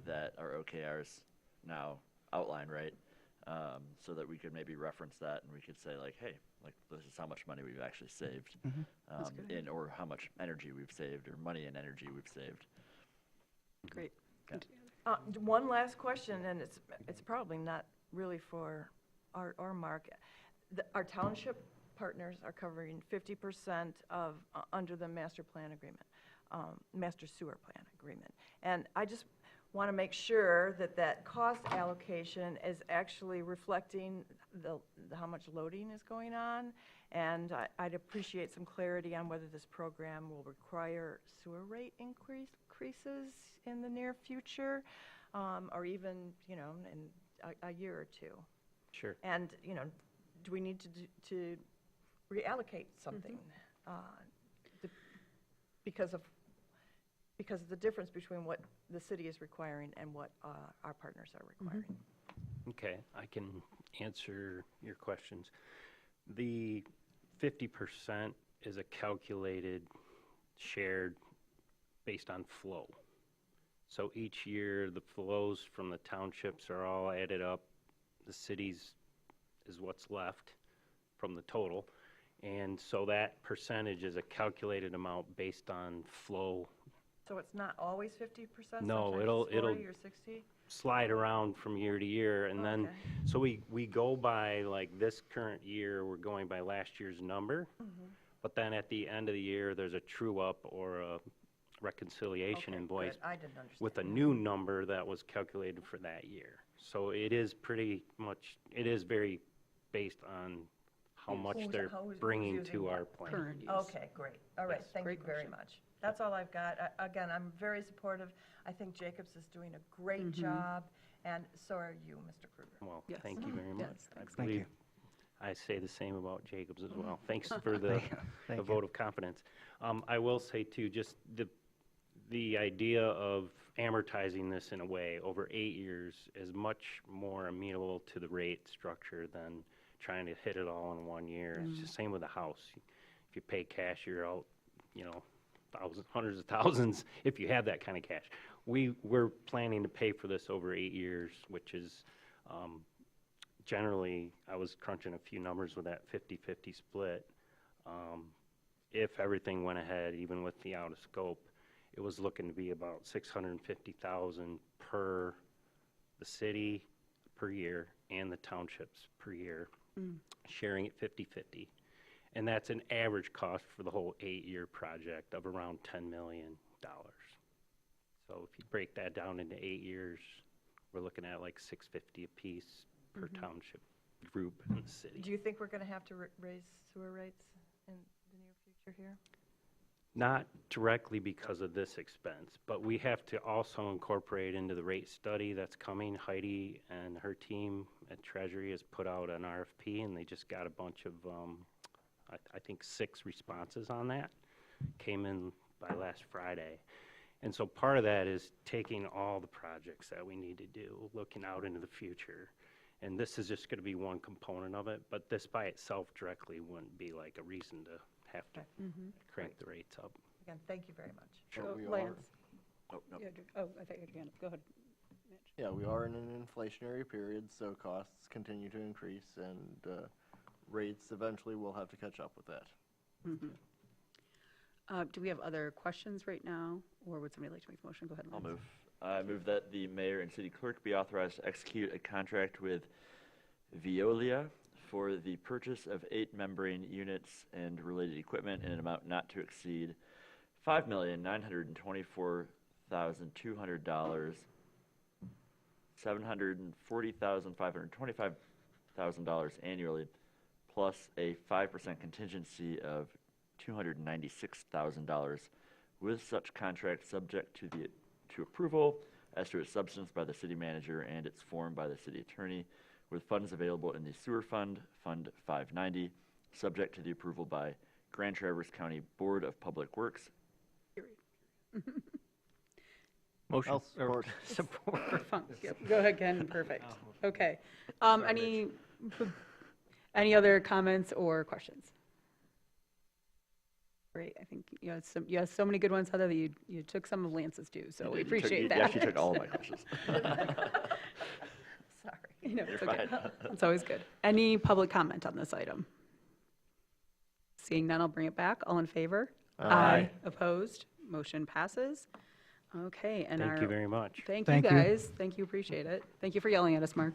that our OKRs now outline, right? so that we could maybe reference that and we could say like, hey, like this is how much money we've actually saved, or how much energy we've saved, or money and energy we've saved. Great. One last question, and it's probably not really for Art or Mark. Our township partners are covering 50% of, under the master plan agreement, master sewer plan agreement. And I just want to make sure that that cost allocation is actually reflecting how much loading is going on. And I'd appreciate some clarity on whether this program will require sewer rate increases in the near future, or even, you know, in a year or two. Sure. And, you know, do we need to reallocate something because of the difference between what the city is requiring and what our partners are requiring? Okay, I can answer your questions. The 50% is a calculated, shared, based on flow. So each year, the flows from the townships are all added up. The cities is what's left from the total. And so that percentage is a calculated amount based on flow. So it's not always 50%? No, Sometimes it'll it's 40 or 60? slide around from year to year, and then, so we go by, like, this current year, we're going by last year's number, but then at the end of the year, there's a true-up or a reconciliation invoice I didn't understand. with a new number that was calculated for that year. So it is pretty much, it is very based on how much they're bringing to our plan. Okay, great. All right, Yes. thank you very much. That's all I've got. Again, I'm very supportive. I think Jacobs is doing a great job, and so are you, Mr. Kruger. Well, thank you very much. I Thank believe you. I say the same about Jacobs as well. Thanks for the Thank you. vote of confidence. I will say too, just the idea of amortizing this in a way over 8 years is much more amenable to the rate structure than trying to hit it all in 1 year. It's the same with a house. If you pay cash, you're out, you know, thousands, hundreds of thousands if you have that kind of cash. We're planning to pay for this over 8 years, which is generally, I was crunching a few numbers with that 50-50 split. If everything went ahead, even with the out of scope, it was looking to be about $650,000 per the city per year and the townships per year, sharing it 50-50. And that's an average cost for the whole 8-year project of around $10 million. So if you break that down into 8 years, we're looking at like $650 a piece per township group in the city. Do you think we're going to have to raise sewer rates in the near future here? Not directly because of this expense, but we have to also incorporate into the rate study that's coming. Heidi and her team at Treasury has put out an RFP, and they just got a bunch of, I think 6 responses on that. Came in by last Friday. And so part of that is taking all the projects that we need to do, looking out into the future. And this is just going to be one component of it, but this by itself directly wouldn't be like a reason to have to crank the rates up. Again, thank you very much. Sure, we Lance. are. Oh, I thought you had your hand up. Go ahead. Yeah, we are in an inflationary period, so costs continue to increase, and rates eventually will have to catch up with that. Do we have other questions right now, or would somebody like to make the motion? Go ahead, I'll Lance. move. I move that the mayor and city clerk be authorized to execute a contract with Veolia for the purchase of 8 membrane units and related equipment in an amount not to exceed $5,924,200, $740,525 annually, plus a 5% contingency of $296,000, with such contract subject to approval as to its substance by the city manager and its form by the city attorney, with funds available in the sewer fund, Fund 590, subject to the approval by Grand Traverse County Board of Public Works. Motion. I'll support. Support. Yep. Go ahead, Ken. Perfect. Okay. Any other comments or questions? Great. I think you had so many good ones, Heather, that you took some of Lance's too, so we appreciate that. You actually took all of my questions. Sorry. You know, it's You're okay. fine. It's always good. Any public comment on this item? Seeing none, I'll bring it back. All in favor? Aye. Opposed? Motion passes. Okay, and Thank you very much. Thank Thank you, you. guys. Thank you, appreciate it. Thank you for yelling at us, Mark.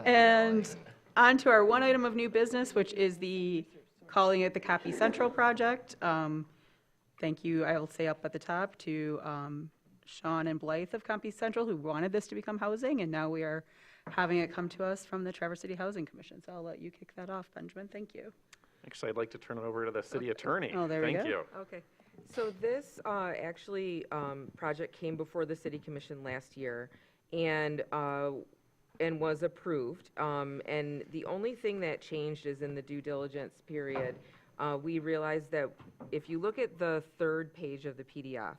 And on to our one item of new business, which is calling it the Copy Central project. Thank you, I will say up at the top, to Sean and Blythe of Copy Central, who wanted this to become housing, and now we are having it come to us from the Traverse City Housing Commission. So I'll let you kick that off, Benjamin. Thank you. Actually, I'd like to turn it over to the city attorney. Oh, there we Thank go. you. Okay, so this project came before the city commission last year and was approved. And the only thing that changed is in the due diligence period, we realized that if you look at the third page of the PDF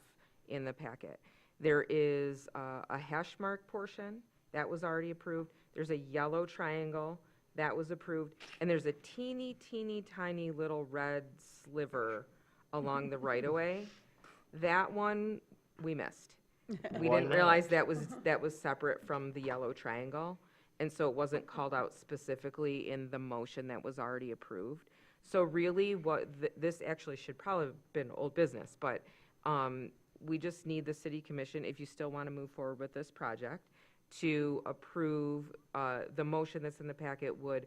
in the packet, there is a hash mark portion that was already approved. There's a yellow triangle that was approved, and there's a teeny, teeny, tiny little red sliver along the right-of-way. That one, we missed. We didn't realize that was separate from the yellow triangle, and so it wasn't called out specifically in the motion that was already approved. So really, what this actually should probably have been old business, but we just need the city commission, if you still want to move forward with this project, to approve, the motion that's in the packet would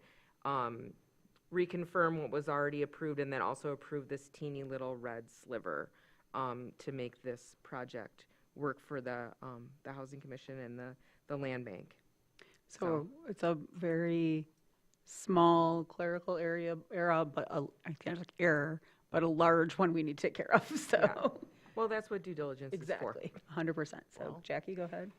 reconfirm what was already approved and then also approve this teeny little red sliver to make this project work for the Housing Commission and the Land Bank. So it's a very small clerical error, but but a large one we need to take care of, so. Yeah. Well, that's what due diligence is for. Exactly, 100%. So Jackie, go ahead.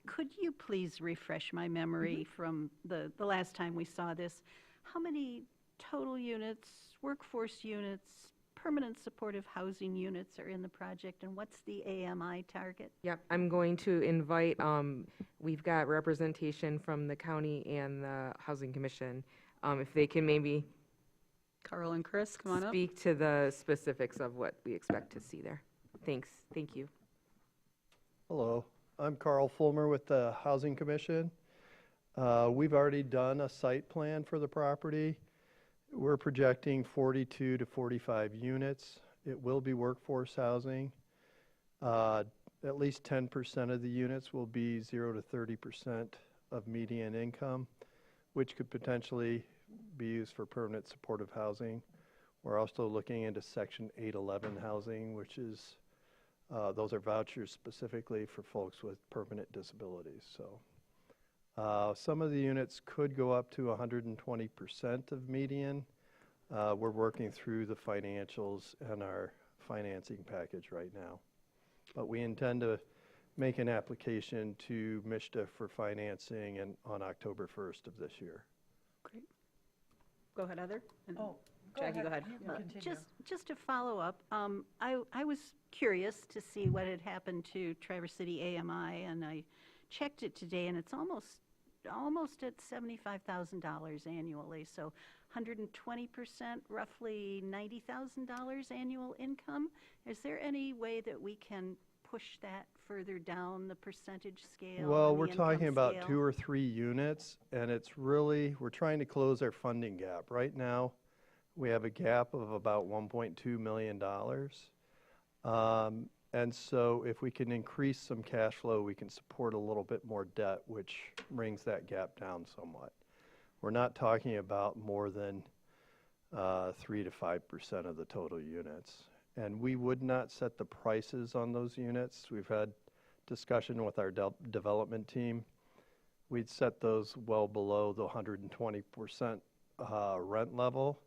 Could you please refresh my memory from the last time we saw this? How many total units, workforce units, permanent supportive housing units are in the project, and what's the AMI target? Yep, I'm going to invite, we've got representation from the county and the Housing Commission. If they can maybe Carl and Chris, come on up. speak to the specifics of what we expect to see there. Thanks, thank you. Hello, I'm Carl Fulmer with the Housing Commission. We've already done a site plan for the property. We're projecting 42 to 45 units. It will be workforce housing. At least 10% of the units will be 0 to 30% of median income, which could potentially be used for permanent supportive housing. We're also looking into Section 811 housing, which is those are vouchers specifically for folks with permanent disabilities. So some of the units could go up to 120% of median. We're working through the financials and our financing package right now. But we intend to make an application to MSHDA for financing on October 1st of this year. Great. Go ahead, Heather. And Oh, Jackie, go ahead. Just to follow up, I was curious to see what had happened to Traverse City AMI, and I checked it today, and it's almost at $75,000 annually, so 120%, roughly $90,000 annual income. Is there any way that we can push that further down the percentage scale? Well, or the we're talking income about scale? 2 or 3 units, and it's really, we're trying to close our funding gap. Right now, we have a gap of about $1.2 million. And so if we can increase some cash flow, we can support a little bit more debt, which brings that gap down somewhat. We're not talking about more than 3 to 5% of the total units. And we would not set the prices on those units. We've had discussion with our development team. We'd set those well below the 120% rent level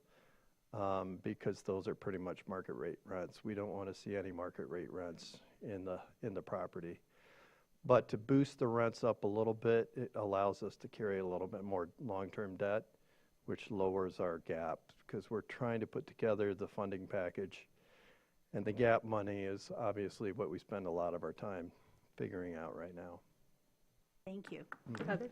because those are pretty much market rate rents. We don't want to see any market rate rents in the property. But to boost the rents up a little bit, it allows us to carry a little bit more long-term debt, which lowers our gap because we're trying to put together the funding package. And the gap money is obviously what we spend a lot of our time figuring out right now. Thank you. Heather?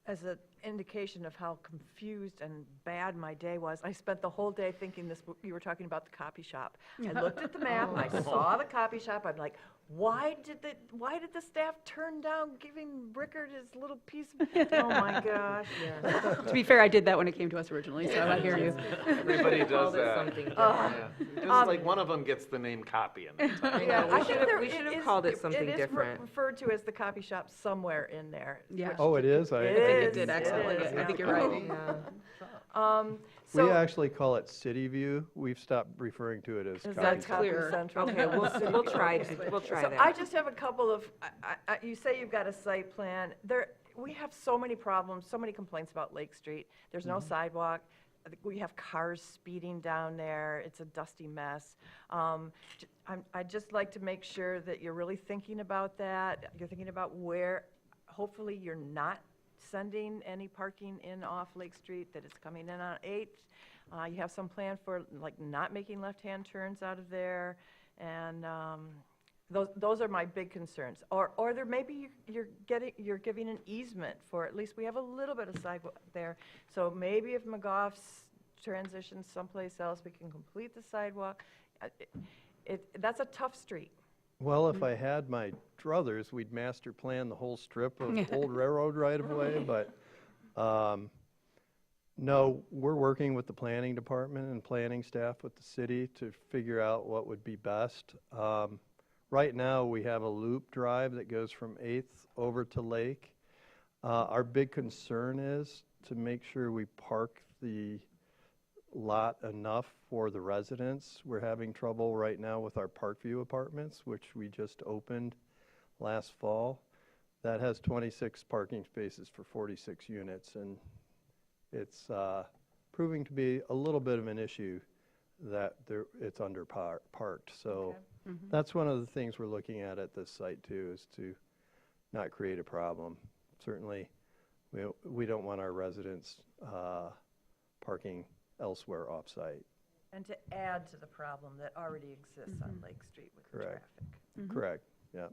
As an indication of how confused and bad my day was, I spent the whole day thinking you were talking about the copy shop. I looked at the map, I saw the copy shop, I'm like, why did the staff turn down giving Rickard his little piece of, oh my gosh, yes. To be fair, I did that when it came to us originally, so I hear you. Everybody does Called it that. something different. Yeah. Just like one of them gets the name copy in it. Yeah, I think we should have called it something different. referred to as the copy shop somewhere in there. Yeah. Oh, it is? I think it did excellently. I think you're right. We So, actually call it City View. We've stopped referring to it as is Copy that Shop. Copy clear. Central? Okay, we'll try So that. I just have a couple of, you say you've got a site plan. We have so many problems, so many complaints about Lake Street. There's no sidewalk. We have cars speeding down there. It's a dusty mess. I'd just like to make sure that you're really thinking about that. You're thinking about where, hopefully you're not sending any parking in off Lake Street, that it's coming in on 8th. You have some plan for like not making left-hand turns out of there, and those are my big concerns. Or there maybe you're giving an easement for, at least we have a little bit of sidewalk there. So maybe if McGough's transitions someplace else, we can complete the sidewalk. That's a tough street. Well, if I had my druthers, we'd master plan the whole strip of old railroad right-of-way, but no, we're working with the planning department and planning staff with the city to figure out what would be best. Right now, we have a loop drive that goes from 8th over to Lake. Our big concern is to make sure we park the lot enough for the residents. We're having trouble right now with our Parkview apartments, which we just opened last fall. That has 26 parking spaces for 46 units, and it's proving to be a little bit of an issue that it's under parked. So that's one of the things we're looking at this site too, is to not create a problem. Certainly, we don't want our residents parking elsewhere off-site. And to add to the problem that already exists on Lake Street with the Correct. traffic. Correct, yeah.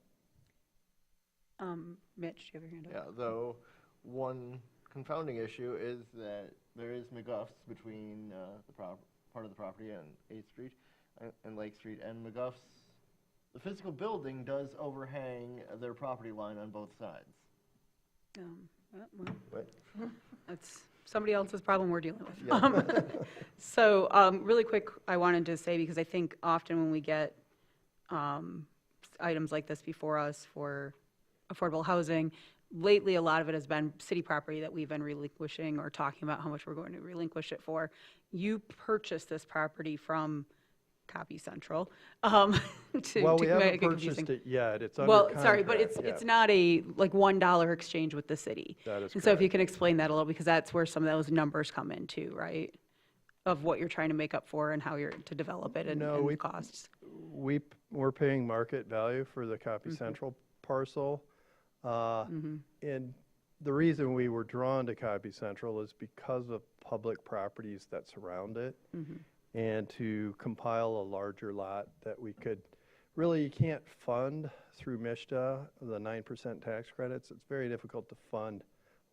Mitch, do you have your hand up? Yeah, though one confounding issue is that there is McGuff's between part of the property and 8th Street and Lake Street, and McGuff's, the physical building does overhang their property line on both sides. That's somebody else's problem we're dealing with. Yeah. So really quick, I wanted to say, because I think often when we get items like this before us for affordable housing, lately a lot of it has been city property that we've been relinquishing or talking about how much we're going to relinquish it for. You purchased this property from Copy Central. Well, we haven't make it purchased confusing. it yet. It's under Well, contract. sorry, but yeah. it's not a like $1 exchange with the city. That is And so if you correct. can explain that a little, because that's where some of those numbers come in too, right? Of what you're trying to make up for and how you're to develop it and, No, and we- costs. We're paying market value for the Copy Central parcel. And the reason we were drawn to Copy Central is because of public properties that surround it. And to compile a larger lot that we could, really you can't fund through MISTA, the 9% tax credits. It's very difficult to fund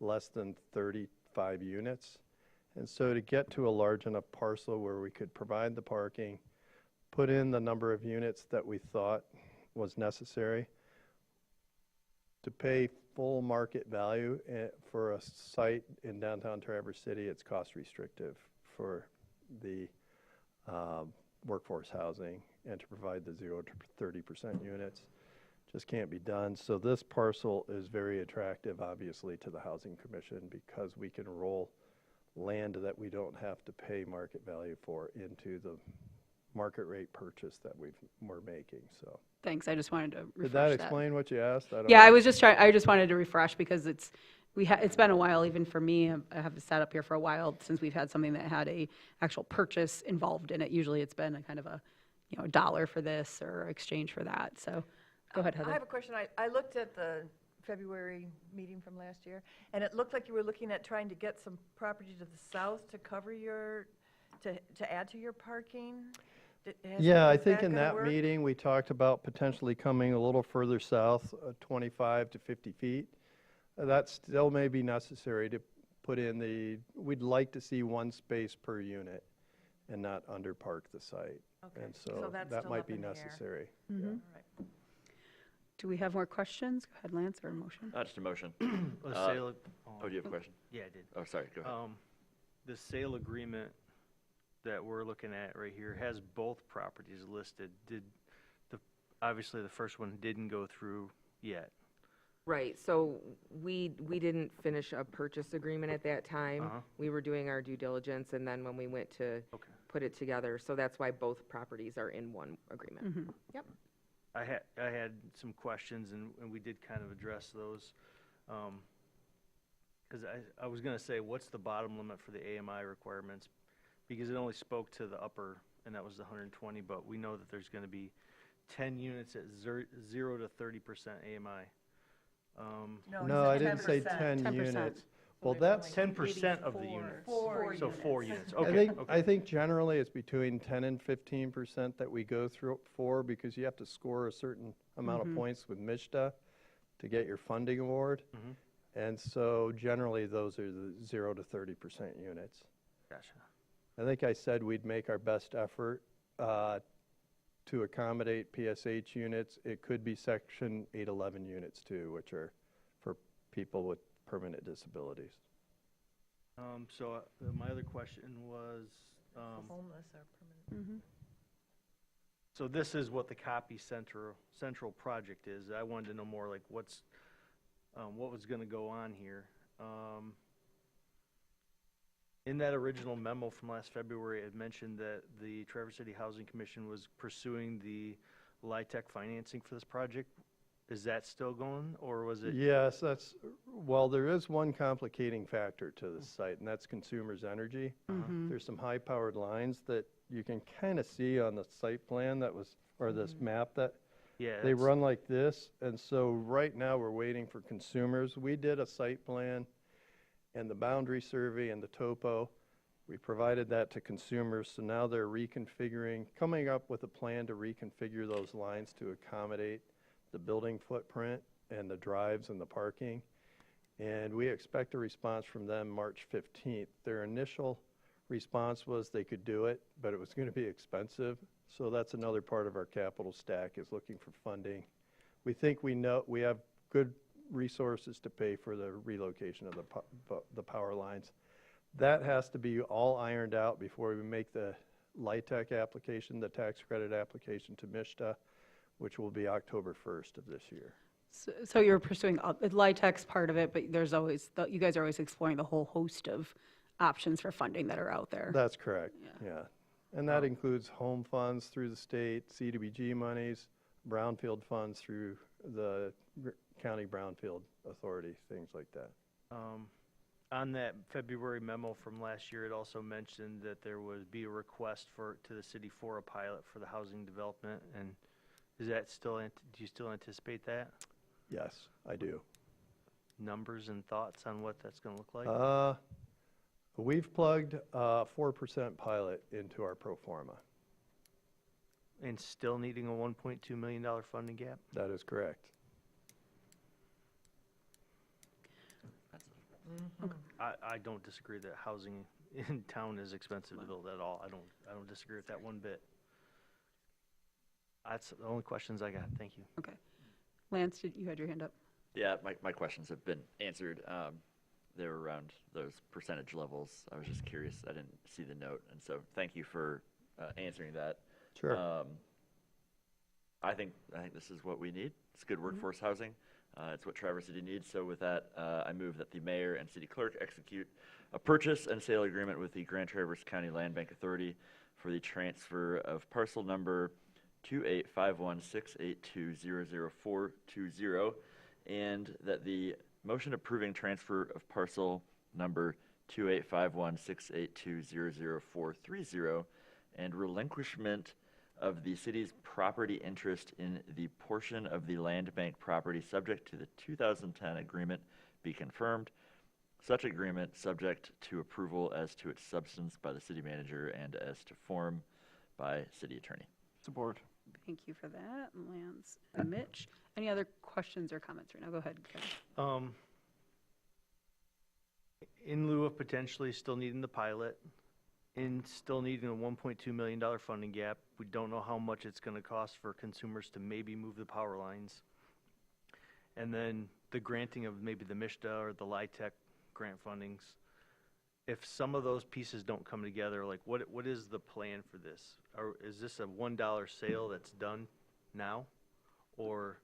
less than 35 units. And so to get to a large enough parcel where we could provide the parking, put in the number of units that we thought was necessary, to pay full market value for a site in downtown Traverse City, it's cost restrictive for the workforce housing, and to provide the 0 to 30% units just can't be done. So this parcel is very attractive, obviously, to the Housing Commission because we can roll land that we don't have to pay market value for into the market rate purchase that we're making. So Thanks, I just wanted to refresh did that explain what you asked? I don't Yeah, know. I just wanted to refresh because it's been a while, even for me. I have sat up here for a while since we've had something that had a actual purchase involved in it. Usually it's been a kind of a, $1 for this or exchange for that. So go ahead, Heather. I have a question. I looked at the February meeting from last year, and it looked like you were looking at trying to get some property to the south to cover to add to your parking. Yeah, I Is think that in gonna that work? meeting, we talked about potentially coming a little further south, 25 to 50 feet. That still may be necessary to put in we'd like to see one space per unit and not underpark the site. Okay, And so so that's that still might up be in the air. necessary. All right. Do we have more questions? Go ahead, Lance, or a motion? Just a motion. A sale ag- Oh, do you have a question? Yeah, I did. Oh, sorry, go ahead. The sale agreement that we're looking at right here has both properties listed. Obviously, the first one didn't go through yet. Right, so we didn't finish a purchase agreement at that time. We were doing our due diligence, and then when we went to put it together, so that's why both properties are in one agreement. Yep. I had some questions, and we did kind of address those. Because I was going to say, what's the bottom limit for the AMI requirements? Because it only spoke to the upper, and that was the 120, but we know that there's going to be 10 units at 0 to 30% AMI. No, I didn't say 10 units. Well, that's 10% of the units. So 4 units. I Okay. think, I think generally it's between 10 and 15% that we go through for, because you have to score a certain amount of points with MISTA to get your funding award. And so generally those are the 0 to 30% units. Gotcha. I think I said we'd make our best effort to accommodate PSH units. It could be Section 811 units too, which are for people with permanent disabilities. So my other question was, Homeless or permanent. so this is what the copy central project is. I wanted to know more like what was going to go on here. In that original memo from last February, it mentioned that the Traverse City Housing Commission was pursuing the LIHTC financing for this project. Is that still going, or was it? Yes, well, there is one complicating factor to the site, and that's consumers' energy. There's some high-powered lines that you can kind of see on the site plan or this map that Yeah. they run like this. And so right now, we're waiting for consumers. We did a site plan and the boundary survey and the topo. We provided that to consumers, so now they're coming up with a plan to reconfigure those lines to accommodate the building footprint and the drives and the parking. And we expect a response from them March 15th. Their initial response was they could do it, but it was going to be expensive. So that's another part of our capital stack, is looking for funding. We think we have good resources to pay for the relocation of the power lines. That has to be all ironed out before we make the LIHTC application, the tax credit application to MISTA, which will be October 1st of this year. So you're pursuing LIHTC's part of it, but there's always, you guys are always exploring the whole host of options for funding that are out there. That's correct, yeah. And that includes home funds through the state, CDBG monies, brownfield funds through the county brownfield authority, things like that. On that February memo from last year, it also mentioned that there would be a request to the city for a pilot for the housing development, and is that still, do you still anticipate that? Yes, I do. Numbers and thoughts on what that's going to look like? We've plugged a 4% pilot into our pro forma. And still needing a $1.2 million funding gap? That is correct. I don't disagree that housing in town is expensive to build at all. I don't disagree with that one bit. That's the only questions I got. Thank you. Okay. Lance, you had your hand up. Yeah, my questions have been answered. They were around those percentage levels. I was just curious. I didn't see the note, and so thank you for answering that. Sure. I think this is what we need. It's good workforce housing. It's what Traverse City needs. So with that, I move that the mayor and city clerk execute a purchase and sale agreement with the Grand Traverse County Land Bank Authority for the transfer of parcel number 285168200420, and that the motion approving transfer of parcel number 285168200430 and relinquishment of the city's property interest in the portion of the land bank property subject to the 2010 agreement be confirmed. Such agreement subject to approval as to its substance by the city manager and as to form by city attorney. Support. Thank you for that, Lance and Mitch. Any other questions or comments right now? Go ahead, Kevin. In lieu of potentially still needing the pilot, in still needing a $1.2 million funding gap, we don't know how much it's going to cost for consumers to maybe move the power lines. and then the granting of maybe the MISTA or the LIHTC grant fundings. If some of those pieces don't come together, like what is the plan for this? Or is this a $1 sale that's done now? Or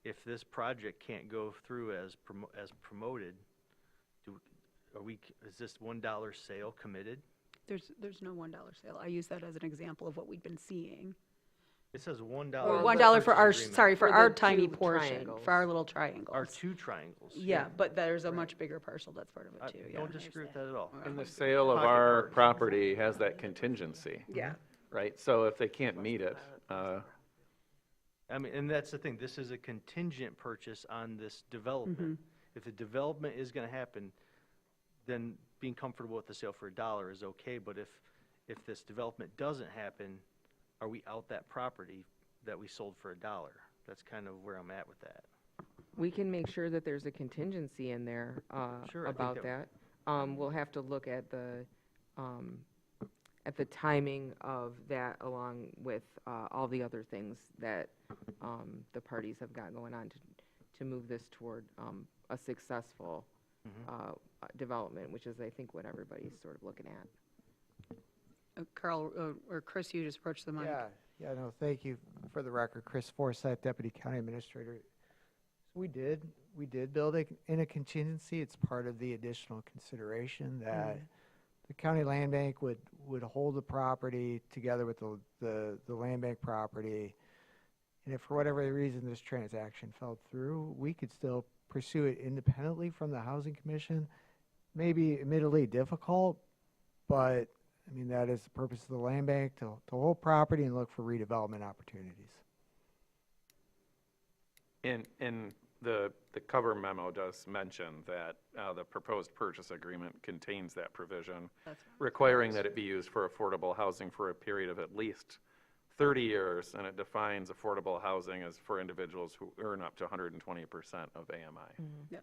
if this project can't go through as promoted, is this $1 sale committed? There's no $1 sale. I use that as an example of what we've been seeing. It says $1. Or $1 for our, sorry, for For our the tiny two portion, triangles. for our little triangles. Our 2 triangles. Yeah, but there's a much bigger parcel that's part of it too, yeah. Don't disagree with that at all. And the sale of our property has that contingency. Yeah. Right, so if they can't meet it, I mean, and that's the thing, this is a contingent purchase on this development. If the development is gonna happen, then being comfortable with the sale for $1 is okay, but if this development doesn't happen, are we out that property that we sold for $1? That's kind of where I'm at with that. We can make sure that there's a contingency in there Sure, I think about that- that. We'll have to look at the timing of that along with all the other things that the parties have got going on to move this toward a successful development, which is, I think, what everybody's sort of looking at. Carl, or Chris, you just approached the mic. Yeah, no, thank you. For the record, Chris Forsyth, Deputy County Administrator. So we did build in a contingency. It's part of the additional consideration that the county land bank would hold the property together with the land bank property. And if for whatever reason this transaction fell through, we could still pursue it independently from the Housing Commission. Maybe admittedly difficult, but I mean, that is the purpose of the land bank, to hold property and look for redevelopment opportunities. and the cover memo does mention that the proposed purchase agreement contains that provision, requiring that it be used for affordable housing for a period of at least 30 years, and it defines affordable housing as for individuals who earn up to 120% of AMI. Yep,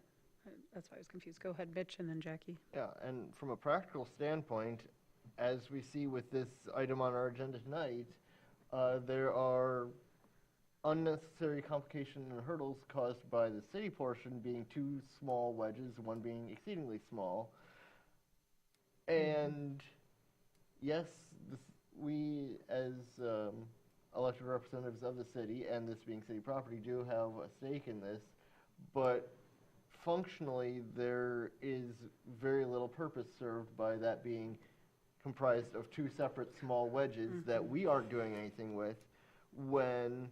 that's why I was confused. Go ahead, Mitch, and then Jackie. Yeah, and from a practical standpoint, as we see with this item on our agenda tonight, there are unnecessary complications and hurdles caused by the city portion being 2 small wedges, one being exceedingly small. And yes, we as elected representatives of the city, and this being city property, do have a stake in this, but functionally there is very little purpose served by that being comprised of 2 separate small wedges that we aren't doing anything with, when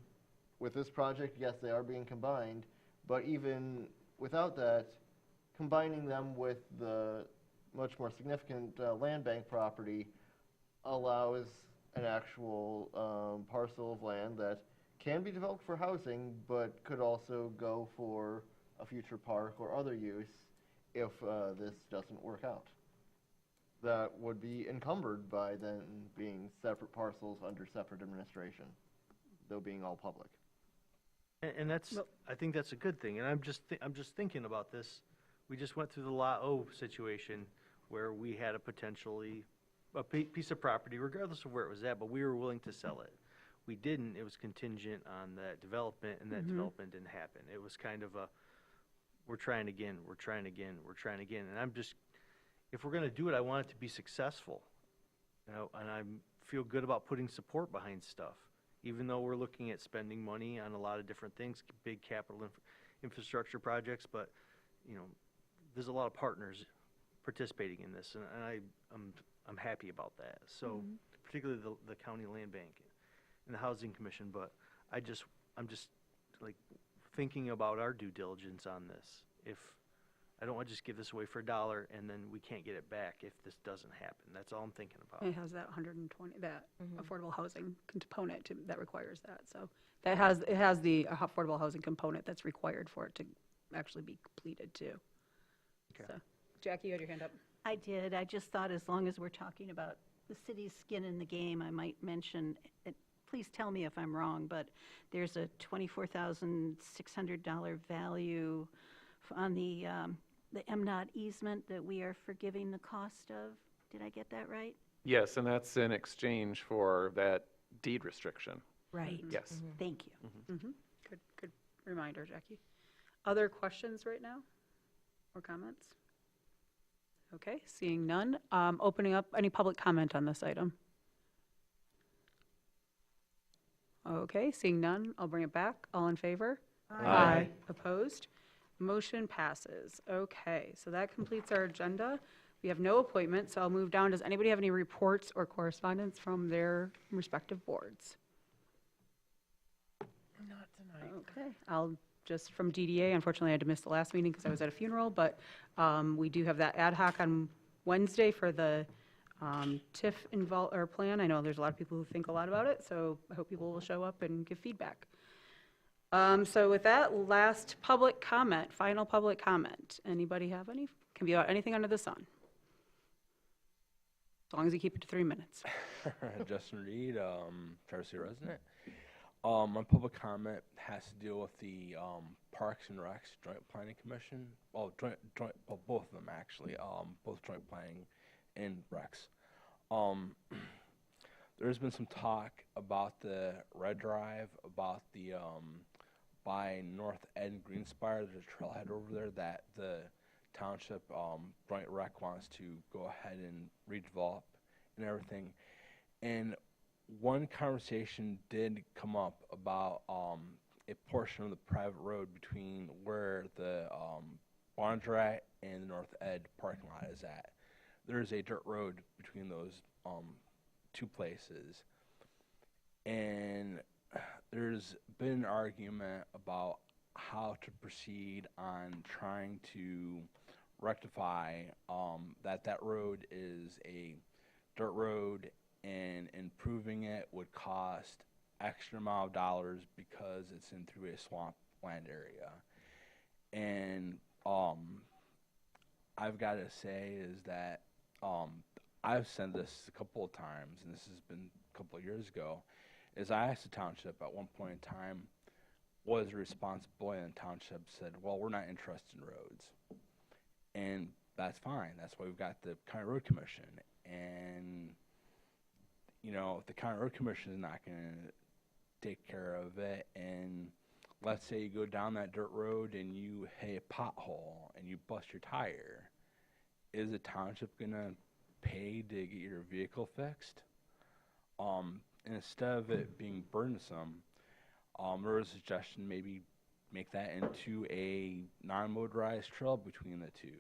with this project, yes, they are being combined, but even without that, combining them with the much more significant land bank property allows an actual parcel of land that can be developed for housing, but could also go for a future park or other use if this doesn't work out. That would be encumbered by then being separate parcels under separate administration, though being all public. And that's, I think that's a good thing, and I'm just thinking about this. We just went through the Lot O situation where we had a piece of property, regardless of where it was at, but we were willing to sell it. We didn't, it was contingent on that development, and that development didn't happen. It was kind of a, we're trying again, and I'm just, if we're gonna do it, I want it to be successful. You know, and I feel good about putting support behind stuff, even though we're looking at spending money on a lot of different things, big capital infrastructure projects, but, you know, there's a lot of partners participating in this, and I'm happy about that. So, particularly the county land bank and the housing commission, but I'm just like thinking about our due diligence on this. If I don't want to just give this away for $1 and then we can't get it back if this doesn't happen. That's all I'm thinking about. It has that 120, that affordable housing component that requires that. So it has the affordable housing component that's required for it to actually be completed too. Okay. So, Jackie, you had your hand up. I did. I just thought as long as we're talking about the city's skin in the game, I might mention, please tell me if I'm wrong, but there's a $24,600 value on the MDOT easement that we are forgiving the cost of. Did I get that right? Yes, and that's in exchange for that deed restriction. Right. Yes. Thank you. Good reminder, Jackie. Other questions right now or comments? Okay, seeing none. Opening up any public comment on this item. Okay, seeing none, I'll bring it back. All in favor? Aye. Opposed? Motion passes. Okay, so that completes our agenda. We have no appointments, so I'll move down. Does anybody have any reports or correspondence from their respective boards? Not tonight. Okay, I'll just from DDA, unfortunately I had to miss the last meeting because I was at a funeral, but we do have that ad hoc on Wednesday for the TIF plan. I know there's a lot of people who think a lot about it, so I hope people will show up and give feedback. So with that, last public comment, final public comment. Anybody have any? Can be about anything under the sun. As long as you keep it to 3 minutes. Justin Reed, Traverse City resident. My public comment has to deal with the Parks and Recs Joint Planning Commission. Well, both of them actually. Both Joint Planning and Recs. There's been some talk about the Red Drive, about the by North Ed and Greenspire. There's a trailhead over there that the township Joint Rec wants to go ahead and redevelop and everything. And one conversation did come up about a portion of the private road between where the barns are at and the North Ed parking lot is at. There's a dirt road between those two places. And there's been an argument about how to proceed on trying to rectify that road is a dirt road, and improving it would cost extra amount of dollars because it's in through a swampland area. And I've got to say is that I've said this a couple of times, and this has been a couple of years ago, is I asked the township at one point in time, what is the responsibility, and the township said, well, we're not interested in roads. And that's fine. That's why we've got the County Road Commission. And, you know, if the County Road Commission is not going to take care of it, and let's say you go down that dirt road and you hit a pothole and you bust your tire, is the township going to pay to get your vehicle fixed? And instead of it being burdensome, there was a suggestion maybe make that into a non-motorized trail between the two.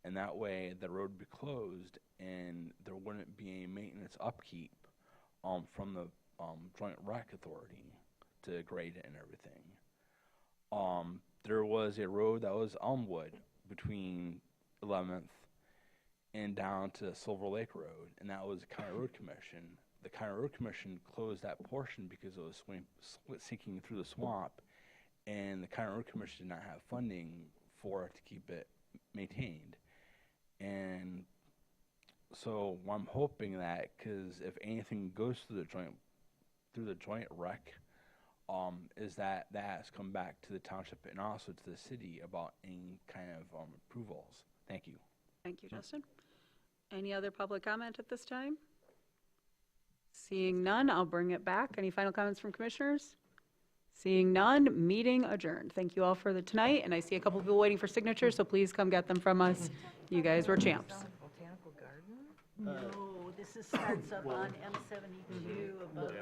And that way the road would be closed and there wouldn't be a maintenance upkeep from the Joint Rec Authority to grade it and everything. There was a road that was Elmwood between 11th and down to Silver Lake Road, and that was the County Road Commission. The County Road Commission closed that portion because it was sinking through the swamp, and the County Road Commission did not have funding for it to keep it maintained. And so I'm hoping that, because if anything goes through the joint rec, is that has come back to the township and also to the city about any kind of approvals. Thank you. Thank you, Justin. Any other public comment at this time? Seeing none, I'll bring it back. Any final comments from commissioners? Seeing none, meeting adjourned. Thank you all for tonight, and I see a couple people waiting for signatures, so please come get them from us. You guys were champs. No, this starts up on M72 above.